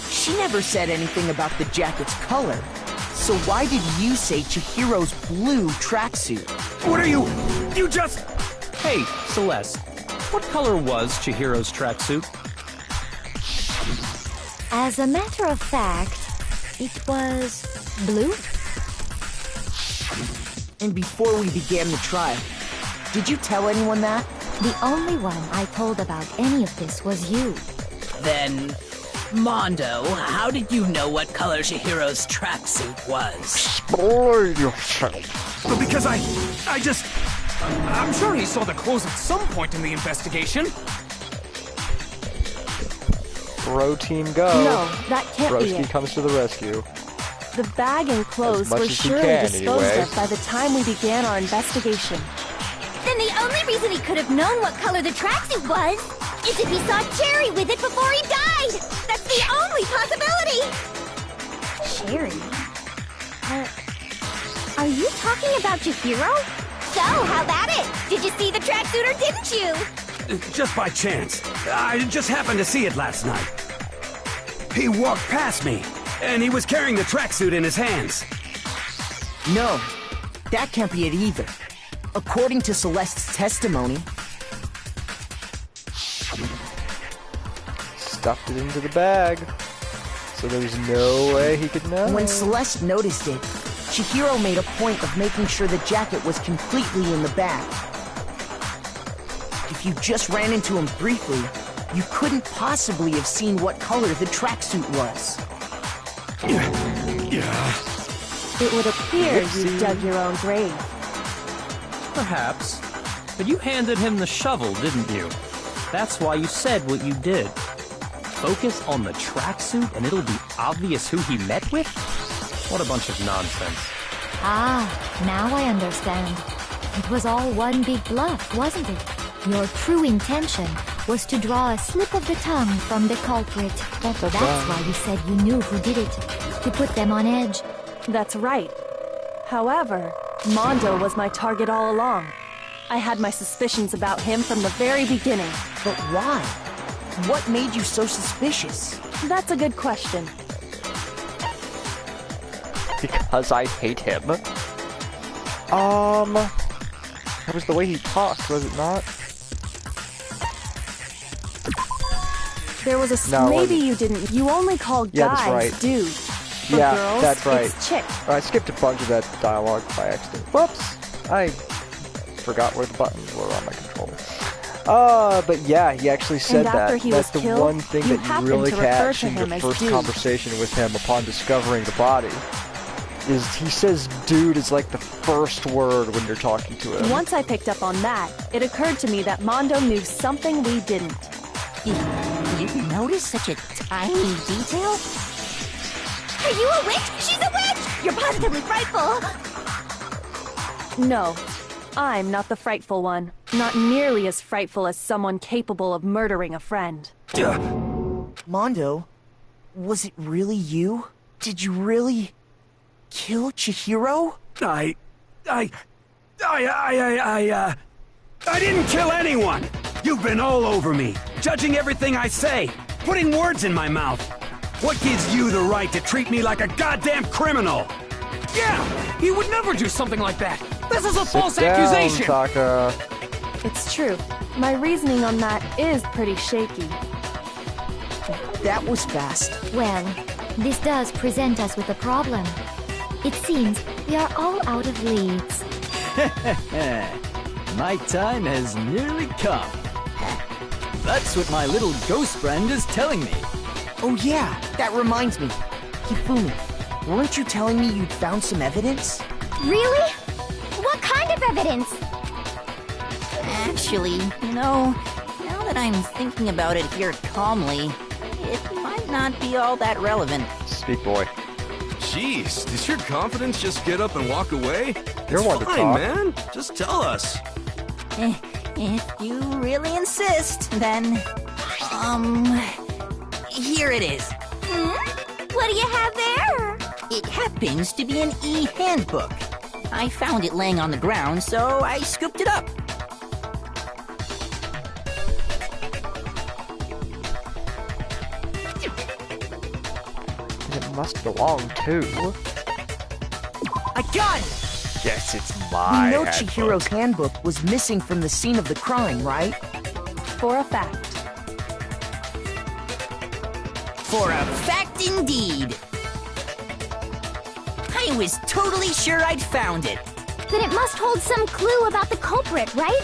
She never said anything about the jacket's color. So why did you say Chihiro's blue tracksuit? What are you... You just... Hey, Celeste. What color was Chihiro's tracksuit? As a matter of fact, it was blue. And before we began the trial, did you tell anyone that? The only one I told about any of this was you. Then, Mondo, how did you know what color Chihiro's tracksuit was? Explain yourself. Well, because I just... I'm sure he saw the clothes at some point in the investigation. Bro team go. No, that can't be Broski it. comes to the rescue. The bag and clothes were surely disposed of by the time we began our investigation. Then the only reason he could have known what color the tracksuit was is if he saw Cherry with it before he died! That's the only possibility! Cherry? Are you talking about Chihiro? So, how about it? Did you see the tracksuit or didn't you? Just by chance. I just happened to see it last night. He walked past me, and he was carrying the tracksuit in his hands. No, that can't be it either. According to Celeste's testimony... Stuffed it into the bag. So there's no way he could know. When Celeste noticed it, Chihiro made a point of making sure the jacket was completely in the back. If you just ran into him briefly, you couldn't possibly have seen what color the tracksuit was. It would appear you dug your own grave. Perhaps. But you handed him the shovel, didn't you? That's why you said what you did. Focus on the tracksuit and it'll be obvious who he met with? What a bunch of nonsense. Ah, now I understand. It was all one big bluff, wasn't it? Your true intention was to draw a slip of the tongue from the culprit. That's why you said you knew who did it. To put them on edge. That's right. However, Mondo was my target all along. I had my suspicions about him from the very beginning. But why? What made you so suspicious? That's a good question. Because I hate him. That was the way he talked, was it not? There was a No, maybe you didn't. You only called that's guys right. dude. For Yeah, girls, that's right. It's chick. I skipped a bunch of that dialogue by accident. Whoops! I forgot where the buttons were on my controller. But yeah, he actually said after that. he That's was the killed, one thing you that you happened really to refer catch to in your him as first dude. conversation with him upon discovering the body. Is he says dude is like the first word when you're talking to him. Once I picked up on that, it occurred to me that Mondo knew something we didn't. You notice such a tiny detail? Are you a witch? She's a witch! You're positively frightful! No, I'm not the frightful one. Not nearly as frightful as someone capable of murdering a friend. Mondo, was it really you? Did you really kill Chihiro? I didn't kill anyone! You've been all over me, judging everything I say, putting words in my mouth. What gives you the right to treat me like a goddamn criminal? Yeah! He would never do something like that! This is a false Sit down, accusation! Taka. It's true. My reasoning on that is pretty shaky. That was fast. Well, this does present us with a problem. It seems we are all out of leads. My time has nearly come. That's what my little ghost friend is telling me. Oh yeah, that reminds me. Hifumi, weren't you telling me you'd found some evidence? Really? What kind of evidence? Actually, now that I'm thinking about it here calmly, it might not be all that relevant. Speak, boy. Jeez, does your confidence just get up and walk away? You're It's one to fine, talk. man. Just tell us. If you really insist, then... here it is. What do you have there? It happens to be an e-handbook. I found it laying on the ground, so I scooped it up. It must belong to... I got it! Yes, it's my We know handbook. Chihiro's handbook was missing from the scene of the crime, right? For a fact. For a fact indeed. I was totally sure I'd found it. Then it must hold some clue about the culprit, right?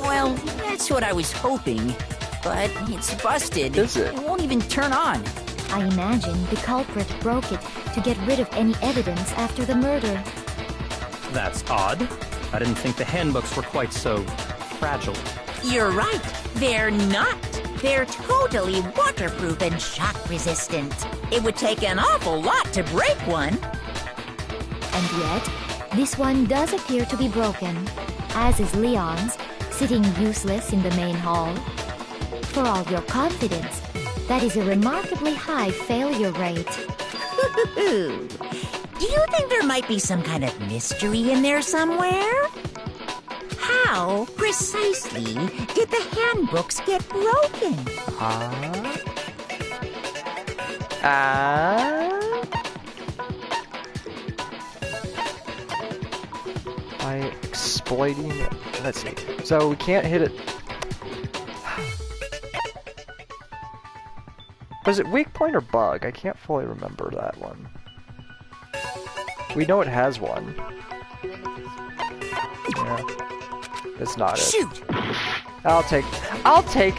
Well, that's what I was hoping. But it's busted. Is it? It won't even turn on. I imagine the culprit broke it to get rid of any evidence after the murder. That's odd. I didn't think the handbooks were quite so fragile. You're right. They're not. They're totally waterproof and shock resistant. It would take an awful lot to break one. And yet, this one does appear to be broken, as is Leon's, sitting useless in the main hall. For all your confidence, that is a remarkably high failure rate. Do you think there might be some kind of mystery in there somewhere? How precisely did the handbooks get broken? By exploiting... Let's see. So we can't hit it... Was it weak point or bug? I can't fully remember that one. We know it has one. Yeah. It's not it. Shoot! I'll take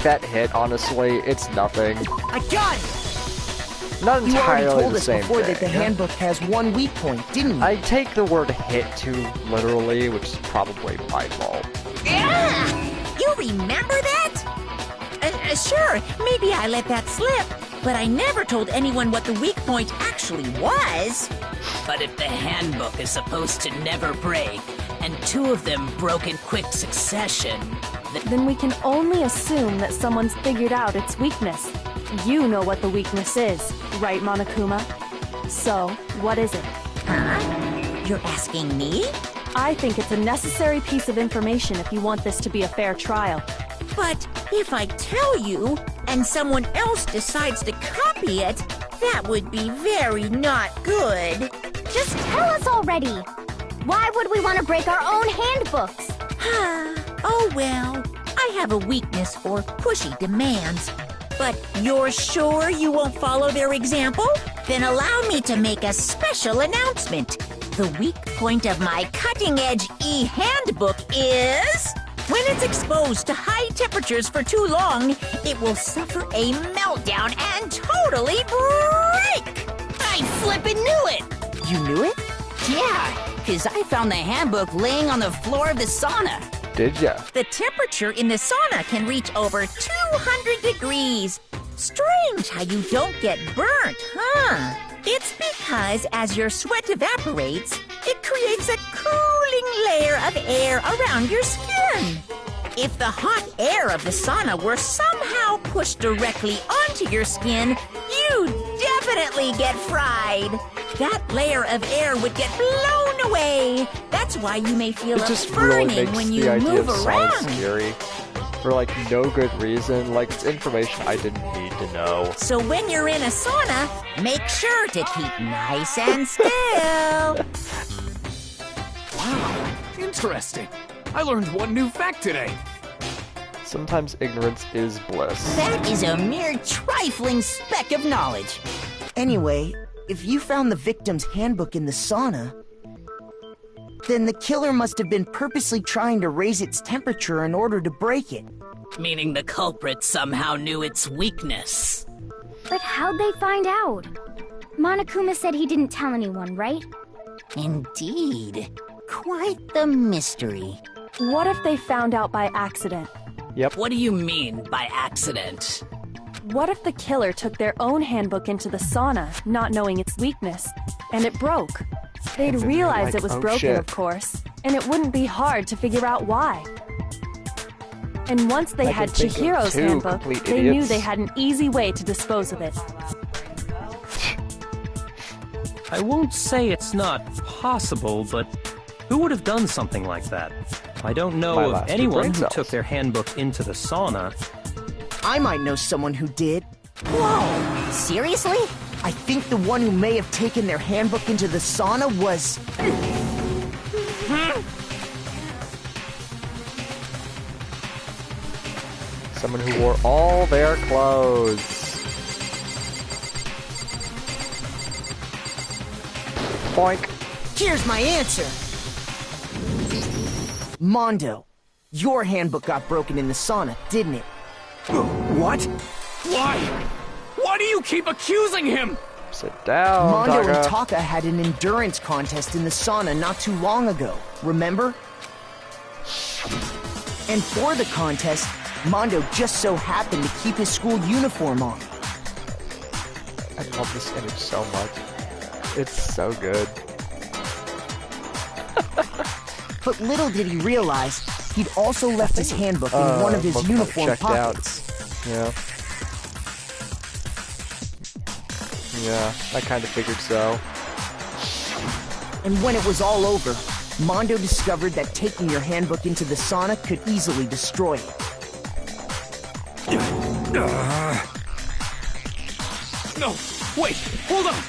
that hit, honestly. It's nothing. I got it! Not You already entirely told the us same before thing. that the handbook has one weak point, didn't you? I take the word hit too literally, which is probably my fault. Yeah! You remember that? Sure, maybe I let that slip, but I never told anyone what the weak point actually was. But if the handbook is supposed to never break, and two of them broke in quick succession, then we can only assume that someone's figured out its weakness. You know what the weakness is, right, Monokuma? So, what is it? Huh? You're asking me? I think it's a necessary piece of information if you want this to be a fair trial. But if I tell you, and someone else decides to copy it, that would be very not good. Just tell us already. Why would we want to break our own handbooks? Oh well, I have a weakness for pushy demands. But you're sure you won't follow their example? Then allow me to make a special announcement. The weak point of my cutting-edge e-handbook is... when it's exposed to high temperatures for too long, it will suffer a meltdown and totally break! I flippin' knew it! You knew it? Yeah, because I found the handbook laying on the floor of the sauna. Did ya? The temperature in the sauna can reach over 200 degrees. Strange how you don't get burnt, huh? It's because as your sweat evaporates, it creates a cooling layer of air around your skin. If the hot air of the sauna were somehow pushed directly onto your skin, you'd definitely get fried. That layer of air would get blown away. That's why you may feel a burning when you move around. Scary. For like no good reason, like it's information I didn't need to know. So when you're in a sauna, make sure to keep nice and still. Wow, interesting. I learned one new fact today. Sometimes ignorance is bliss. That is a mere trifling speck of knowledge. Anyway, if you found the victim's handbook in the sauna, then the killer must have been purposely trying to raise its temperature in order to break it. Meaning the culprit somehow knew its weakness. But how'd they find out? Monokuma said he didn't tell anyone, right? Indeed. Quite the mystery. What if they found out by accident? Yep. What do you mean by accident? What if the killer took their own handbook into the sauna, not knowing its weakness, and it broke? They'd realize it was broken, of course, and it wouldn't be hard to figure out why. And once they had Chihiro's handbook, they knew they had an easy way to dispose of it. I won't say it's not possible, but who would have done something like that? I don't know of anyone who took their handbook into the sauna. I might know someone who did. Whoa! Seriously? I think the one who may have taken their handbook into the sauna was... someone who wore all their clothes. Boink. Here's my answer. Mondo, your handbook got broken in the sauna, didn't it? What? Why? Why do you keep accusing him? Sit down, Mondo Taka. and Taka had an endurance contest in the sauna not too long ago, remember? And for the contest, Mondo just so happened to keep his school uniform on. I love this image so much. It's so good. But little did he realize, he'd also left his handbook in one of his uniform pockets. Yeah. Yeah, I kind of figured so. And when it was all over, Mondo discovered that taking your handbook into the sauna could easily destroy it. No, wait, hold on!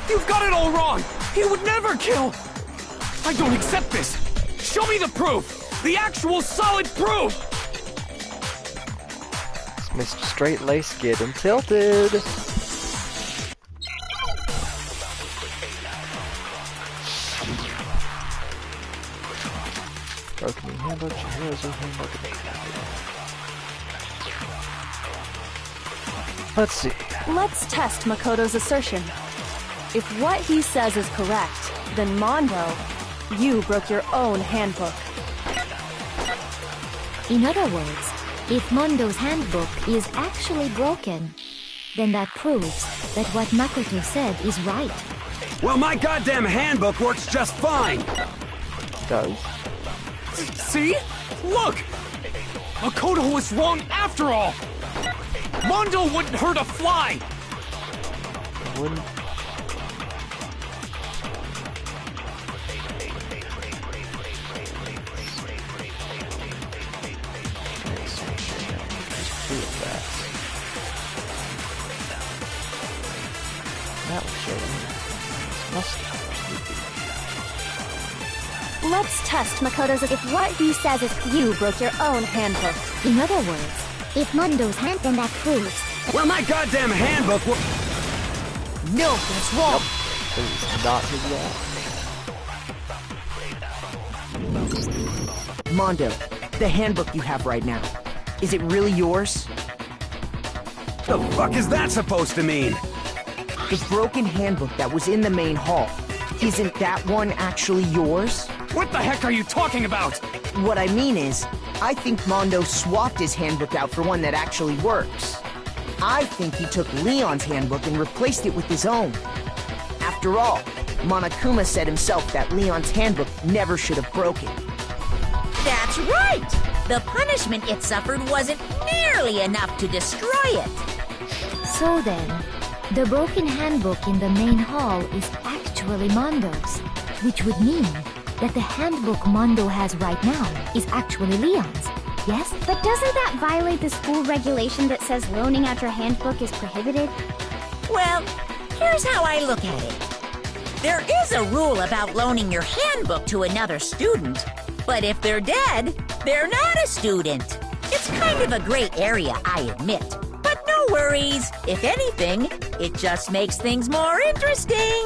You've got it all wrong! He would never kill! I don't accept this! Show me the proof! The actual solid proof! It's Mr. Straight-Laced getting tilted. Broken handbook, Chihiro's handbook. Let's see. Let's test Makoto's assertion. If what he says is correct, then Mondo, you broke your own handbook. In other words, if Mondo's handbook is actually broken, then that proves that what Makoto said is right. Well, my goddamn handbook works just fine! Does? See? Look! Makoto was wrong after all! Mondo wouldn't hurt a fly! Wouldn't. That will show them. Let's test Makoto's if what he says is you broke your own handbook. In other words, if Mondo's hand, then that proves. Well, my goddamn handbook will. No, that's wrong. It is not his law. Mondo, the handbook you have right now, is it really yours? The fuck is that supposed to mean? The broken handbook that was in the main hall, isn't that one actually yours? What the heck are you talking about? What I mean is, I think Mondo swapped his handbook out for one that actually works. I think he took Leon's handbook and replaced it with his own. After all, Monokuma said himself that Leon's handbook never should have broken. That's right! The punishment it suffered wasn't nearly enough to destroy it. So then, the broken handbook in the main hall is actually Mondo's, which would mean that the handbook Mondo has right now is actually Leon's, yes? But doesn't that violate the school regulation that says loaning out your handbook is prohibited? Well, here's how I look at it. There is a rule about loaning your handbook to another student, but if they're dead, they're not a student. It's kind of a gray area, I admit. But no worries. If anything, it just makes things more interesting.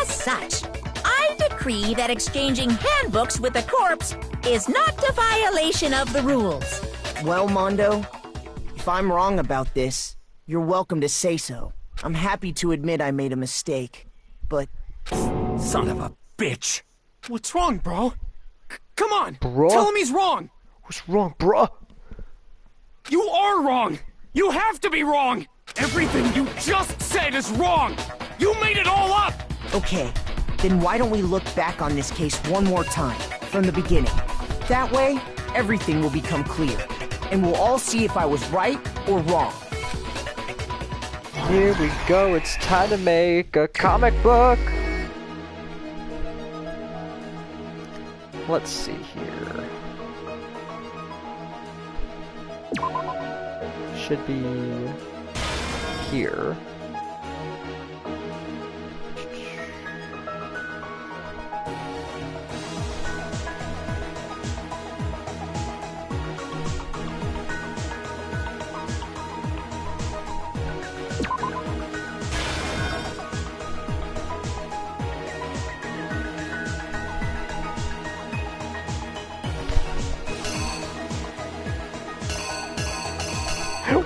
As such, I decree that exchanging handbooks with a corpse is not a violation of the rules. Well, Mondo, if I'm wrong about this, you're welcome to say so. I'm happy to admit I made a mistake, but... Son of a bitch! What's wrong, bro? Come on! Bro? Tell him he's wrong! What's wrong, bruh? You are wrong! You have to be wrong! Everything you just said is wrong! You made it all up! Okay, then why don't we look back on this case one more time, from the beginning? That way, everything will become clear, and we'll all see if I was right or wrong. Here we go, it's time to make a comic book! Let's see here. Should be here.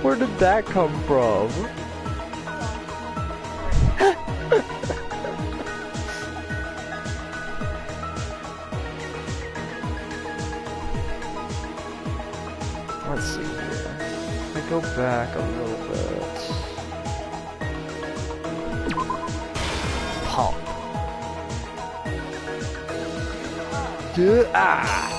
Where did that come from? Let's see here. If I go back a little bit. Pump. Ah!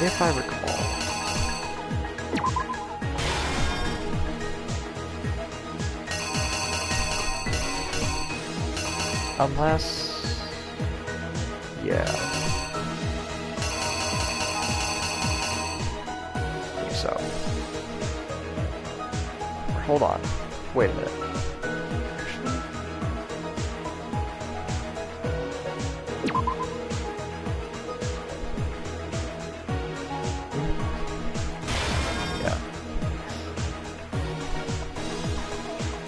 If I recall. Unless... yeah. I think so. Hold on. Wait a minute.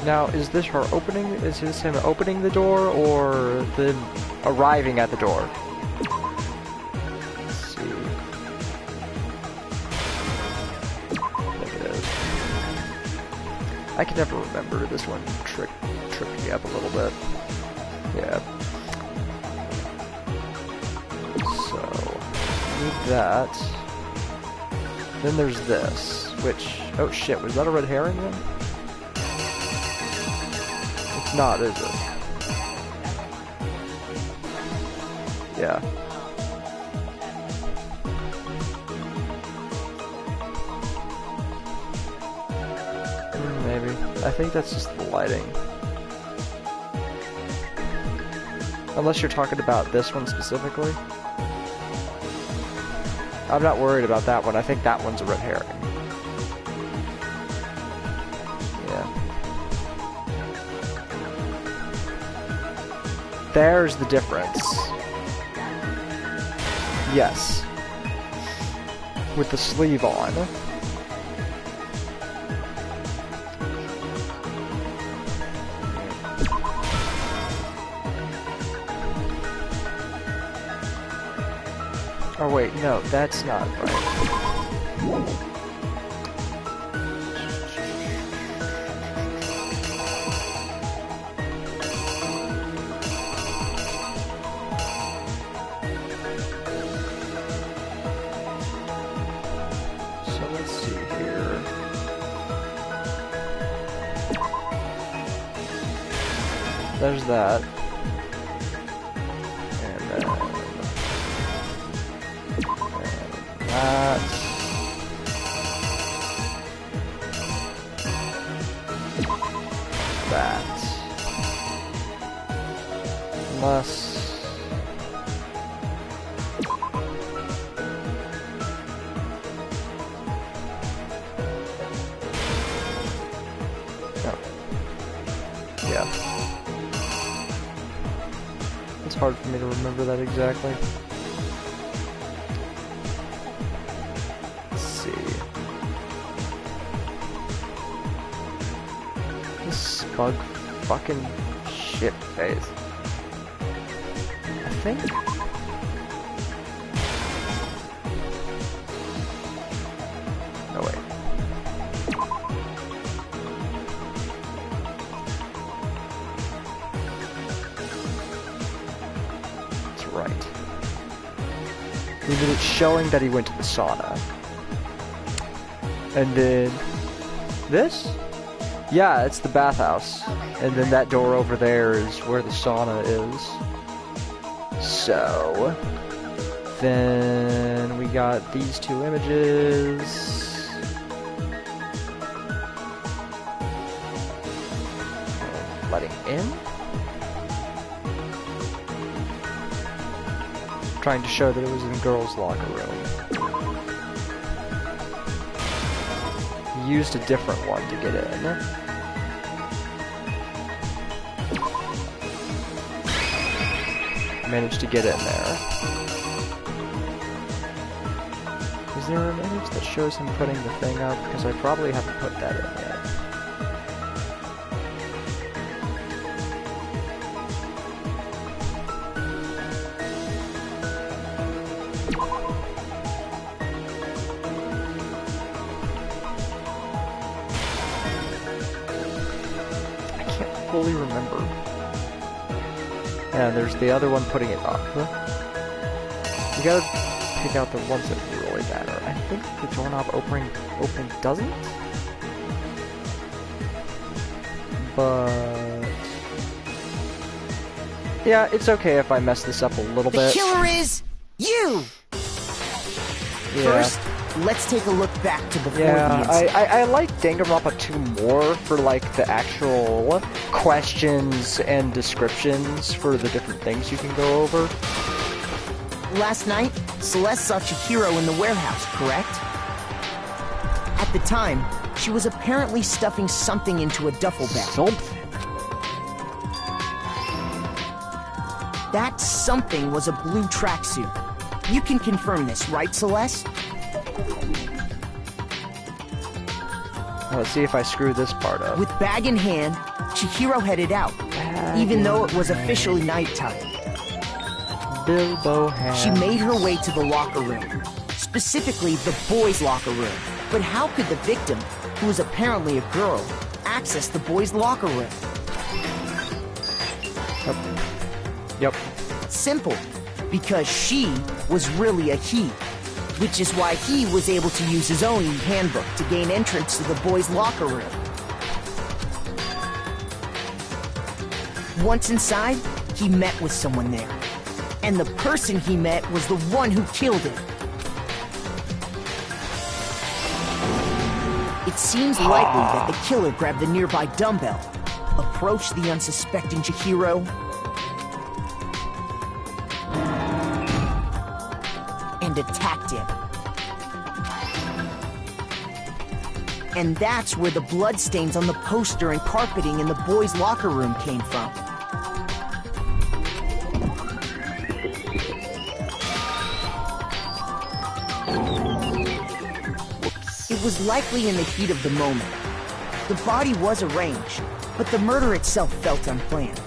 Now, is this her opening? Is this him opening the door, or them arriving at the door? Let's see. I think it is. I can never remember. This one tripped me up a little bit. Yeah. So, need that. Then there's this, which... Oh shit, was that a red herring then? It's not, is it? Yeah. Maybe. I think that's just the lighting. Unless you're talking about this one specifically. I'm not worried about that one. I think that one's a red herring. Yeah. There's the difference. Yes. With the sleeve on. Oh wait, no, that's not right. So let's see here. There's that. That. Unless... No. Yeah. It's hard for me to remember that exactly. Bug fucking shit face. I think. No wait. That's right. It's showing that he went to the sauna. And then this? Yeah, it's the bathhouse. And then that door over there is where the sauna is. So... Then we got these two images. Letting in? Trying to show that it was in the girls' locker room. Used a different one to get in. Managed to get in there. Is there an image that shows him putting the thing up? Because I probably haven't put that in yet. Fully remember. And there's the other one putting it up. You gotta pick out the ones that really matter. I think the doorknob opening doesn't? But... yeah, it's okay if I mess this up a little bit. The killer is... you! Yeah. First, let's take a look back to before the incident. I like Danganronpa 2 more for like the actual questions and descriptions for the different things you can go over. Last night, Celeste saw Chihiro in the warehouse, correct? At the time, she was apparently stuffing something into a duffel bag. Something? That something was a blue tracksuit. You can confirm this, right, Celeste? Let's see if I screw this part up. With bag in hand, Chihiro headed out, even though it was officially nighttime. Bilbo hands. She made her way to the locker room, specifically the boys' locker room. But how could the victim, who was apparently a girl, access the boys' locker room? Yep. Simple, because she was really a he, which is why he was able to use his own handbook to gain entrance to the boys' locker room. Once inside, he met with someone there, and the person he met was the one who killed him. It seems likely that the killer grabbed the nearby dumbbell, approached the unsuspecting Chihiro, and attacked him. And that's where the bloodstains on the poster and carpeting in the boys' locker room came from. It was likely in the heat of the moment. The body was arranged, but the murder itself felt unplanned.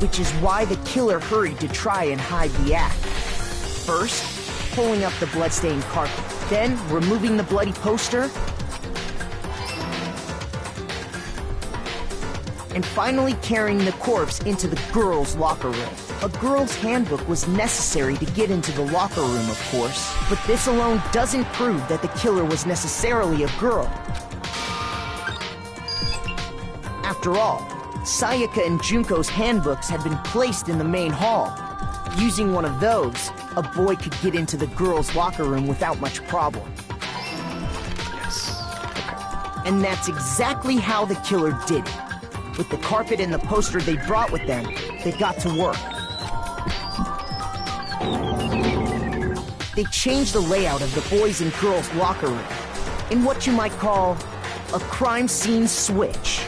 Which is why the killer hurried to try and hide the act. First, pulling up the bloodstained carpet, then removing the bloody poster, and finally carrying the corpse into the girls' locker room. A girl's handbook was necessary to get into the locker room, of course, but this alone doesn't prove that the killer was necessarily a girl. After all, Sayaka and Junko's handbooks had been placed in the main hall. Using one of those, a boy could get into the girls' locker room without much problem. Yes. Okay. And that's exactly how the killer did it. With the carpet and the poster they brought with them, they got to work. They changed the layout of the boys' and girls' locker room in what you might call a crime scene switch.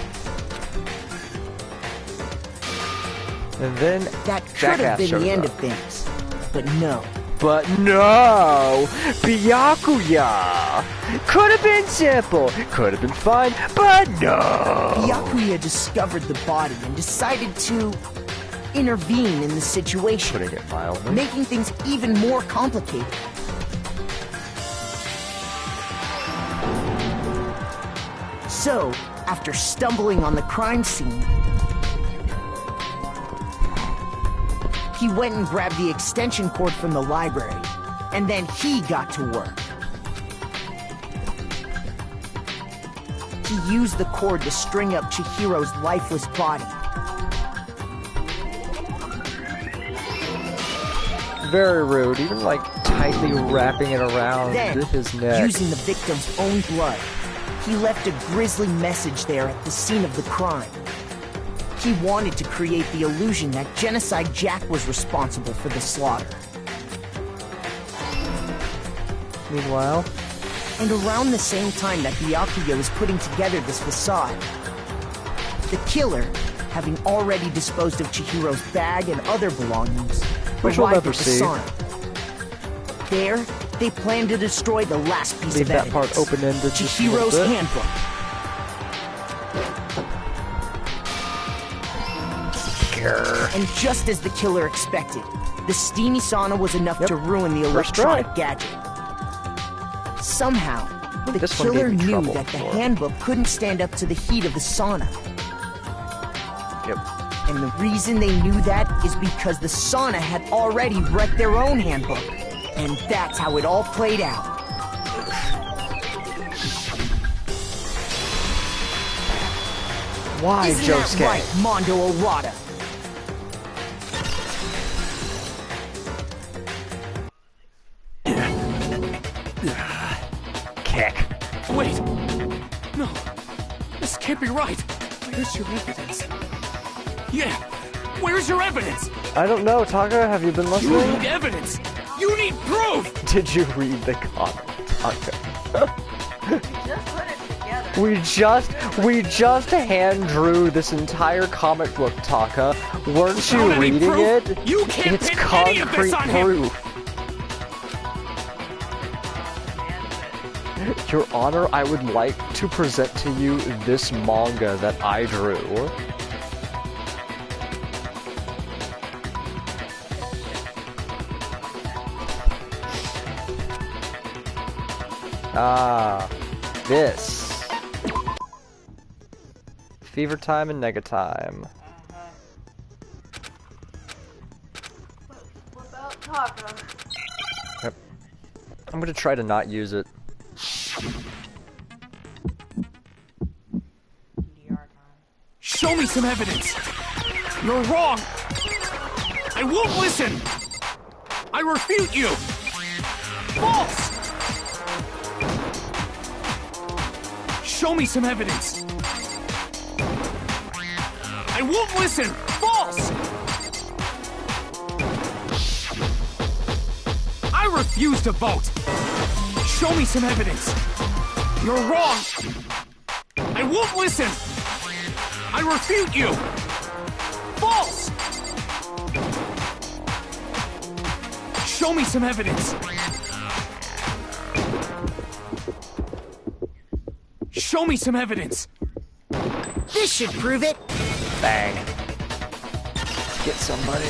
And then that could have been the end of things, but no. But no! Byakuya! Could have been simple, could have been fun, but no! Byakuya discovered the body and decided to intervene in the situation, putting it mildly, making things even more complicated. So, after stumbling on the crime scene, he went and grabbed the extension cord from the library, and then he got to work. He used the cord to string up Chihiro's lifeless body. Very rude, even like tightly wrapping it around then, his neck. Using the victim's own blood, he left a grisly message there at the scene of the crime. He wanted to create the illusion that Genocide Jack was responsible for the slaughter. Meanwhile, and around the same time that Byakuya was putting together this facade, the killer, having already disposed of Chihiro's bag and other belongings, arrived at the sauna. There, they planned to destroy the last piece leave of that evidence, part open-ended, Chihiro's handbook. And just as the killer expected, the steamy sauna was enough to ruin the electronic gadget. Somehow, the killer knew that the handbook couldn't stand up to the heat of the sauna. Yep. And the reason they knew that is because the sauna had already wrecked their own handbook. And that's how it all played out. Why, Isn't Josuke? that right, Mondo Owada? Kick. Wait! No, this can't be right. Where's your evidence? Yeah, where's your evidence? I don't know, Taka, have you been listening? You need evidence! You need proof! Did you read the comment, Taka? Just put it together. We just hand drew this entire comic book, Taka. Weren't you reading it? You can't it's pin any of this concrete on him. proof. Your Honor, I would like to present to you this manga that I drew. This. Fever Time and Nega Time. What about Taco? Yep. I'm gonna try to not use it. Show me some evidence! You're wrong! I won't listen! I refute you! False! Show me some evidence! I won't listen! False! I refuse to vote! Show me some evidence! You're wrong! I won't listen! I refute you! False! Show me some evidence! Show me some evidence! This should prove it! Bang. Let's get somebody.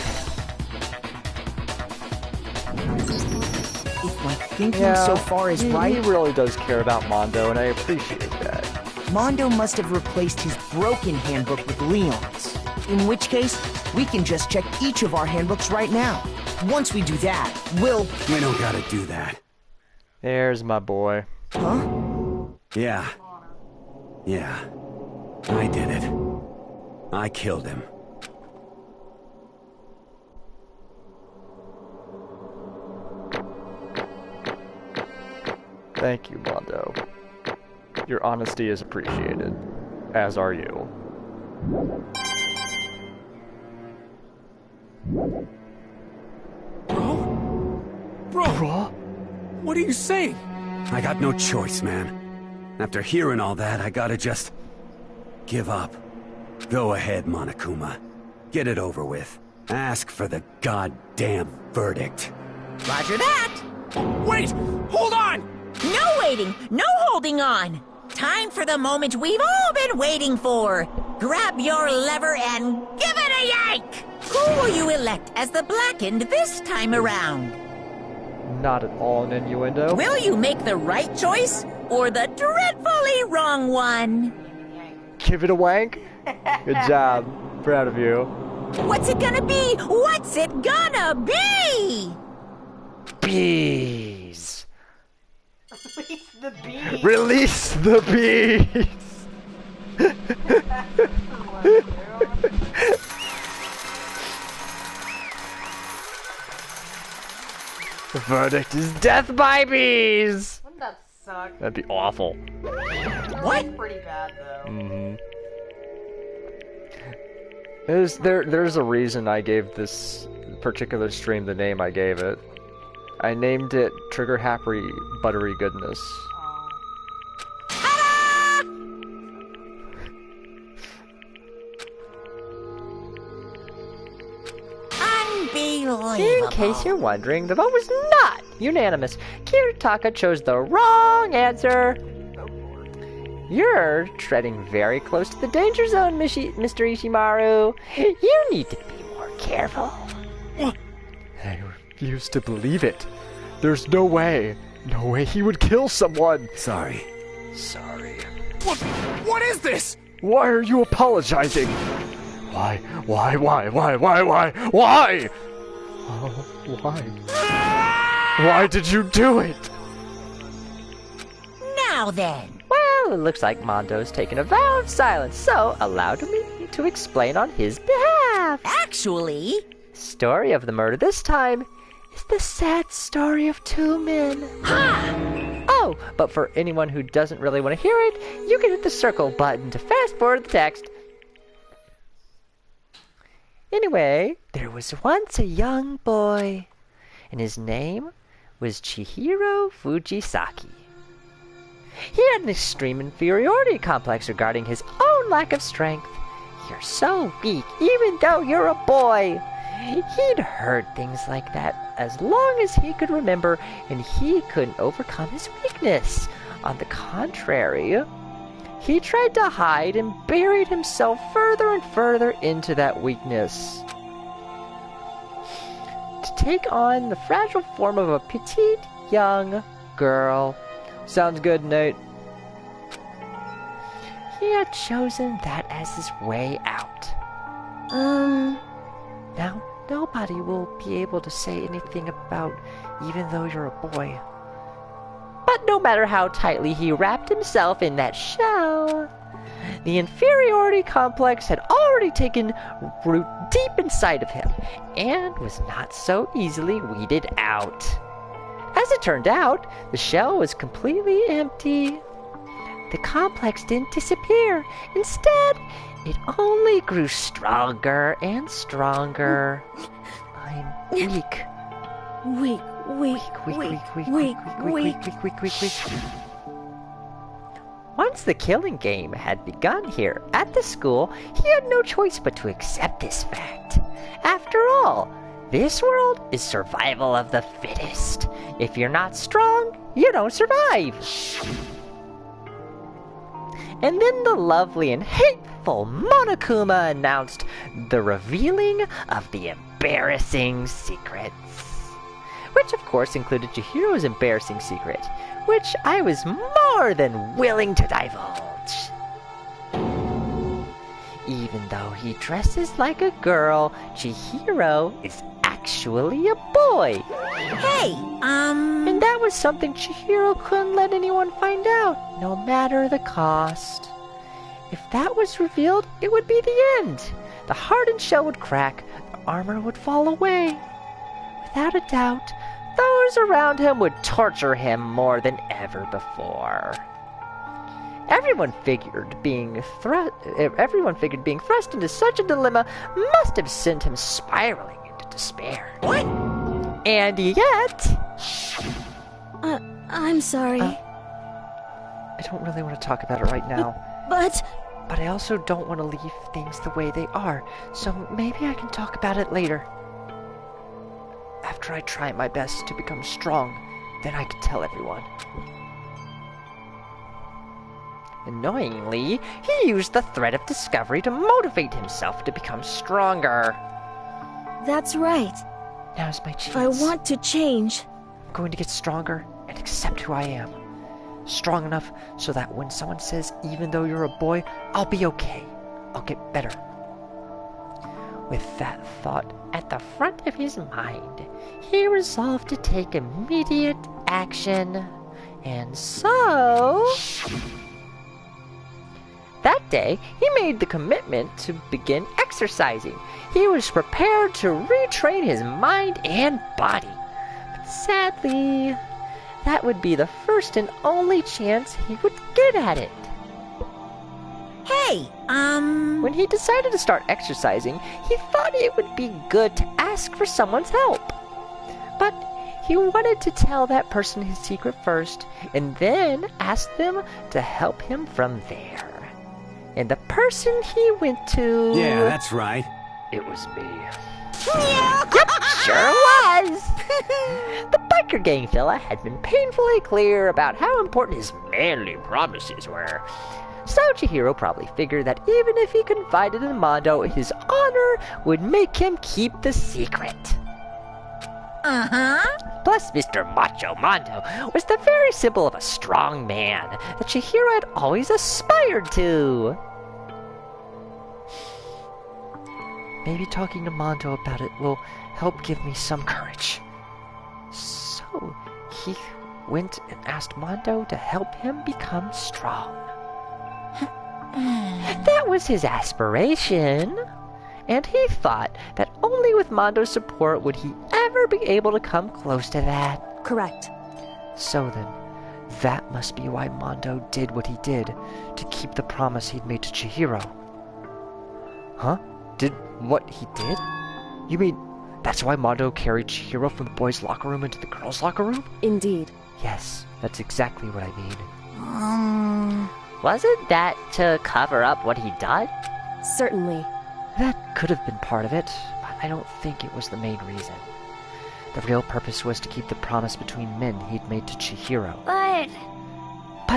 If my thinking so far is right... He really does care about Mondo, and I appreciate that. Mondo must have replaced his broken handbook with Leon's. In which case, we can just check each of our handbooks right now. Once we do that, we'll... We don't gotta do that. There's my boy. Huh? Yeah. Yeah. I did it. I killed him. Thank you, Mondo. Your honesty is appreciated, as are you. Bro? What are you saying? I got no choice, man. After hearing all that, I gotta just... give up. Go ahead, Monokuma. Get it over with. Ask for the goddamn verdict. Roger that! Wait! Hold on! No waiting! No holding on! Time for the moment we've all been waiting for! Grab your lever and give it a yank! Who will you elect as the Blackened this time around? Not at all an innuendo. Will you make the right choice or the dreadfully wrong one? Give it a wank? Good job. Proud of you. What's it gonna be? What's it gonna be? Bees. Release the bees. Release the bees. The verdict is death by bees. Wouldn't that suck? That'd be awful. What? That's pretty bad though. Mm-hmm. There's a reason I gave this particular stream the name I gave it. I named it Trigger Happy Buttery Goodness. Unbelievable. In case you're wondering, the vote was not unanimous. Kiritaka chose the wrong answer. You're treading very close to the danger zone, Mr. Ishimaru. You need to be more careful. I refuse to believe it. There's no way. No way he would kill someone. Sorry. Sorry. What is this? Why are you apologizing? Why? Why? Oh, why? Why did you do it? Now then. Well, it looks like Mondo's taken a vow of silence, so allow me to explain on his behalf. Actually... Story of the murder this time is the sad story of two men. Ha! Oh, but for anyone who doesn't really want to hear it, you can hit the circle button to fast forward the text. Anyway, there was once a young boy, and his name was Chihiro Fujisaki. He had an extreme inferiority complex regarding his own lack of strength. You're so weak, even though you're a boy. He'd heard things like that as long as he could remember, and he couldn't overcome his weakness. On the contrary, he tried to hide and buried himself further and further into that weakness, to take on the fragile form of a petite young girl. Sounds good, Nate. He had chosen that as his way out. Now, nobody will be able to say anything about even though you're a boy. But no matter how tightly he wrapped himself in that shell, the inferiority complex had already taken root deep inside of him and was not so easily weeded out. As it turned out, the shell was completely empty. The complex didn't disappear. Instead, it only grew stronger and stronger. I'm weak. Weak. Once the killing game had begun here at the school, he had no choice but to accept this fact. After all, this world is survival of the fittest. If you're not strong, you don't survive. And then the lovely and hateful Monokuma announced the revealing of the embarrassing secrets. Which of course included Chihiro's embarrassing secret, which I was more than willing to divulge. Even though he dresses like a girl, Chihiro is actually a boy. Hey, And that was something Chihiro couldn't let anyone find out, no matter the cost. If that was revealed, it would be the end. The hardened shell would crack, the armor would fall away. Without a doubt, those around him would torture him more than ever before. Everyone figured being thrust into such a dilemma must have sent him spiraling into despair. What? And yet... I'm sorry. I don't really want to talk about it right now. But I also don't want to leave things the way they are, so maybe I can talk about it later. After I try my best to become strong, then I can tell everyone. Annoyingly, he used the threat of discovery to motivate himself to become stronger. That's right. Now's my chance. If I want to change, I'm going to get stronger and accept who I am. Strong enough so that when someone says, even though you're a boy, I'll be okay. I'll get better. With that thought at the front of his mind, he resolved to take immediate action. And so... that day, he made the commitment to begin exercising. He was prepared to retrain his mind and body. But sadly, that would be the first and only chance he would get at it. Hey, When he decided to start exercising, he thought it would be good to ask for someone's help. But he wanted to tell that person his secret first, and then ask them to help him from there. And the person he went to... Yeah, that's right. It was me. Yep, sure was! The biker gang fella had been painfully clear about how important his manly promises were. So Chihiro probably figured that even if he confided in Mondo, his honor would make him keep the secret. Plus, Mr. Macho Mondo was the very symbol of a strong man that Chihiro had always aspired to. Maybe talking to Mondo about it will help give me some courage. So, he went and asked Mondo to help him become strong. That was his aspiration. And he thought that only with Mondo's support would he ever be able to come close to that. Correct. So then, that must be why Mondo did what he did, to keep the promise he'd made to Chihiro. Huh? Did what he did? You mean that's why Mondo carried Chihiro from the boys' locker room into the girls' locker room? Indeed. Yes, that's exactly what I mean. Wasn't that to cover up what he'd done? Certainly. That could have been part of it, but I don't think it was the main reason. The real purpose was to keep the promise between men he'd made to Chihiro. But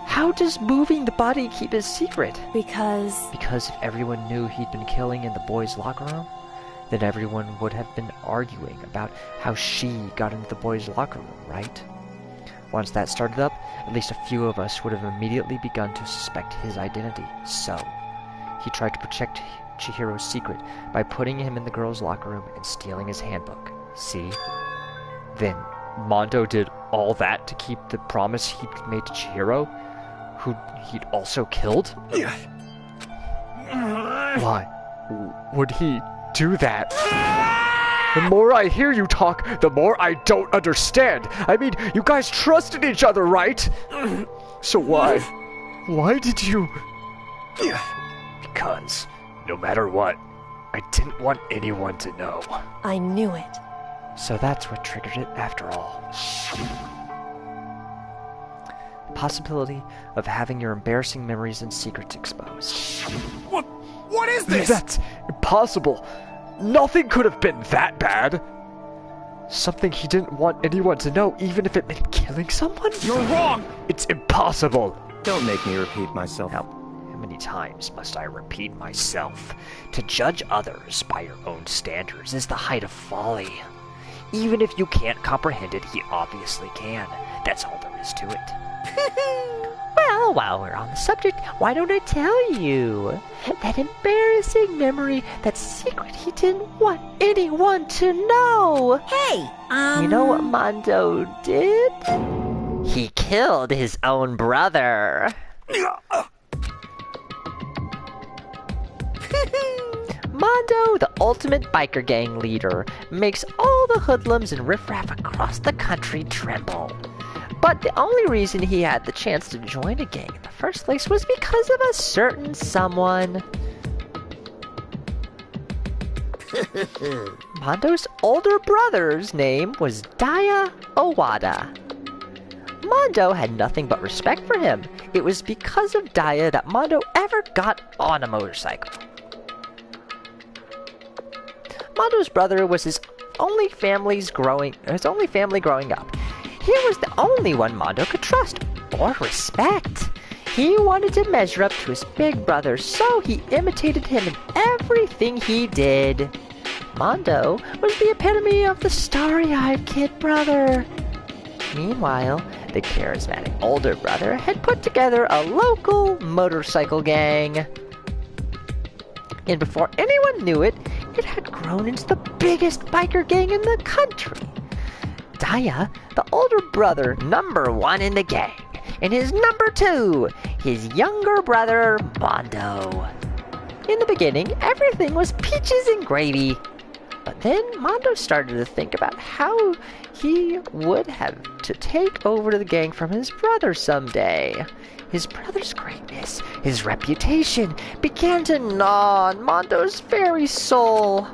How does moving the body keep his secret? Because if everyone knew he'd been killing in the boys' locker room, then everyone would have been arguing about how she got into the boys' locker room, right? Once that started up, at least a few of us would have immediately begun to suspect his identity. So, he tried to protect Chihiro's secret by putting him in the girls' locker room and stealing his handbook. See? Then, Mondo did all that to keep the promise he'd made to Chihiro, who he'd also killed? Why would he do that? The more I hear you talk, the more I don't understand. I mean, you guys trusted each other, right? So why? Why did you... Because, no matter what, I didn't want anyone to know. I knew it. So that's what triggered it after all. The possibility of having your embarrassing memories and secrets exposed. What is this? That's impossible. Nothing could have been that bad. Something he didn't want anyone to know, even if it meant killing someone? You're wrong! It's impossible. Don't make me repeat myself. How many times must I repeat myself? To judge others by your own standards is the height of folly. Even if you can't comprehend it, he obviously can. That's all there is to it. Well, while we're on the subject, why don't I tell you? That embarrassing memory, that secret he didn't want anyone to know. Hey, You know what Mondo did? He killed his own brother. Mondo, the ultimate biker gang leader, makes all the hoodlums and riffraff across the country tremble. But the only reason he had the chance to join a gang in the first place was because of a certain someone. Mondo's older brother's name was Daya Owada. Mondo had nothing but respect for him. It was because of Daya that Mondo ever got on a motorcycle. Mondo's brother was his only family growing up. He was the only one Mondo could trust or respect. He wanted to measure up to his big brother, so he imitated him in everything he did. Mondo was the epitome of the starry-eyed kid brother. Meanwhile, the charismatic older brother had put together a local motorcycle gang. And before anyone knew it, it had grown into the biggest biker gang in the country. Daya, the older brother, #1 in the gang, and his #2, his younger brother, Mondo. In the beginning, everything was peaches and gravy. But then Mondo started to think about how he would have to take over the gang from his brother someday. His brother's greatness, his reputation, began to gnaw on Mondo's very soul.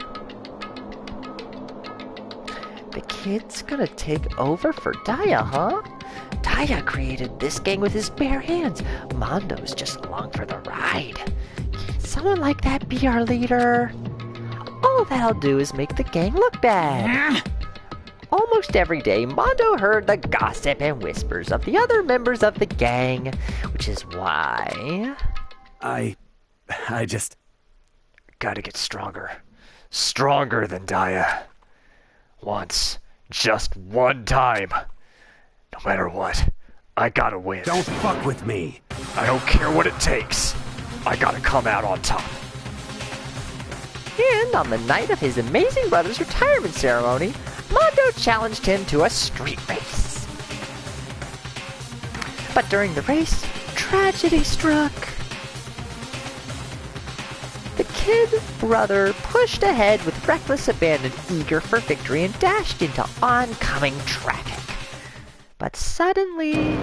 The kid's gonna take over for Daya, huh? Daya created this gang with his bare hands. Mondo's just along for the ride. Can someone like that be our leader? All that'll do is make the gang look bad. Almost every day, Mondo heard the gossip and whispers of the other members of the gang, which is why... I just... Gotta get stronger. Stronger than Daya. Once. Just one time. No matter what, I gotta win. Don't fuck with me. I don't care what it takes. I gotta come out on top. And on the night of his amazing brother's retirement ceremony, Mondo challenged him to a street race. But during the race, tragedy struck. The kid brother pushed ahead with reckless abandon, eager for victory, and dashed into oncoming traffic. But suddenly...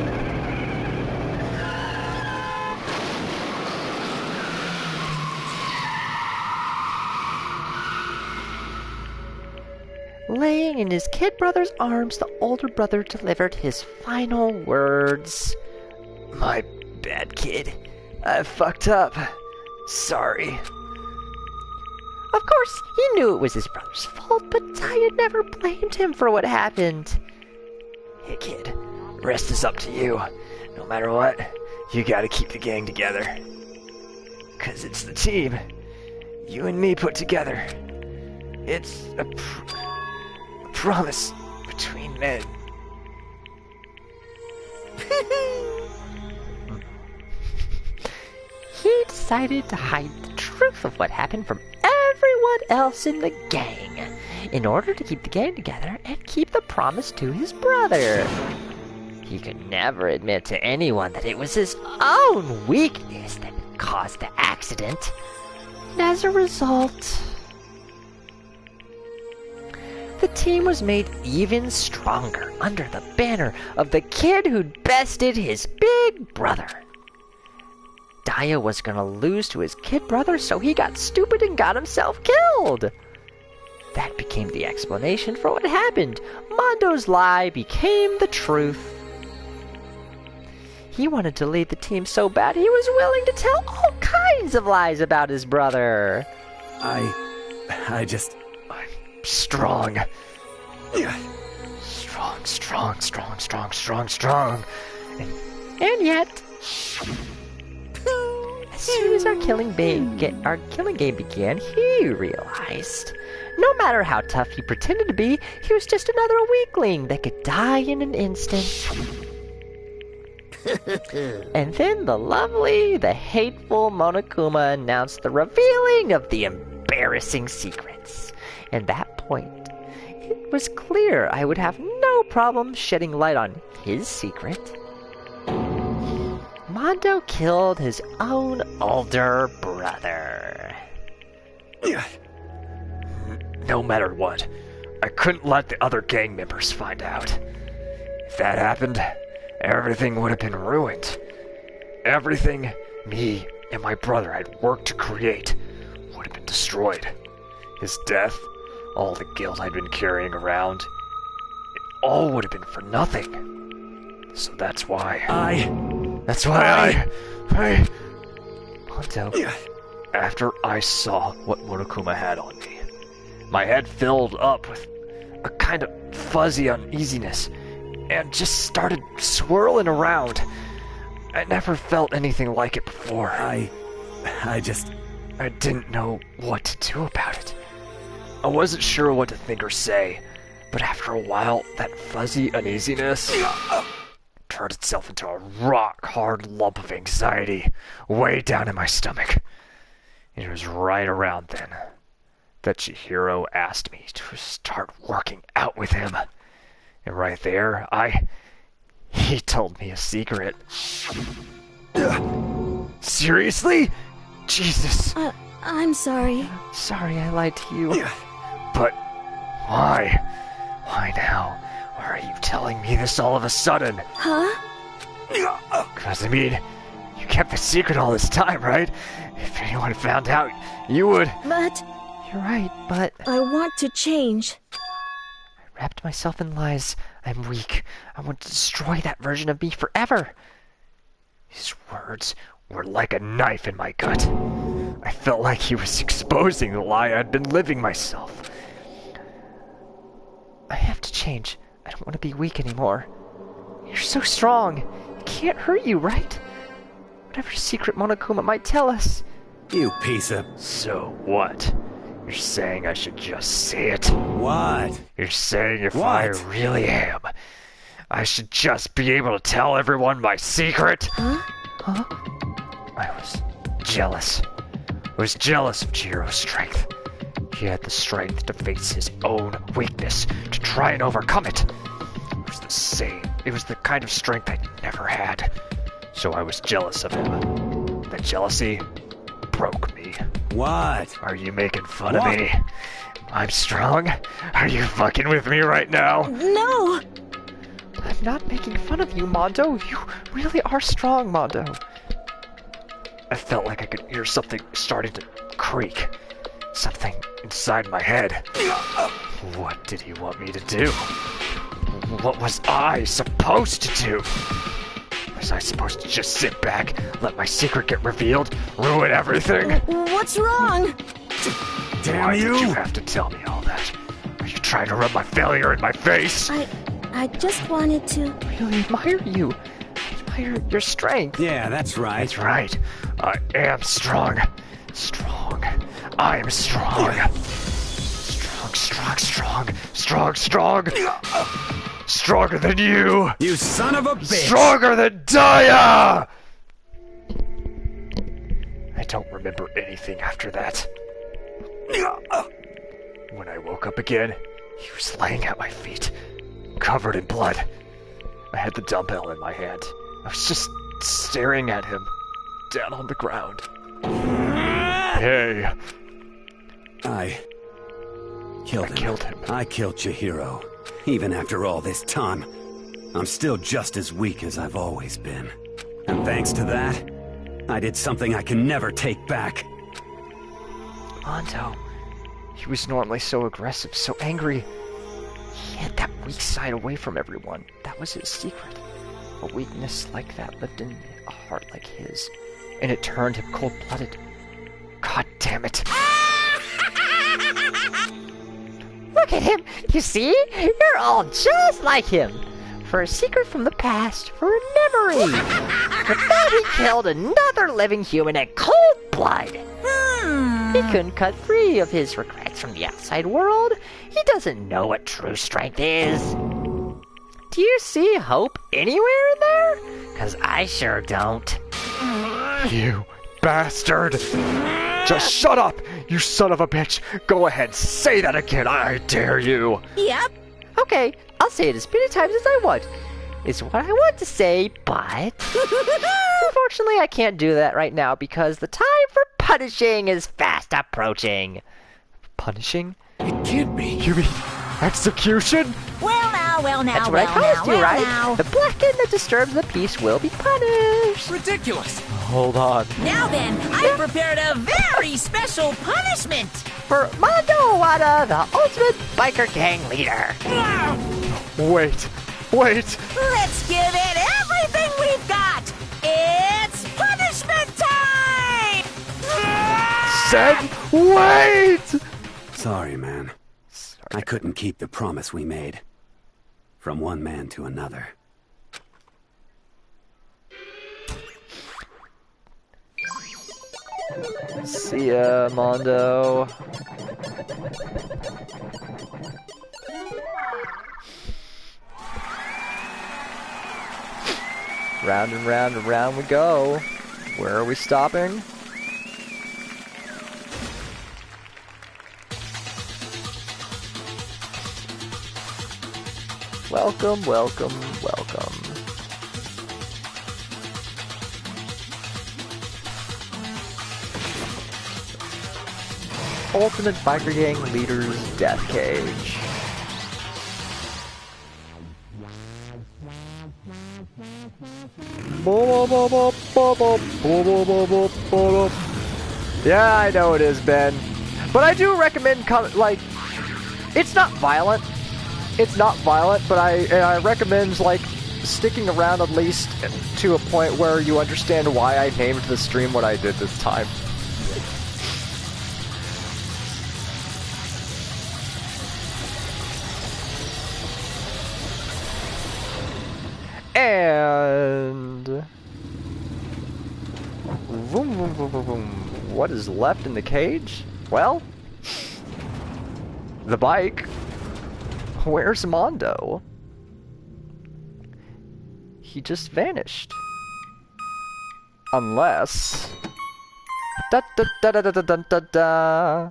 laying in his kid brother's arms, the older brother delivered his final words. My bad, kid. I fucked up. Sorry. Of course, he knew it was his brother's fault, but Daya never blamed him for what happened. Hey, kid. Rest is up to you. No matter what, You gotta keep the gang together. 'Cause it's the team. You and me put together. It's a promise between men. He decided to hide the truth of what happened from everyone else in the gang in order to keep the gang together and keep the promise to his brother. He could never admit to anyone that it was his own weakness that caused the accident. And as a result, the team was made even stronger under the banner of the kid who'd bested his big brother. Daya was gonna lose to his kid brother, so he got stupid and got himself killed. That became the explanation for what happened. Mondo's lie became the truth. He wanted to lead the team so bad he was willing to tell all kinds of lies about his brother. I'm strong. Strong. And yet, as soon as our killing game began, he realized no matter how tough he pretended to be, he was just another weakling that could die in an instant. And then the hateful Monokuma announced the revealing of the embarrassing secrets. At that point, it was clear I would have no problem shedding light on his secret. Mondo killed his own older brother. No matter what, I couldn't let the other gang members find out. If that happened, everything would have been ruined. Everything me and my brother had worked to create would have been destroyed. His death, all the guilt I'd been carrying around, it all would have been for nothing. So that's why I... Mondo, after I saw what Monokuma had on me, my head filled up with a kind of fuzzy uneasiness and just started swirling around. I never felt anything like it before. I didn't know what to do about it. I wasn't sure what to think or say, but after a while, that fuzzy uneasiness turned itself into a rock-hard lump of anxiety way down in my stomach. And it was right around then that Chihiro asked me to start working out with him. And right there, he told me a secret. Seriously? Jesus. I'm sorry. Sorry I lied to you. But why? Why now? Why are you telling me this all of a sudden? Huh? Because, you kept the secret all this time, right? If anyone found out, you would... But... You're right, but... I want to change. I wrapped myself in lies. I'm weak. I want to destroy that version of me forever. His words were like a knife in my gut. I felt like he was exposing the lie I'd been living myself. I have to change. I don't want to be weak anymore. You're so strong. It can't hurt you, right? Whatever secret Monokuma might tell us. You piece of... So what? You're saying I should just say it? What? You're saying if I really am, I should just be able to tell everyone my secret? Huh? I was jealous. I was jealous of Chihiro's strength. He had the strength to face his own weakness, to try and overcome it. It was the kind of strength I never had. So I was jealous of him. That jealousy broke me. What? Are you making fun of me? I'm strong? Are you fucking with me right now? No! I'm not making fun of you, Mondo. You really are strong, Mondo. I felt like I could hear something starting to creak. Something inside my head. What did he want me to do? What was I supposed to do? Was I supposed to just sit back, let my secret get revealed, ruin everything? What's wrong? Why did you have to tell me all that? Are you trying to rub my failure in my face? I just wanted to... really admire you. It Your strength. Yeah, that's right. That's right. I am strong. Strong. I am strong. Strong. Stronger than you. You son of a bitch. Stronger than Daya. I don't remember anything after that. When I woke up again, he was laying at my feet, covered in blood. I had the dumbbell in my hand. I was just staring at him, down on the ground. Hey. I killed him. I killed Chihiro. Even after all this time, I'm still just as weak as I've always been. And thanks to that, I did something I can never take back. Mondo, he was normally so aggressive, so angry. He had that weak side away from everyone. That was his secret. A weakness like that lived in a heart like his, and it turned him cold-blooded. God damn it. Look at him! You see? You're all just like him! For a secret from the past, for a memory! But then he killed another living human in cold blood! He couldn't cut free of his regrets from the outside world. He doesn't know what true strength is. Do you see hope anywhere in there? 'Cause I sure don't. You bastard! Just shut up, you son of a bitch! Go ahead, say that again, I dare you! Yep. Okay, I'll say it as many times as I want. It's what I want to say, but... unfortunately, I can't do that right now because the time for punishing is fast approaching. Punishing? It can't be. You mean execution? Well now, That's what I promised you, right? now. The blacken that disturbs the peace will be punished. Ridiculous. Hold on. Now then, I've prepared a very special punishment. For Mondo Owada, the ultimate biker gang leader. Wait. Let's give it everything we've got. It's punishment time! Said wait! Sorry, man. I couldn't keep the promise we made. From one man to another. See ya, Mondo. Round and round and round we go. Where are we stopping? Welcome. Ultimate Biker Gang Leader's Death Cage. Yeah, I know it is, Ben. But I do recommend, it's not violent. But I recommend, sticking around at least to a point where you understand why I named the stream what I did this time. And what is left in the cage? Well, the bike. Where's Mondo? He just vanished. Unless... Da da da da da da da da.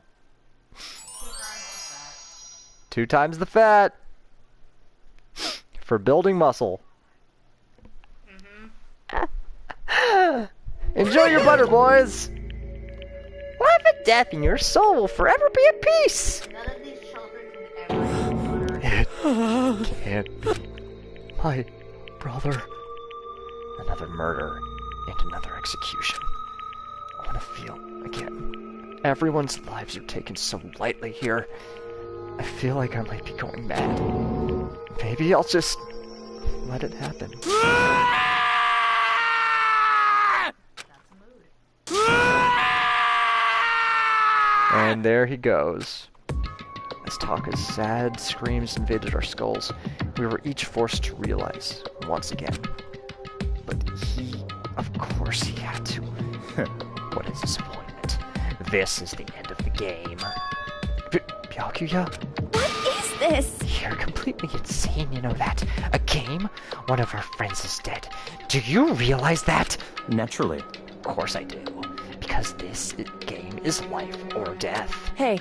2 times the fat. For building muscle. Enjoy your butter, boys! Life and death and your soul will forever be at peace! It can't be. My brother. Another murder and another execution. I want to feel again. Everyone's lives are taken so lightly here. I feel like I might be going mad. Maybe I'll just let it happen. And there he goes. As Taka's sad screams invaded our skulls, we were each forced to realize, once again, but What a disappointment. This is the end of the game. Byakuya? What is this? You're completely insane, you know that. A game? One of our friends is dead. Do you realize that? Naturally. Of course I do. Because this game is life or death. Hey.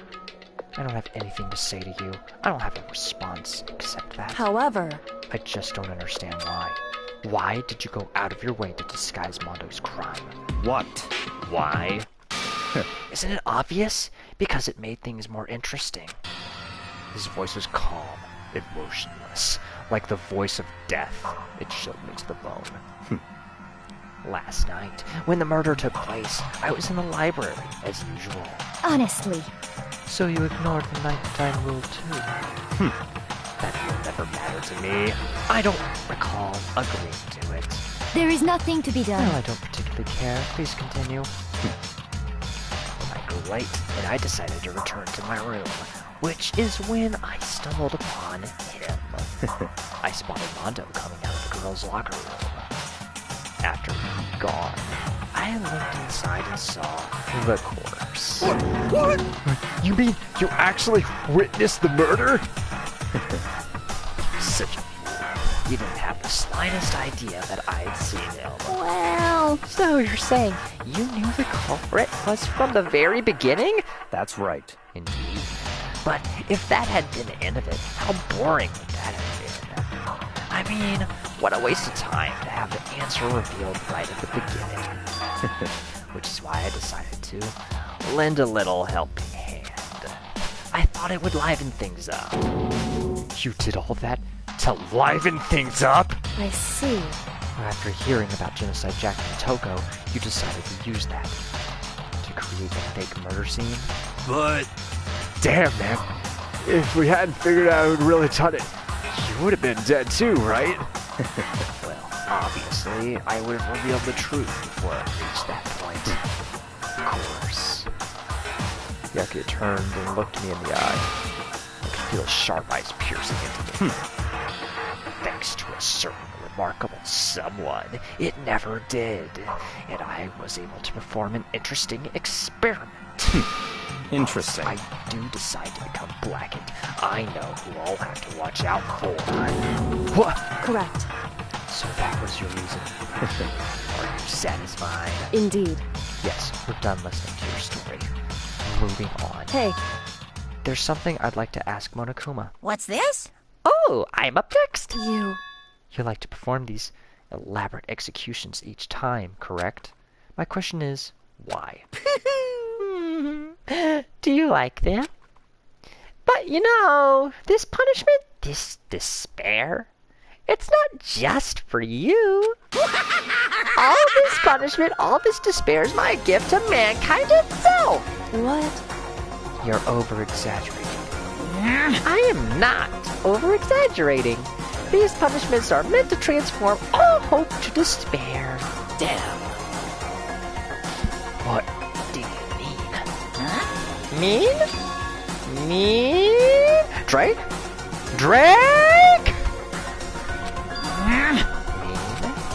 I don't have anything to say to you. I don't have a response except that. However... I just don't understand why. Why did you go out of your way to disguise Mondo's crime? What? Why? Isn't it obvious? Because it made things more interesting. His voice was calm, emotionless, like the voice of death. It chilled me to the bone. Last night, when the murder took place, I was in the library, as usual. Honestly. So you ignored the nighttime rule too? That will never matter to me. I don't recall agreeing to it. There is nothing to be done. Well, I don't particularly care. Please continue. I grew late, and I decided to return to my room, which is when I stumbled upon him. I spotted Mondo coming out of the girls' locker room. After he'd gone, I looked inside and saw the corpse. What? You mean you actually witnessed the murder? Such a fool. You didn't have the slightest idea that I'd seen him. Well... So you're saying you knew the culprit was from the very beginning? That's right. Indeed. But if that had been the end of it, how boring would that have been? I mean, what a waste of time to have the answer revealed right at the beginning. Which is why I decided to lend a little helping hand. I thought it would liven things up. You did all that to liven things up? I see. After hearing about Genocide Jack and Toko, you decided to use that to create the fake murder scene? But... Damn, man. If we hadn't figured out who'd really done it, you would have been dead too, right? Well, obviously, I would have revealed the truth before it reached that point. Of course. Byakuya turned and looked me in the eye. I could feel his sharp eyes piercing into me. Thanks to a certain remarkable someone, it never did, and I was able to perform an interesting experiment. Interesting. If I do decide to become blackened, I know who I'll have to watch out for. What? Correct. So that was your reason. Are you satisfied? Indeed. Yes, we're done listening to your story. Moving on. Hey. There's something I'd like to ask Monokuma. What's this? Oh, I'm up next. You like to perform these elaborate executions each time, correct? My question is, why? Do you like them? But you know, this punishment, this despair, it's not just for you. All this punishment, all this despair is my gift to mankind itself. What? You're over-exaggerating. I am not over-exaggerating. These punishments are meant to transform all hope to despair. Damn. What do you mean? Huh? Mean? Mean? Drake? Drake?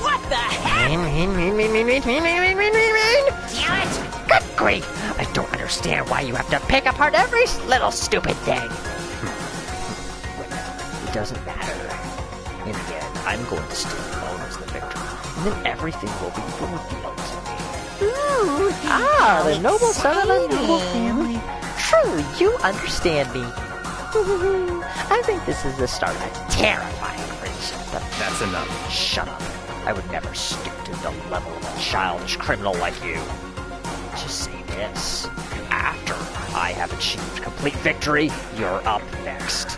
What the heck? Mean. Damn it! Good grief! I don't understand why you have to pick apart every little stupid thing. It doesn't matter. In the end, I'm going to stand alone as the victor, and then everything will be revealed to me. Ooh, the noble son of a noble family. Truly, you understand me. I think this is the start of a terrifying friendship. That's enough. Shut up. I would never stoop to the level of a childish criminal like you. Just say this. After I have achieved complete victory, you're up next.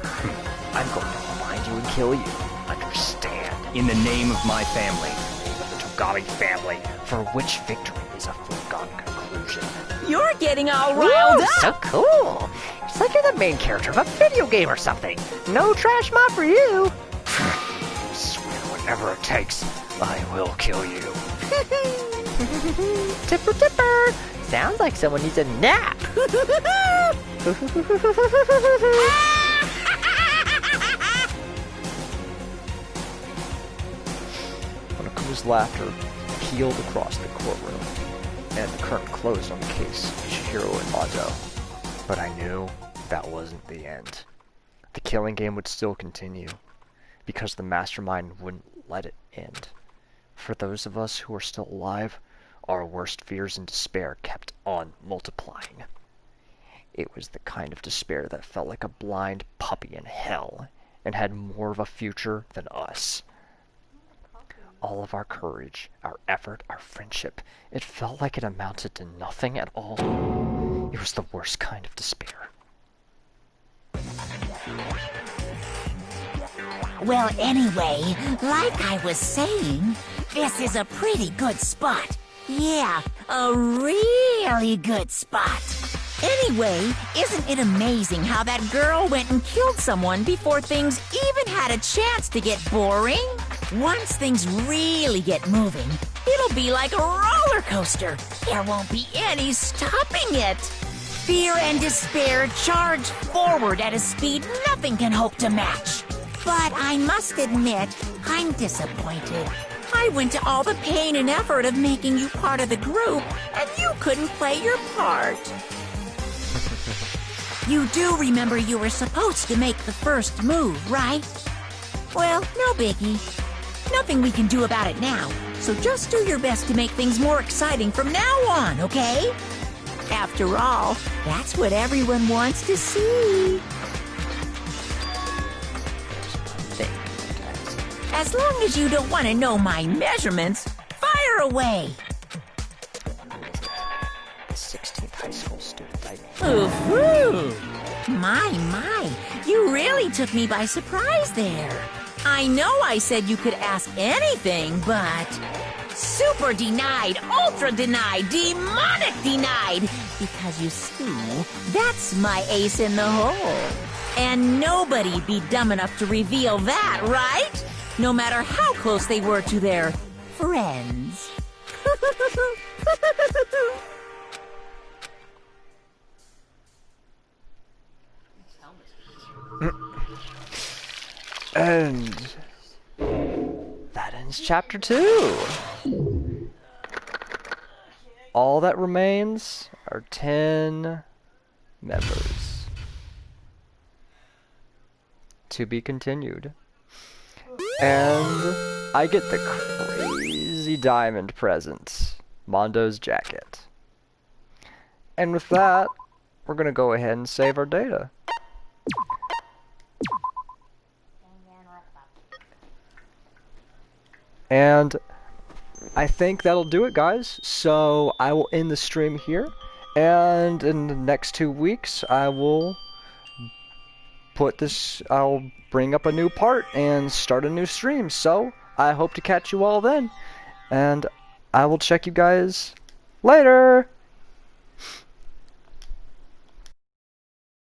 I'm going to find you and kill you. Understand? In the name of my family. Of the Togami family, for which victory is a foregone conclusion. You're getting all riled up! So cool! It's like you're the main character of a video game or something. No trash mob for you! I swear whatever it takes, I will kill you. Tipper tipper! Sounds like someone needs a nap! Monokuma's laughter pealed across the courtroom. and the curtain closed on the case of Chihiro and Mondo. But I knew that wasn't the end. The killing game would still continue, because the mastermind wouldn't let it end. For those of us who are still alive, our worst fears and despair kept on multiplying. It was the kind of despair that felt like a blind puppy in hell, and had more of a future than us. All of our courage, our effort, our friendship, it felt like it amounted to nothing at all. It was the worst kind of despair. Well, anyway, like I was saying, this is a pretty good spot. Yeah, a really good spot. Anyway, isn't it amazing how that girl went and killed someone before things even had a chance to get boring? Once things really get moving, it'll be like a roller coaster. There won't be any stopping it. Fear and despair charge forward at a speed nothing can hope to match. But I must admit, I'm disappointed. I went to all the pain and effort of making you part of the group, and you couldn't play your part. You do remember you were supposed to make the first move, right? Well, no biggie. Nothing we can do about it now, so just do your best to make things more exciting from now on, okay? After all, that's what everyone wants to see. As long as you don't want to know my measurements, fire away! 16th high school student, Ooh, my, you really took me by surprise there. I know I said you could ask anything, but... Super denied, ultra denied, demonic denied! Because you see, that's my ace in the hole. And nobody'd be dumb enough to reveal that, right? No matter how close they were to their friends. And that ends chapter 2. All that remains are 10 members. To be continued. And I get the crazy diamond present, Mondo's jacket. And with that, we're going to go ahead and save our data. And I think that'll do it, guys. So I will end the stream here. And in the next 2 weeks, I will I'll bring up a new part and start a new stream. So I hope to catch you all then. And I will check you guys later.